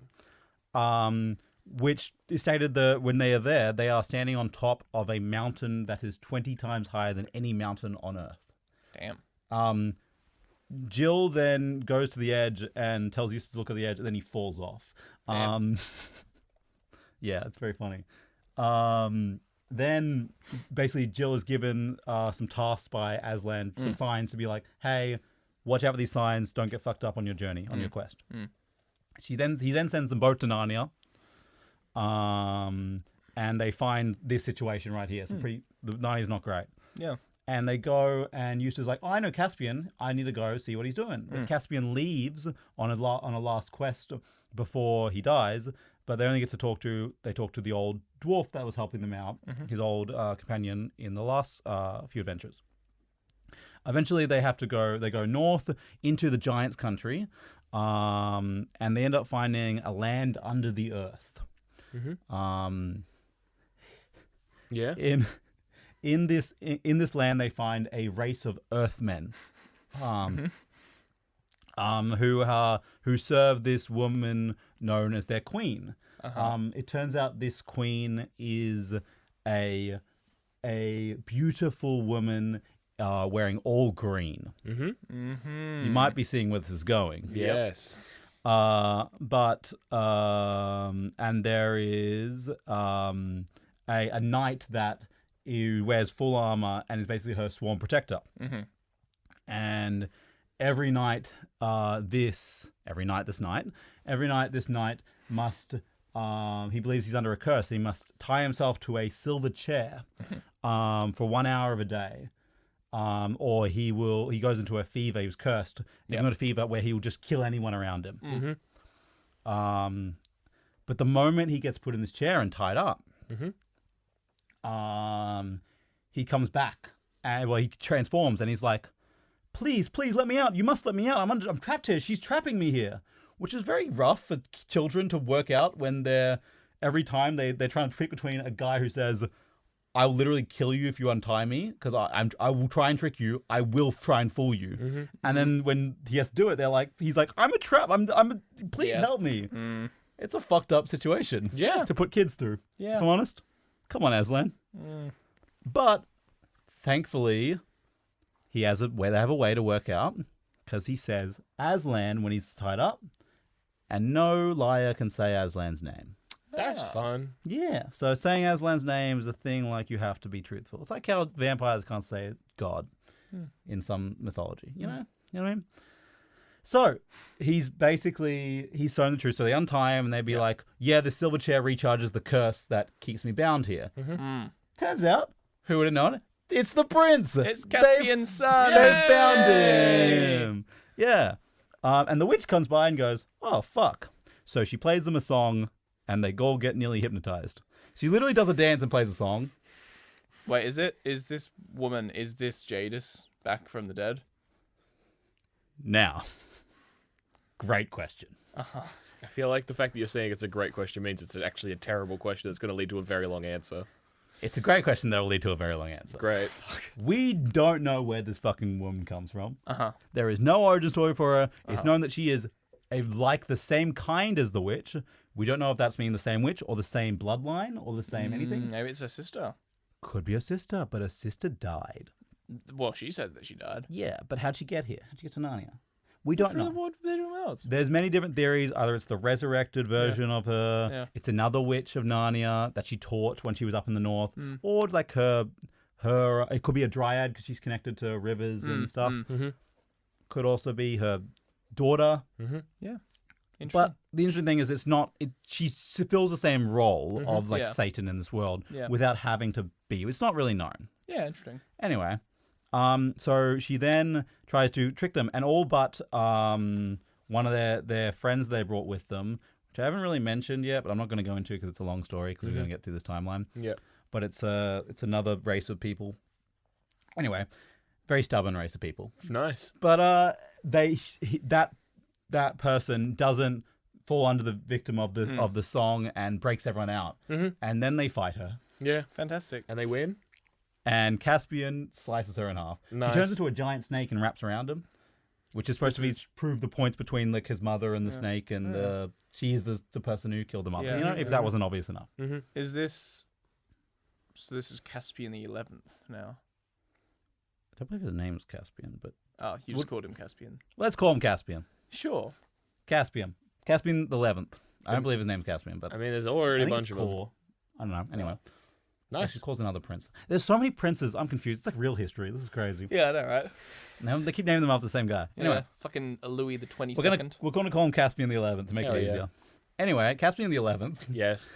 Which is stated that when they are there, they are standing on top of a mountain that is 20 times higher than any mountain on Earth. Damn. Jill then goes to the edge and tells Eustace to look at the edge, and then he falls off. Yeah, it's very funny. Then basically Jill is given some tasks by Aslan, some signs to be like, hey, watch out for these signs, don't get fucked up on your journey, on your quest. He then sends them both to Narnia. And they find this situation right here. So Narnia's not great. Yeah. And they go, and Eustace is like, oh, I know Caspian. I need to go see what he's doing. But Caspian leaves on a last quest before he dies, but they only get to talk to the old dwarf that was helping them out, his old companion in the last few adventures. Eventually, they go north into the giants' country, and they end up finding a land under the earth. Yeah. In this land, they find a race of Earthmen, who serve this woman known as their queen. It turns out this queen is a beautiful woman wearing all green. You might be seeing where this is going. Yes. And there is a knight that wears full armor and is basically her sworn protector. And every night this knight must, he believes he's under a curse. He must tie himself to a silver chair for 1 hour of a day. Or he goes into a fever. He was cursed. He's not a fever where he will just kill anyone around him. But the moment he gets put in this chair and tied up, he comes back and he transforms and he's like, please let me out. You must let me out. I'm trapped here. She's trapping me here, which is very rough for children to work out when every time they're trying to pick between a guy who says, I'll literally kill you if you untie me because I will try and trick you. I will try and fool you. And then when he has to do it, he's like, I'm a trap. Please help me. It's a fucked up situation. Yeah. To put kids through. Yeah. If I'm honest. Come on, Aslan. But thankfully, they have a way to work out because he says Aslan when he's tied up, and no liar can say Aslan's name. That's fun. Yeah, so saying Aslan's name is a thing like you have to be truthful. It's like how vampires can't say God in some mythology, you know what I mean? So he's sown the truth. So they untie him and they'd be like, yeah, the silver chair recharges the curse that keeps me bound here. Turns out, who would have known it? It's the prince. It's Caspian's son. They found him. Yeah. And the witch comes by and goes, oh, fuck. So she plays them a song and they all get nearly hypnotized. She literally does a dance and plays a song. Wait, is this Jadis back from the dead? Now, great question. I feel like the fact that you're saying it's a great question means it's actually a terrible question that's going to lead to a very long answer. It's a great question that will lead to a very long answer. Great. We don't know where this fucking woman comes from. There is no origin story for her. It's known that she is like the same kind as the witch. We don't know if that's meaning the same witch or the same bloodline or the same anything. Maybe it's her sister. Could be her sister, but her sister died. Well, she said that she died. Yeah, but how'd she get here? How'd she get to Narnia? We don't know. Else. There's many different theories. Either it's the resurrected version of her, it's another witch of Narnia that she taught when she was up in the north, or it's like her. It could be a dryad because she's connected to rivers and stuff. Could also be her daughter. Yeah. But the interesting thing is, it's not. She fills the same role of like Satan in this world without having to be. It's not really known. Yeah, interesting. Anyway. So she then tries to trick them, and all but one of their friends they brought with them, which I haven't really mentioned yet, but I'm not going to go into because it's a long story because we're going to get through this timeline. Yeah. But it's another race of people. Anyway, very stubborn race of people. Nice. But that person doesn't fall under the victim of the song and breaks everyone out, and then they fight her. Yeah. Fantastic. And they win. And Caspian slices her in half. Nice. She turns into a giant snake and wraps around him, which is supposed to prove the points between like his mother and the snake, and she is the person who killed him up. Yeah. If that wasn't obvious enough. Is this? So this is Caspian the 11th now. I don't believe his name is Caspian, but you just called him Caspian. Let's call him Caspian. Sure. Caspian the 11th. I don't believe his name's Caspian, but I mean, there's already a bunch of them. I don't know. Anyway. Nice. She calls another prince. There's so many princes. I'm confused. It's like real history. This is crazy. Yeah, I know, right? Now they keep naming them after the same guy. Anyway, fucking Louis the 22nd. We're going to call him Caspian the 11th to make it easier. Anyway, Caspian the 11th. Yes.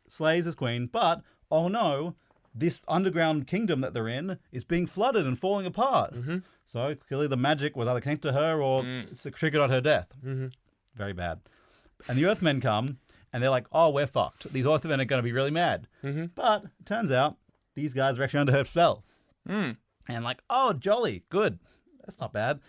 Slays his queen, but oh no, this underground kingdom that they're in is being flooded and falling apart. So clearly the magic was either connected to her or it's triggered on her death. Very bad. And the Earthmen come. And they're like, oh, we're fucked. These Earthmen are going to be really mad. But it turns out these guys are actually under her spell. And like, oh, jolly, good. That's not bad.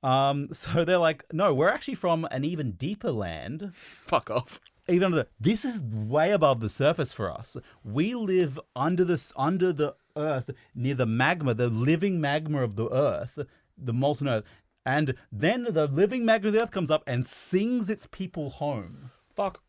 So they're like, no, we're actually from an even deeper land. Fuck off. Even under this is way above the surface for us. We live under the earth, near the magma, the living magma of the earth, the molten earth. And then the living magma of the earth comes up and sings its people home. Fuck.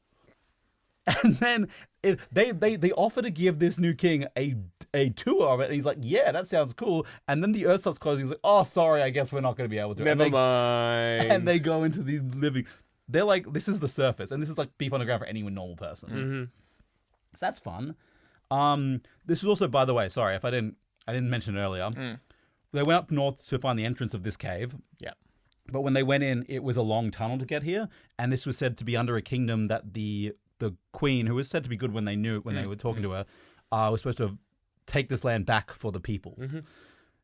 And then they offer to give this new king a tour of it, and he's like, yeah, that sounds cool. And then the earth starts closing. He's like, oh, sorry, I guess we're not going to be able to. Never mind. And they go into the living. They're like, this is the surface, and this is like deep underground for any normal person. Mm-hmm. So that's fun. This was also, by the way, sorry if I didn't mention it earlier. They went up north to find the entrance of this cave. Yeah. But when they went in, it was a long tunnel to get here, and this was said to be under a kingdom that the queen, who was said to be good when they were talking to her, was supposed to take this land back for the people. Mm-hmm.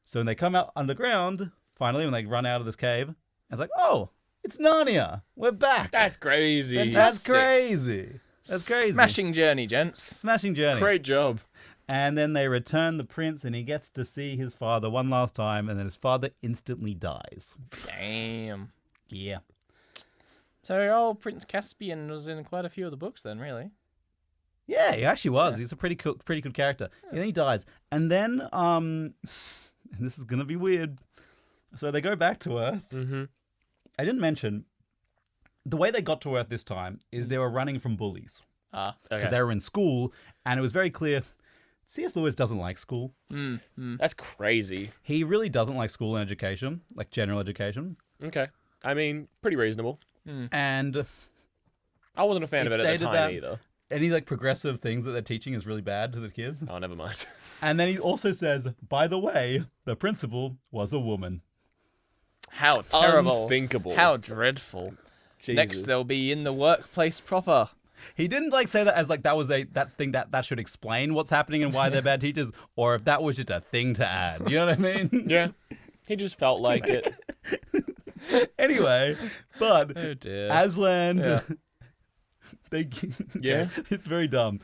So when they come out underground, finally, when they run out of this cave, it's like, oh, it's Narnia. We're back. That's crazy. That's crazy. That's crazy. Smashing journey, gents. Smashing journey. Great job. And then they return the prince, and he gets to see his father one last time, and then his father instantly dies. Damn. Yeah. So old Prince Caspian was in quite a few of the books then, really. Yeah, he actually was. He's a pretty good character. And then he dies. And then, and this is going to be weird. So they go back to Earth. Mm-hmm. I didn't mention, the way they got to Earth this time is they were running from bullies. Okay. Because they were in school, and it was very clear, C.S. Lewis doesn't like school. That's crazy. He really doesn't like school and education, like general education. Okay. I mean, pretty reasonable. And I wasn't a fan of it at the stated time that either. any like progressive things that they're teaching is really bad to the kids. Oh, never mind. And then he also says, by the way, the principal was a woman. How terrible. Unthinkable. How dreadful. Jesus. Next, they'll be in the workplace proper. He didn't like say that as like that was that should explain what's happening and why they're bad teachers, or if that was just a thing to add. You know what I mean? Yeah. He just felt like it. Anyway, but Oh dear. Aslan, Yeah. Yeah. It's very dumb.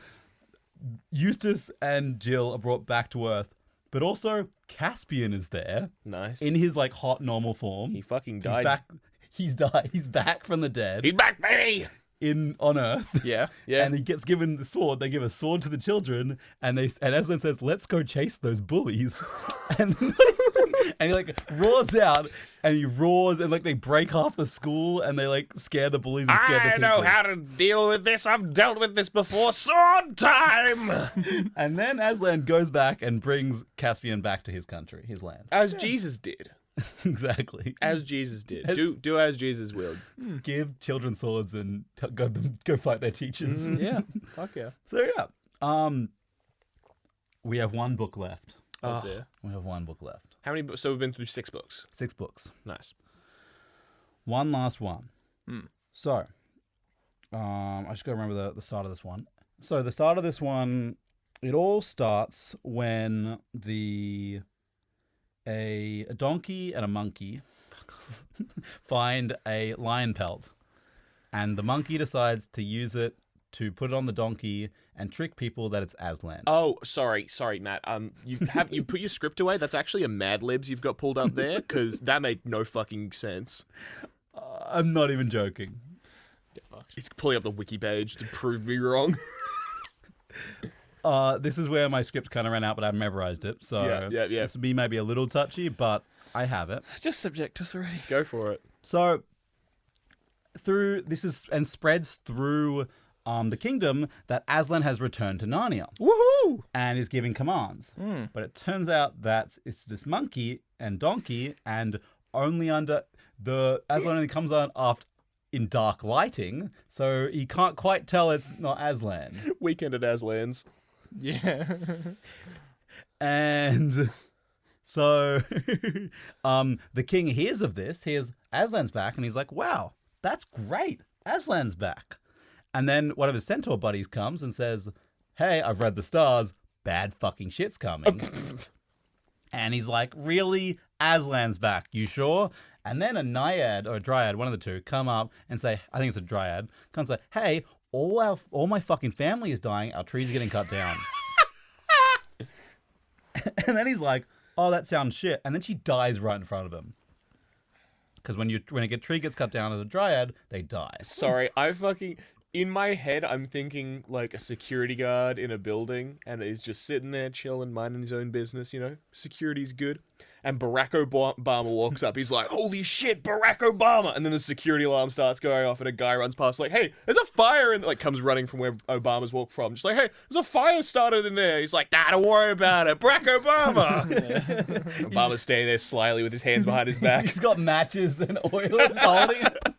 Eustace and Jill are brought back to Earth, but also Caspian is there Nice. in his like hot normal form. He fucking He's died. back. He's died. He's back from the dead He's back, baby! on Earth. Yeah. Yeah. And he gets given the sword. They give a sword to the children, and Aslan says, "Let's go chase those bullies." and he like roars out, and he roars, and like they break half the school, and they like scare the bullies and scare the I teachers. know how to deal with this. I've dealt with this before. Sword time! And then Aslan goes back and brings Caspian back to his country, his land. As Jesus did. Exactly. As Jesus did. Do as Jesus willed. Give children swords and go fight their teachers. Yeah. Fuck yeah. So yeah, we have one book left. Oh, dear. We have one book left. how many books? So we've been through 6 books. 6 books. Nice. One last one. So, I just gotta remember the start of this one. So the start of this one, it all starts when a donkey and a monkey find a lion pelt, and the monkey decides to use it to put it on the donkey and trick people that it's Aslan. Oh, sorry, Matt. You put your script away. That's actually a Mad Libs you've got pulled up there, because that made no fucking sense. I'm not even joking. He's pulling up the wiki page to prove me wrong. This is where my script kind of ran out, but I memorized it. So Yeah. this would be maybe a little touchy, but I have it. Just subject us already. Go for it. So spreads through the kingdom that Aslan has returned to Narnia Woohoo! and is giving commands. But it turns out that it's this monkey and donkey, and only under Aslan only comes on after in dark lighting, so he can't quite tell it's not Aslan. Weekend at Aslan's. Yeah. And so the king hears of this, hears Aslan's back, and he's like, wow, that's great. Aslan's back. And then one of his centaur buddies comes and says, hey, I've read the stars. Bad fucking shit's coming. And he's like, really? Aslan's back. You sure? And then a naiad or a dryad, one of the two, come up and say, I think it's a dryad, comes and say, hey, all my fucking family is dying. Our trees are getting cut down. And then he's like, oh, that sounds shit. And then she dies right in front of him. Because when a tree gets cut down as a dryad, they die. Sorry, in my head, I'm thinking like a security guard in a building, and he's just sitting there chilling, minding his own business. Security's good. And Barack Obama walks up. He's like, "Holy shit, Barack Obama!" And then the security alarm starts going off, and a guy runs past, like, "Hey, there's a fire!" And like comes running from where Obama's walked from, just like, "Hey, there's a fire started in there." He's like, "Nah, don't worry about it, Barack Obama." Obama's standing there slyly with his hands behind his back. He's got matches and oil holding it.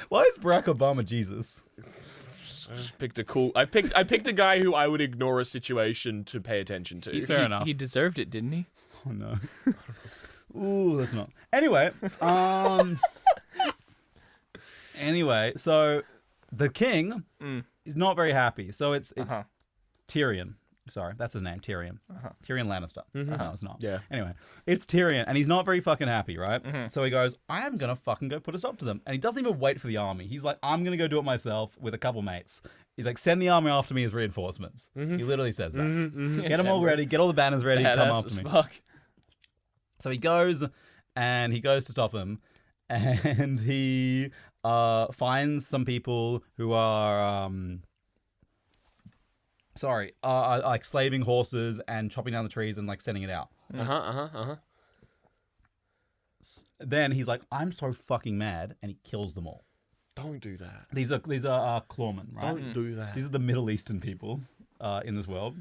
Why is Barack Obama Jesus? I just picked I picked a guy who I would ignore a situation to pay attention to. Fair enough. He deserved it, didn't he? Oh no. Ooh, that's not. Anyway, so the king is not very happy. So it's Tyrion. Sorry, that's his name, Tyrion. Tyrion Lannister. No, it's not. Yeah. Anyway, it's Tyrion, and he's not very fucking happy, right? So he goes, I am going to fucking go put a stop to them. And he doesn't even wait for the army. He's like, I'm going to go do it myself with a couple mates. He's like, send the army after me as reinforcements. He literally says that. Get them all ready, get all the banners ready, come after me. Fuck. So he goes to stop him, and he finds some people who are like slaving horses and chopping down the trees and like sending it out. Then he's like, I'm so fucking mad, and he kills them all. Don't do that. These are clawmen, right? Don't do that. These are the Middle Eastern people in this world,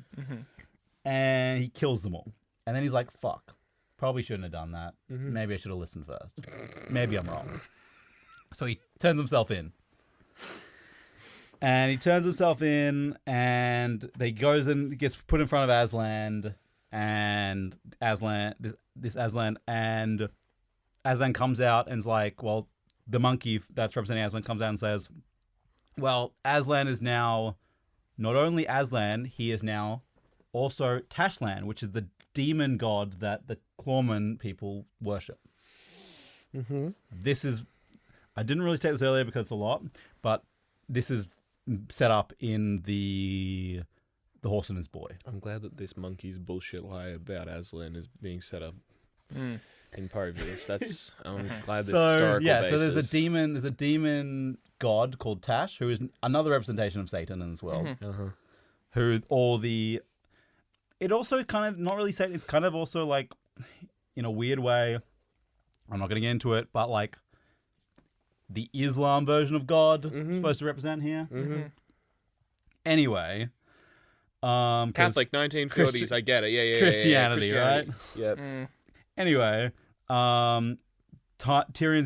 and he kills them all. And then he's like, fuck. Probably shouldn't have done that. Maybe I should have listened first. Maybe I'm wrong. So he turns himself in. And he turns himself in, and he goes and gets put in front of Aslan, and Aslan, and Aslan comes out and is like, well, the monkey that's representing Aslan comes out and says, well, Aslan is now not only Aslan, he is now also Tashlan, which is the demon god that the Clawman people worship. This is, I didn't really state this earlier because it's a lot, but this is set up in the Horseman's Boy. I'm glad that this monkey's bullshit lie about Aslan is being set up in Povius. I'm glad this historical basis. So there's a demon god called Tash, who is another representation of Satan in this world. Who all the... It also kind of, not really Satan, it's kind of also like, in a weird way, I'm not going to get into it, but like the Islam version of God supposed to represent here. Anyway. Catholic 1940s, I get it. Yeah. Christianity, right? Yep. Anyway, Tyrion's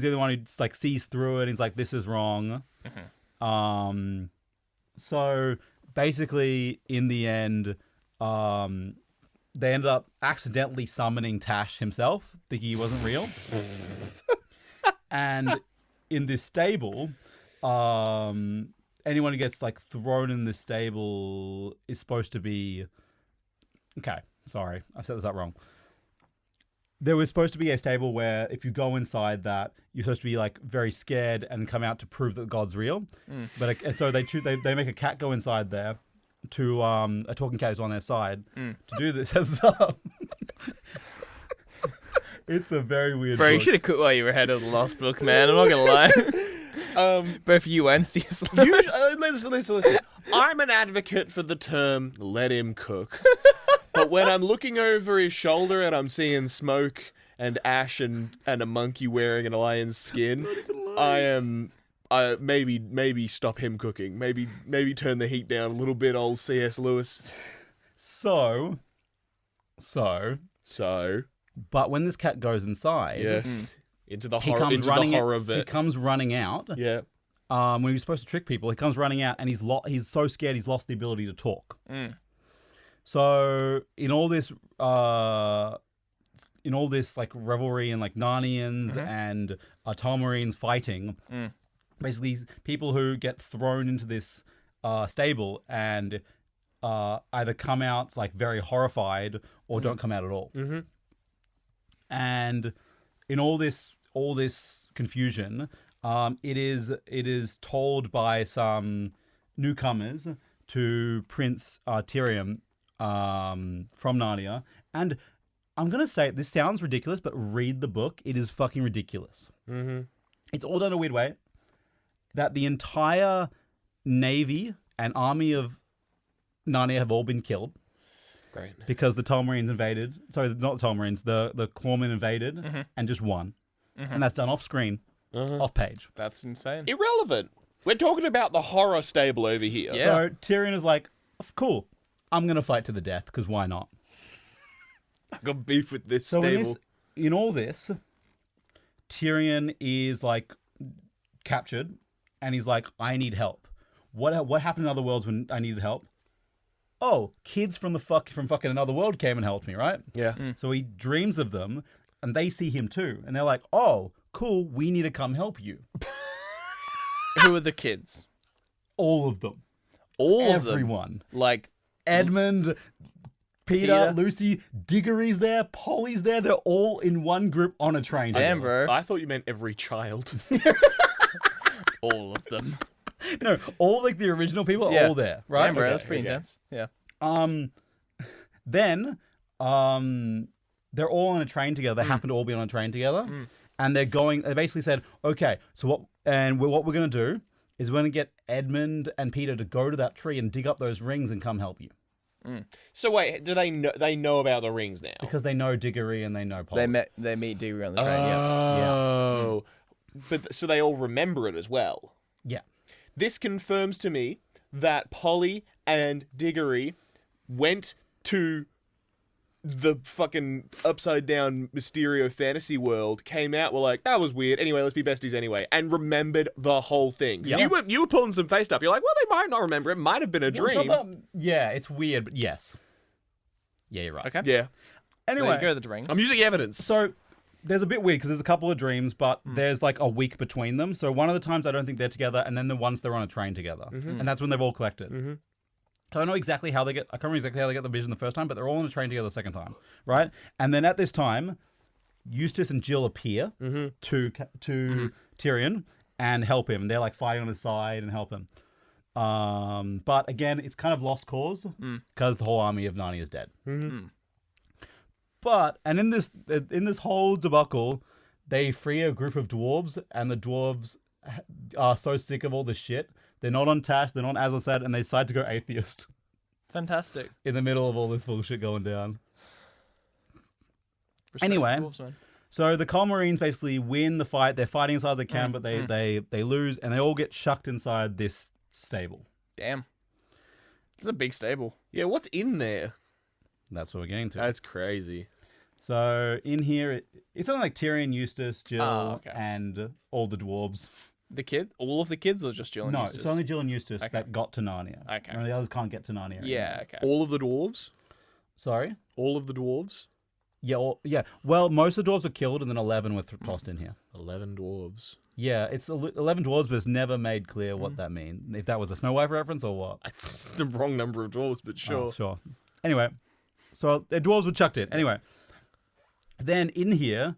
the only one who just, like, sees through it. He's like, this is wrong. So basically, in the end, they ended up accidentally summoning Tash himself, thinking he wasn't real. And in this stable, anyone who gets like thrown in this stable is supposed to be... Okay, sorry, I've set this up wrong. There was supposed to be a stable where if you go inside that, you're supposed to be like very scared and come out to prove that God's real. But so they make a cat go inside there to a talking cat is on their side to do this. It's a very weird Bro, you book. should have quit while you were ahead of the last book, man. I'm not gonna lie. Both you and C.S. Lewis. Listen. I'm an advocate for the term "let him cook," but when I'm looking over his shoulder and I'm seeing smoke and ash and a monkey wearing a lion's skin, I am. Maybe stop him cooking. Maybe turn the heat down a little bit, old C.S. Lewis. So. But when this cat goes inside, yes, into the horror of it, he comes running out. Yeah. When he was supposed to trick people, he comes running out, and he's so scared he's lost the ability to talk. So in all this like revelry and like Narnians and Tarmarines fighting, basically people who get thrown into this stable and either come out like very horrified or don't come out at all. And in all this confusion, it is told by some newcomers to Prince Tyrion from Narnia, and I'm going to say this sounds ridiculous, but read the book. It is fucking ridiculous. Mm-hmm. It's all done in a weird way that the entire navy and army of Narnia have all been killed Great. because the Tolmarines invaded. Sorry, not the Tolmarines. The Clawmen invaded and just won. And that's done off screen, off page. That's insane. Irrelevant. We're talking about the horror stable over here. Yeah. So Tyrion is like, cool, I'm going to fight to the death because why not? I got beef with this So stable. in all this, Tyrion is like captured and he's like, I need help. What happened in other worlds when I needed help? Oh, kids from fucking another world came and helped me, right? Yeah. So he dreams of them and they see him too. And they're like, oh, cool, we need to come help you. Who are the kids? All of them. All of them. Everyone. Like, Edmund, Peter, Lucy, Diggory's there, Polly's there. They're all in one group on a train. damn, together. bro. I thought you meant every child. All of them. No, all like the original people are Yeah. all there, right? Damn, bro. Okay, That's pretty okay. intense. Yeah. Then, they're all on a train together. They happen to all be on a train together, and they're going. They basically said, "Okay, so what we're gonna do is we're gonna get Edmund and Peter to go to that tree and dig up those rings and come help you So wait, do they know about the rings now? because they know Diggory and they know Polly." They meet Diggory on the train. Yeah. Oh. But so they all remember it as well. Yeah. This confirms to me that Polly and Diggory went to the fucking upside down Mysterio fantasy world, came out, were like, that was weird. Anyway, let's be besties anyway, and remembered the whole thing. 'Cause Yeah. You were pulling some face stuff. You're like, well, they might not remember. It might have been a Well, it's dream. not about- yeah, it's weird, but yes. Yeah, you're right. Okay. Yeah. So Anyway, you go to the ring. I'm using evidence. so there's a bit weird because there's a couple of dreams, but Hmm. there's like a week between them. So one of the times I don't think they're together, and then the ones they're on a train together, and that's when they've all collected. So I don't know exactly how they get. I can't remember exactly how they get the vision the first time, but they're all on a train together the second time, right? And then at this time, Eustace and Jill appear to Tyrion and help him. And they're like fighting on his side and help him. But again, it's kind of lost cause because the whole army of Narnia is dead. But and in this whole debacle, they free a group of dwarves, and the dwarves are so sick of all this shit. They're not on Tash, they're not on Azazad, and they decide to go atheist Fantastic. in the middle of all this bullshit going down. Respect Anyway. for the dwarves, man. So the Colmarines basically win the fight. They're fighting as hard as they can, but they lose, and they all get shucked inside this stable. Damn. It's a big stable. Yeah, what's in there? That's what we're getting to. That's crazy. So in here, it's only like Tyrion, Eustace, Jill, okay. and all the dwarves. The kid? All of the kids or just Jill and No, Eustace? it's only Jill and Eustace Okay. that got to Narnia. Okay. And the others can't get to Narnia. Yeah, anymore. okay. All of the dwarves? Sorry? All of the dwarves? Yeah, yeah. Well, most of the dwarves were killed, and then 11 were tossed in here. 11 dwarves. Yeah, it's 11 dwarves, but it's never made clear what that means. If that was a Snow White reference or what. That's the wrong number of dwarves, but sure. Oh, sure. Anyway, so the dwarves were chucked in. Anyway, then in here,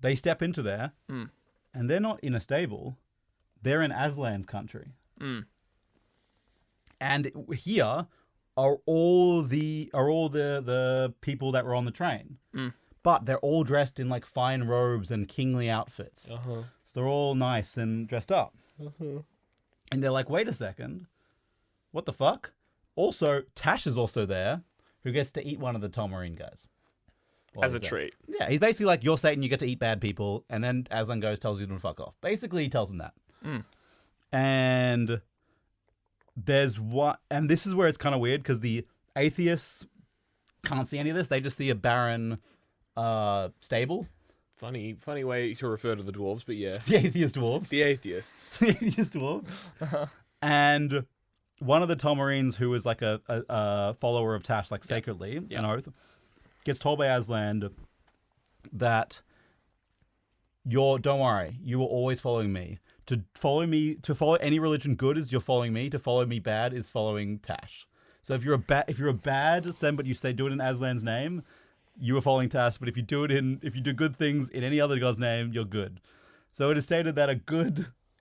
they step into there, and they're not in a stable. They're in Aslan's country. And here are all the people that were on the train. But they're all dressed in like fine robes and kingly outfits. So they're all nice and dressed up. And they're like, wait a second. What the fuck? Also, Tash is also there, who gets to eat one of the Tolmarine guys. while As a he's there. treat. Yeah, he's basically like, you're Satan, you get to eat bad people. And then Aslan tells you to fuck off. Basically, he tells them that. And there's one, and this is where it's kind of weird because the atheists can't see any of this. They just see a barren stable. Funny way to refer to the dwarves, but yeah. The atheist dwarves. The atheists. The atheist dwarves. And one of the Tolmarines, who is like a follower of Tash, like sacredly, an oath, gets told by Aslan that don't worry, you were always following me. To follow any religion good is you're following me. To follow me bad is following Tash. So if you're a bad Sem, but you do it in Aslan's name, you are following Tash. But if you do good things in any other god's name, you're good. So it is stated that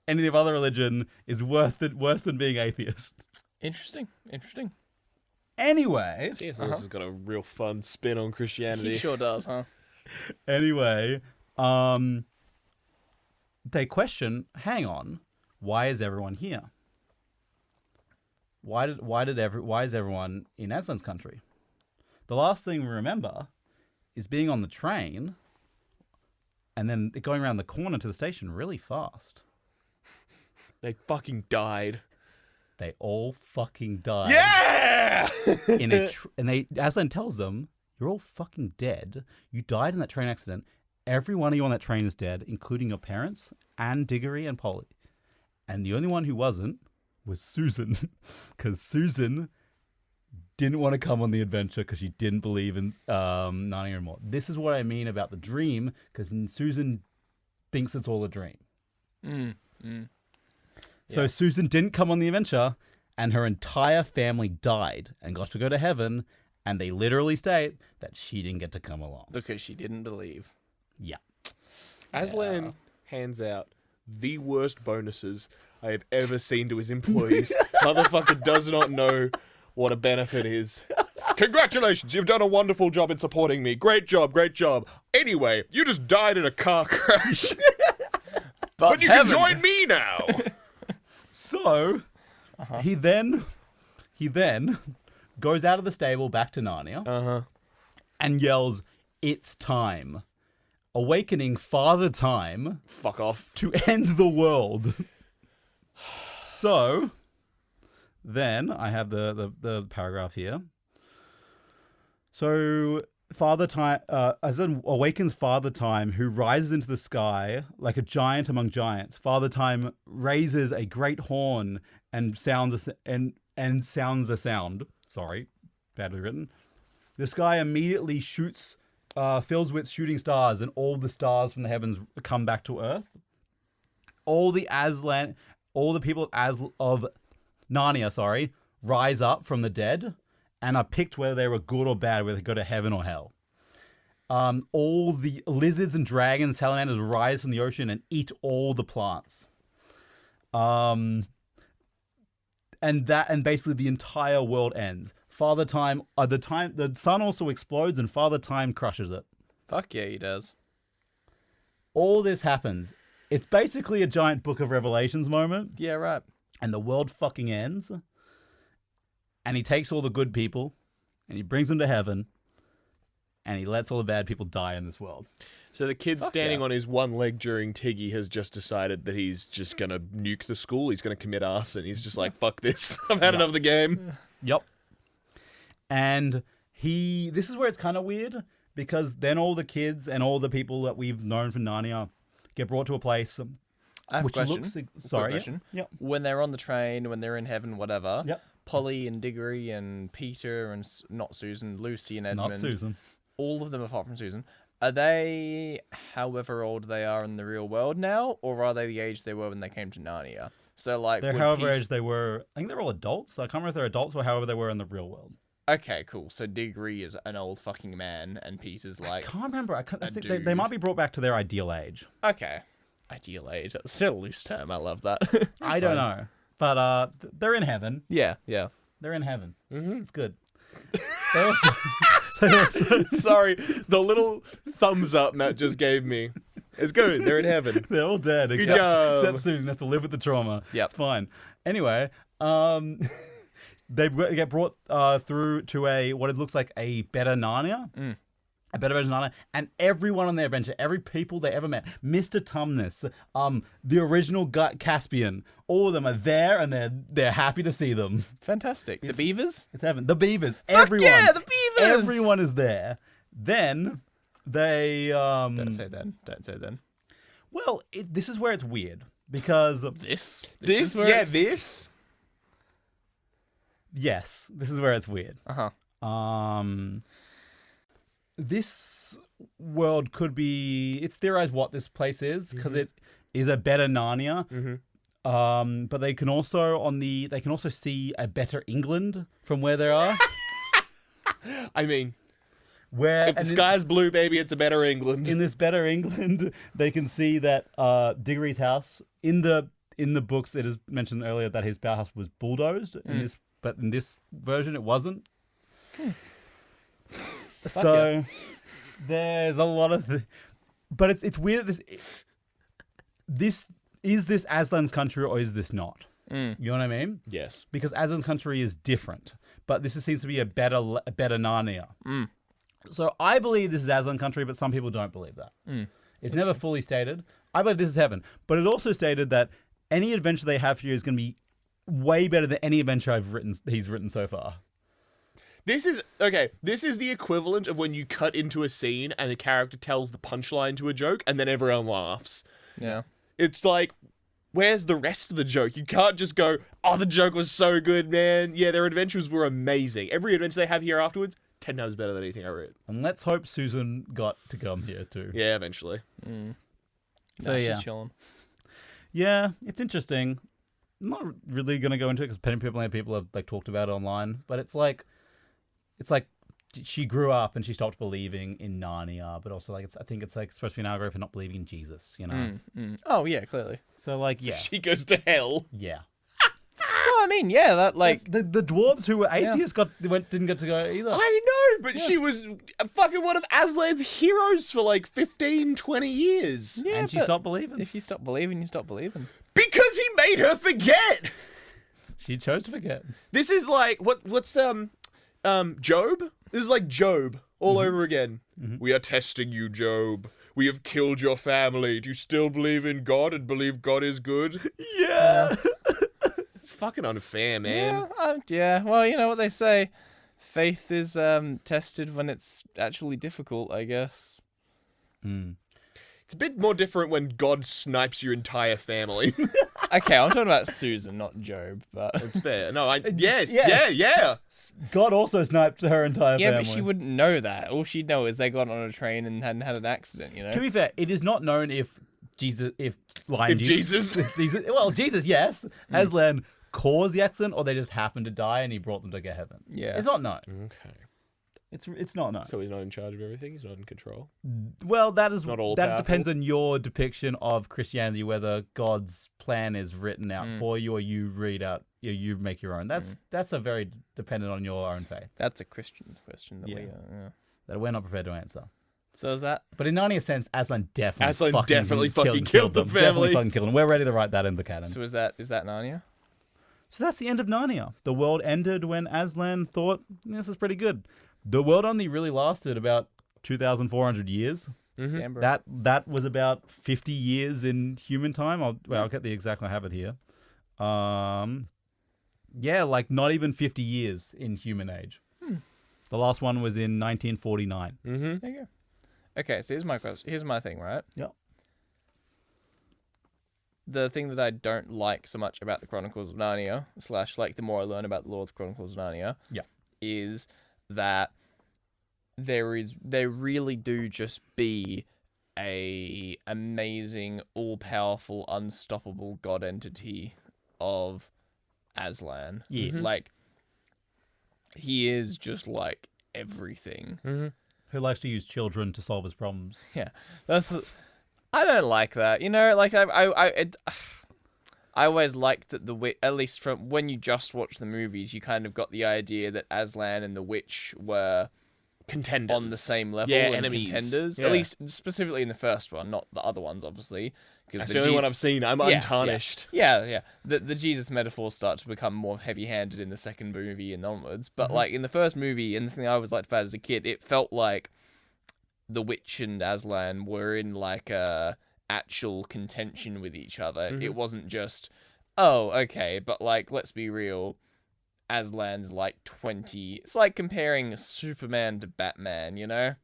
any other religion is worse than being atheist. Interesting. Anyway, C.S. Lewis has got a real fun spin on Christianity. He sure does, huh? anyway, they question, hang on, why is everyone here? Why is everyone in Aslan's country? The last thing we remember is being on the train and then it going around the corner to the station really fast. They fucking died. They all fucking died. Yeah! And Aslan tells them, you're all fucking dead. You died in that train accident. Every one of you on that train is dead, including your parents and Diggory and Polly. And the only one who wasn't was Susan. Because Susan didn't want to come on the adventure because she didn't believe in Narnia anymore. This is what I mean about the dream, because Susan thinks it's all a dream. So Susan didn't come on the adventure, and her entire family died and got to go to heaven, and they literally state that she didn't get to come along. Because she didn't believe. Yeah. Aslan hands out the worst bonuses I have ever seen to his employees. Motherfucker does not know what a benefit is. Congratulations, you've done a wonderful job in supporting me. Great job, great job. Anyway, you just died in a car crash. But you can join me now. So he then goes out of the stable back to Narnia and yells, "It's time." Awakening Father Time. Fuck off. To end the world. So then I have the paragraph here. So Father Time, Aslan awakens Father Time, who rises into the sky like a giant among giants. Father Time raises a great horn and sounds a sound. Sorry, badly written. The sky immediately fills with shooting stars, and all the stars from the heavens come back to Earth. All the people of Narnia, rise up from the dead and are picked whether they were good or bad, whether they go to heaven or hell. All the lizards and dragons, salamanders rise from the ocean and eat all the plants. And basically the entire world ends. Father Time, the sun also explodes and Father Time crushes it. Fuck yeah, he does. All this happens. It's basically a giant Book of Revelations moment. Yeah, right. And the world fucking ends. And he takes all the good people and he brings them to heaven. And he lets all the bad people die in this world. So the kid standing on his one leg during Tiggy has just decided that he's just going to nuke the school. He's going to commit arson. He's just like, fuck this. I've had enough of the game. Yep. And this is where it's kind of weird, because then all the kids and all the people that we've known from Narnia get brought to a place. I have a question. Sorry. Question. Yep. When they're on the train, when they're in heaven, whatever. Yep. Polly and Diggory and Peter and not Susan, Lucy and Edmund. Not Susan. All of them apart from Susan. Are they however old they are in the real world now, or are they the age they were when they came to Narnia? So like they're however age they were. I think they're all adults. I can't remember if they're adults or however they were in the real world. Okay, cool. So Diggory is an old fucking man, and Peter's like... I can't remember. I think they might be brought back to their ideal age. Okay. Ideal age. That's still a loose term. I love that. I don't know. But they're in heaven. Yeah. They're in heaven. Mm-hmm. It's good. Sorry, the little thumbs up Matt just gave me. It's good. They're in heaven. They're all dead. Except Susan has to live with the trauma. Yep. It's fine. Anyway, they get brought through to what it looks like a better Narnia. A better version of Narnia. And everyone on their adventure, every people they ever met, Mr. Tumnus, the original Caspian, all of them are there and they're happy to see them. Fantastic. The beavers? It's heaven. The beavers. Fuck Everyone. Yeah, the beavers! Everyone is there. Then they... Don't say then. Well, this is where it's weird. Because... This? This? Yeah, this? Yes. This is where it's weird. Uh-huh. This world could be... It's theorized what this place is, because it is a better Narnia. Mm-hmm. But they can also see a better England from where they are. I mean, where if the sky's blue, baby, it's a better England. In this better England, they can see that Diggory's house in the books it is mentioned earlier that his house was bulldozed. But in this version, it wasn't. So there's a lot of, but it's weird. This is this Aslan's country or is this not? You know what I mean? Yes. Because Aslan's country is different, but this seems to be a better Narnia. So I believe this is Aslan country, but some people don't believe that. It's never fully stated. I believe this is heaven, but it also stated that any adventure they have here is going to be way better than any adventure he's written so far. This is the equivalent of when you cut into a scene and the character tells the punchline to a joke and then everyone laughs. Yeah. It's like, where's the rest of the joke? You can't just go, oh, the joke was so good, man. Yeah, their adventures were amazing. Every adventure they have here afterwards, 10 times better than anything I read. And let's hope Susan got to come here too. Yeah, eventually. So She's yeah. chilling. Yeah, it's interesting. I'm not really going to go into it because plenty of people have like talked about it online, but it's like she grew up and she stopped believing in Narnia, but also like I think it's like supposed to be an allegory for not believing in Jesus, you know? Oh yeah, clearly. So like, yeah, She goes to hell. yeah. Well, I mean, yeah, that like The dwarves who were atheists didn't get to go either. I know, but she was fucking one of Aslan's heroes for like 15, 20 years. yeah, and she but stopped believing. If you stop believing, you stop believing. Because he made her forget. She chose to forget. This is like, what's Job? This is like Job all over again. We are testing you, Job. We have killed your family. Do you still believe in God and believe God is good? Yeah. It's fucking unfair, man. Yeah. Well, you know what they say. Faith is tested when it's actually difficult, I guess. It's a bit more different when God snipes your entire family. Okay, I'm talking about Susan, not Job, but It's fair. No, yes. Yes. Yeah. God also sniped her entire yeah, family. but she wouldn't know that. All she'd know is they got on a train and hadn't had an accident, you know? To be fair, it is not known if Jesus, Jesus, well, Jesus, yes, Aslan caused the accident, or they just happened to die and he brought them to get heaven. Yeah. It's not known. Okay. It's not known. So he's not in charge of everything? He's not in control? Well, that is Not all that powerful? depends on your depiction of Christianity, whether God's plan is written out for you or you read out, you make your own. That's a very dependent on your own faith That's a Christian question that we that we're not prepared to answer. So is that? But in Narnia's sense, Aslan definitely fucking killed the them. family. Definitely fucking killed them. We're ready to write that in the canon. So is that Narnia? So that's the end of Narnia. The world ended when Aslan thought, this is pretty good. The world only really lasted about 2,400 years. Damn, bro. That was about 50 years in human time. I'll get the exact, I have it here. Yeah, like not even 50 years in human age. The last one was in 1949. There you go. Okay, so here's my question. Here's my thing, right? Yep. The thing that I don't like so much about the Chronicles of Narnia, / like the more I learn about the lore of the Chronicles of Narnia, is that they really do just be a amazing, all-powerful, unstoppable god entity of Aslan. Yeah. Like, he is just like everything. Who likes to use children to solve his problems. Yeah, I don't like that. You know, like I always liked that at least from when you just watch the movies, you kind of got the idea that Aslan and the witch were Contenders. on the same level Yeah, and enemies. contenders. Yeah. At least specifically in the first one, not the other ones, obviously. That's the only one I've seen. I'm untarnished. Yeah. The Jesus metaphors start to become more heavy-handed in the second movie and onwards. But like in the first movie, and the thing I always liked about it as a kid, it felt like the witch and Aslan were in like a actual contention with each other. It wasn't just, oh, okay, but like, let's be real. Aslan's like 20. It's like comparing Superman to Batman, you know?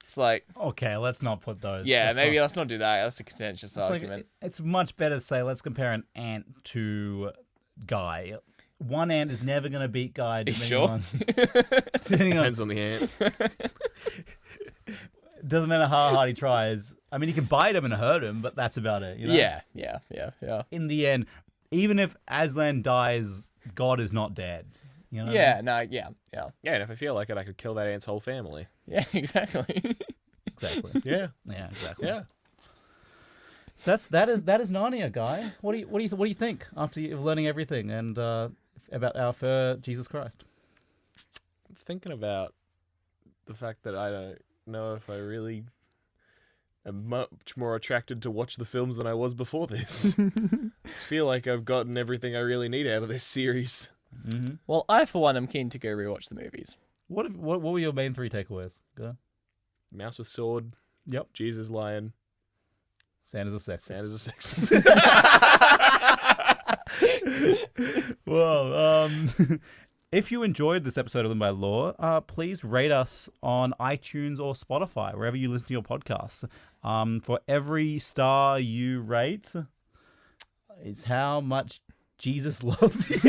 It's like, Okay, let's not put those. yeah, maybe let's not do that. That's a contentious It's argument. it's much better to say, let's compare an ant to Guy. One ant is never going to beat Guy. Sure? Depending on, Depends on the ant. doesn't matter how hard he tries. I mean, you can bite him and hurt him, but that's about it. You know? Yeah. In the end, even if Aslan dies, God is not dead. You know? Yeah, no, yeah. Yeah, and if I feel like it, I could kill that ant's whole family. Yeah, exactly. Exactly. Yeah. Yeah, exactly. Yeah. So that is Narnia, Guy. What do you think after learning everything and about our Jesus Christ? thinking about the fact that I don't know if I really am much more attracted to watch the films than I was before this. I feel like I've gotten everything I really need out of this series. Mm-hmm. Well, I for one am keen to go rewatch the movies. What were your main 3 takeaways? Go. Mouse with sword. Yep. Jesus lion. Santa's a sexist. Santa's a sexist. Well, if you enjoyed this episode of Living by Law, please rate us on iTunes or Spotify, wherever you listen to your podcasts. For every star you rate is how much Jesus loves you.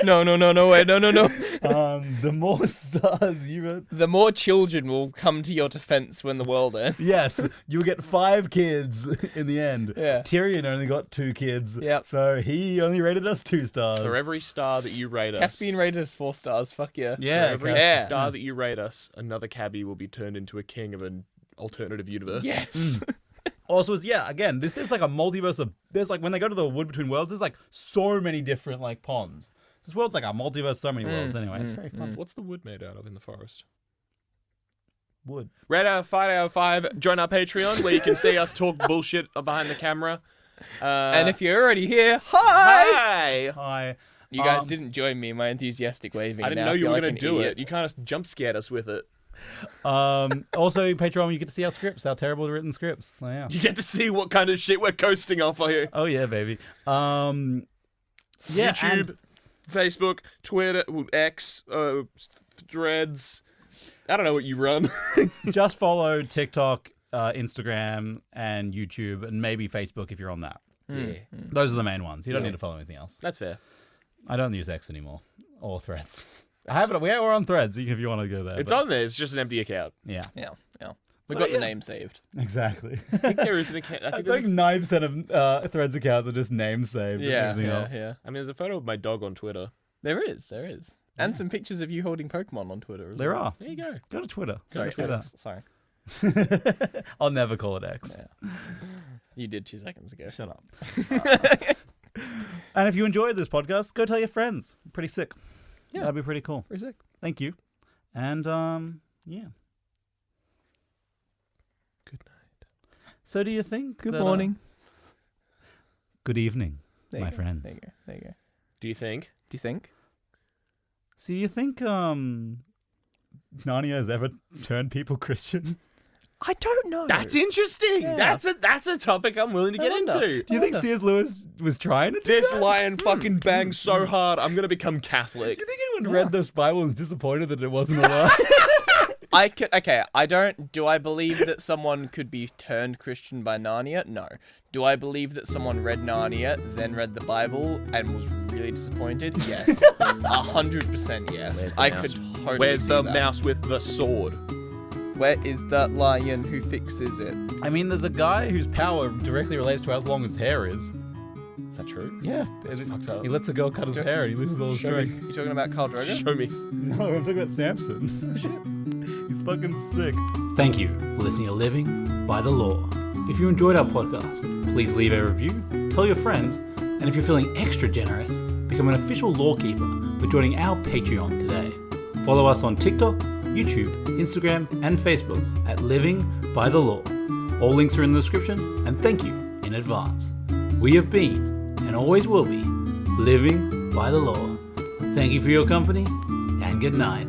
No, wait, no. The more stars you rate, The more children will come to your defense when the world ends. yes, you'll get 5 kids in the end. Yeah. Tyrion only got 2 kids. Yep. So he only rated us 2 stars. For every star that you rate us. Caspian rated us 4 stars. Fuck yeah. Yeah. For every Yeah. star that you rate us, another cabbie will be turned into a king of an alternative universe. Yes. Also, again, there's like a multiverse of, there's like, when they go to the wood between worlds, there's like so many different like ponds. This world's like a multiverse, so many worlds anyway. It's very fun. What's the wood made out of in the forest? Wood. Red Hour 5 join our Patreon where you can see us talk bullshit behind the camera. And if you're already here, hi! Hi. You guys didn't join me in my enthusiastic waving. I didn't Now know I you feel were like going an to do idiot. it. You kind of jump scared us with it. Also, Patreon, you get to see our scripts, our terrible written scripts. So, yeah. You get to see what kind of shit we're coasting off of here. Oh yeah, baby. Yeah, YouTube, Facebook, Twitter, X, Threads. I don't know what you run. just follow TikTok, Instagram, and YouTube, and maybe Facebook if you're on that. Yeah, Those are the main ones. You don't Yeah. need to follow anything else. that's fair. I don't use X anymore or Threads. I have it. We're on Threads if you want to go there. It's but- on there. It's just an empty account. Yeah, Yeah. So, We got yeah. the name saved. exactly. I think there is an account. I I think think there's 9% of Threads accounts are just name saved. and everything else. yeah. I mean, there's a photo of my dog on Twitter. There is. And some pictures of you holding Pokemon on Twitter as There well. are. There you go. Go to Twitter. Sorry, See that. sorry. I'll never call it X. Yeah. You did 2 seconds ago. Shut up. And if you enjoyed this podcast, go tell your friends. Pretty sick. Yeah. That'd be pretty cool. Pretty sick. Thank you. And yeah. Good night. So do you think Good that, morning. good evening, There you my go. friends. There you go. Do you think? Do you think? So do you think Narnia has ever turned people Christian? I don't know. That's interesting. Yeah. That's a topic I'm willing to get wonder. into. Do you think C.S. Lewis was trying to do This that? lion fucking bangs so hard, I'm gonna become Catholic. Do you think anyone read this Bible and was disappointed that it wasn't a lie? Do I believe that someone could be turned Christian by Narnia? No. Do I believe that someone read Narnia, then read the Bible, and was really disappointed? Yes. 100% yes. Where's the I mouse? could totally Where's see the that. mouse with the sword? Where is that lion who fixes it? I mean, there's a guy whose power directly relates to how long his hair is. Is that true? Yeah. That's fucked up. He lets a girl cut his hair and he loses all his Show me. strength. You talking about Khal Drogo? Show me. No, I'm talking about Samson. He's fucking sick. Thank you for listening to Living by the Law. If you enjoyed our podcast, please leave a review, tell your friends, and if you're feeling extra generous, become an official lawkeeper by joining our Patreon today. Follow us on TikTok, YouTube, Instagram, and Facebook at Living by the Law. All links are in the description, and thank you in advance. We have been, and always will be, living by the law. Thank you for your company, and good night.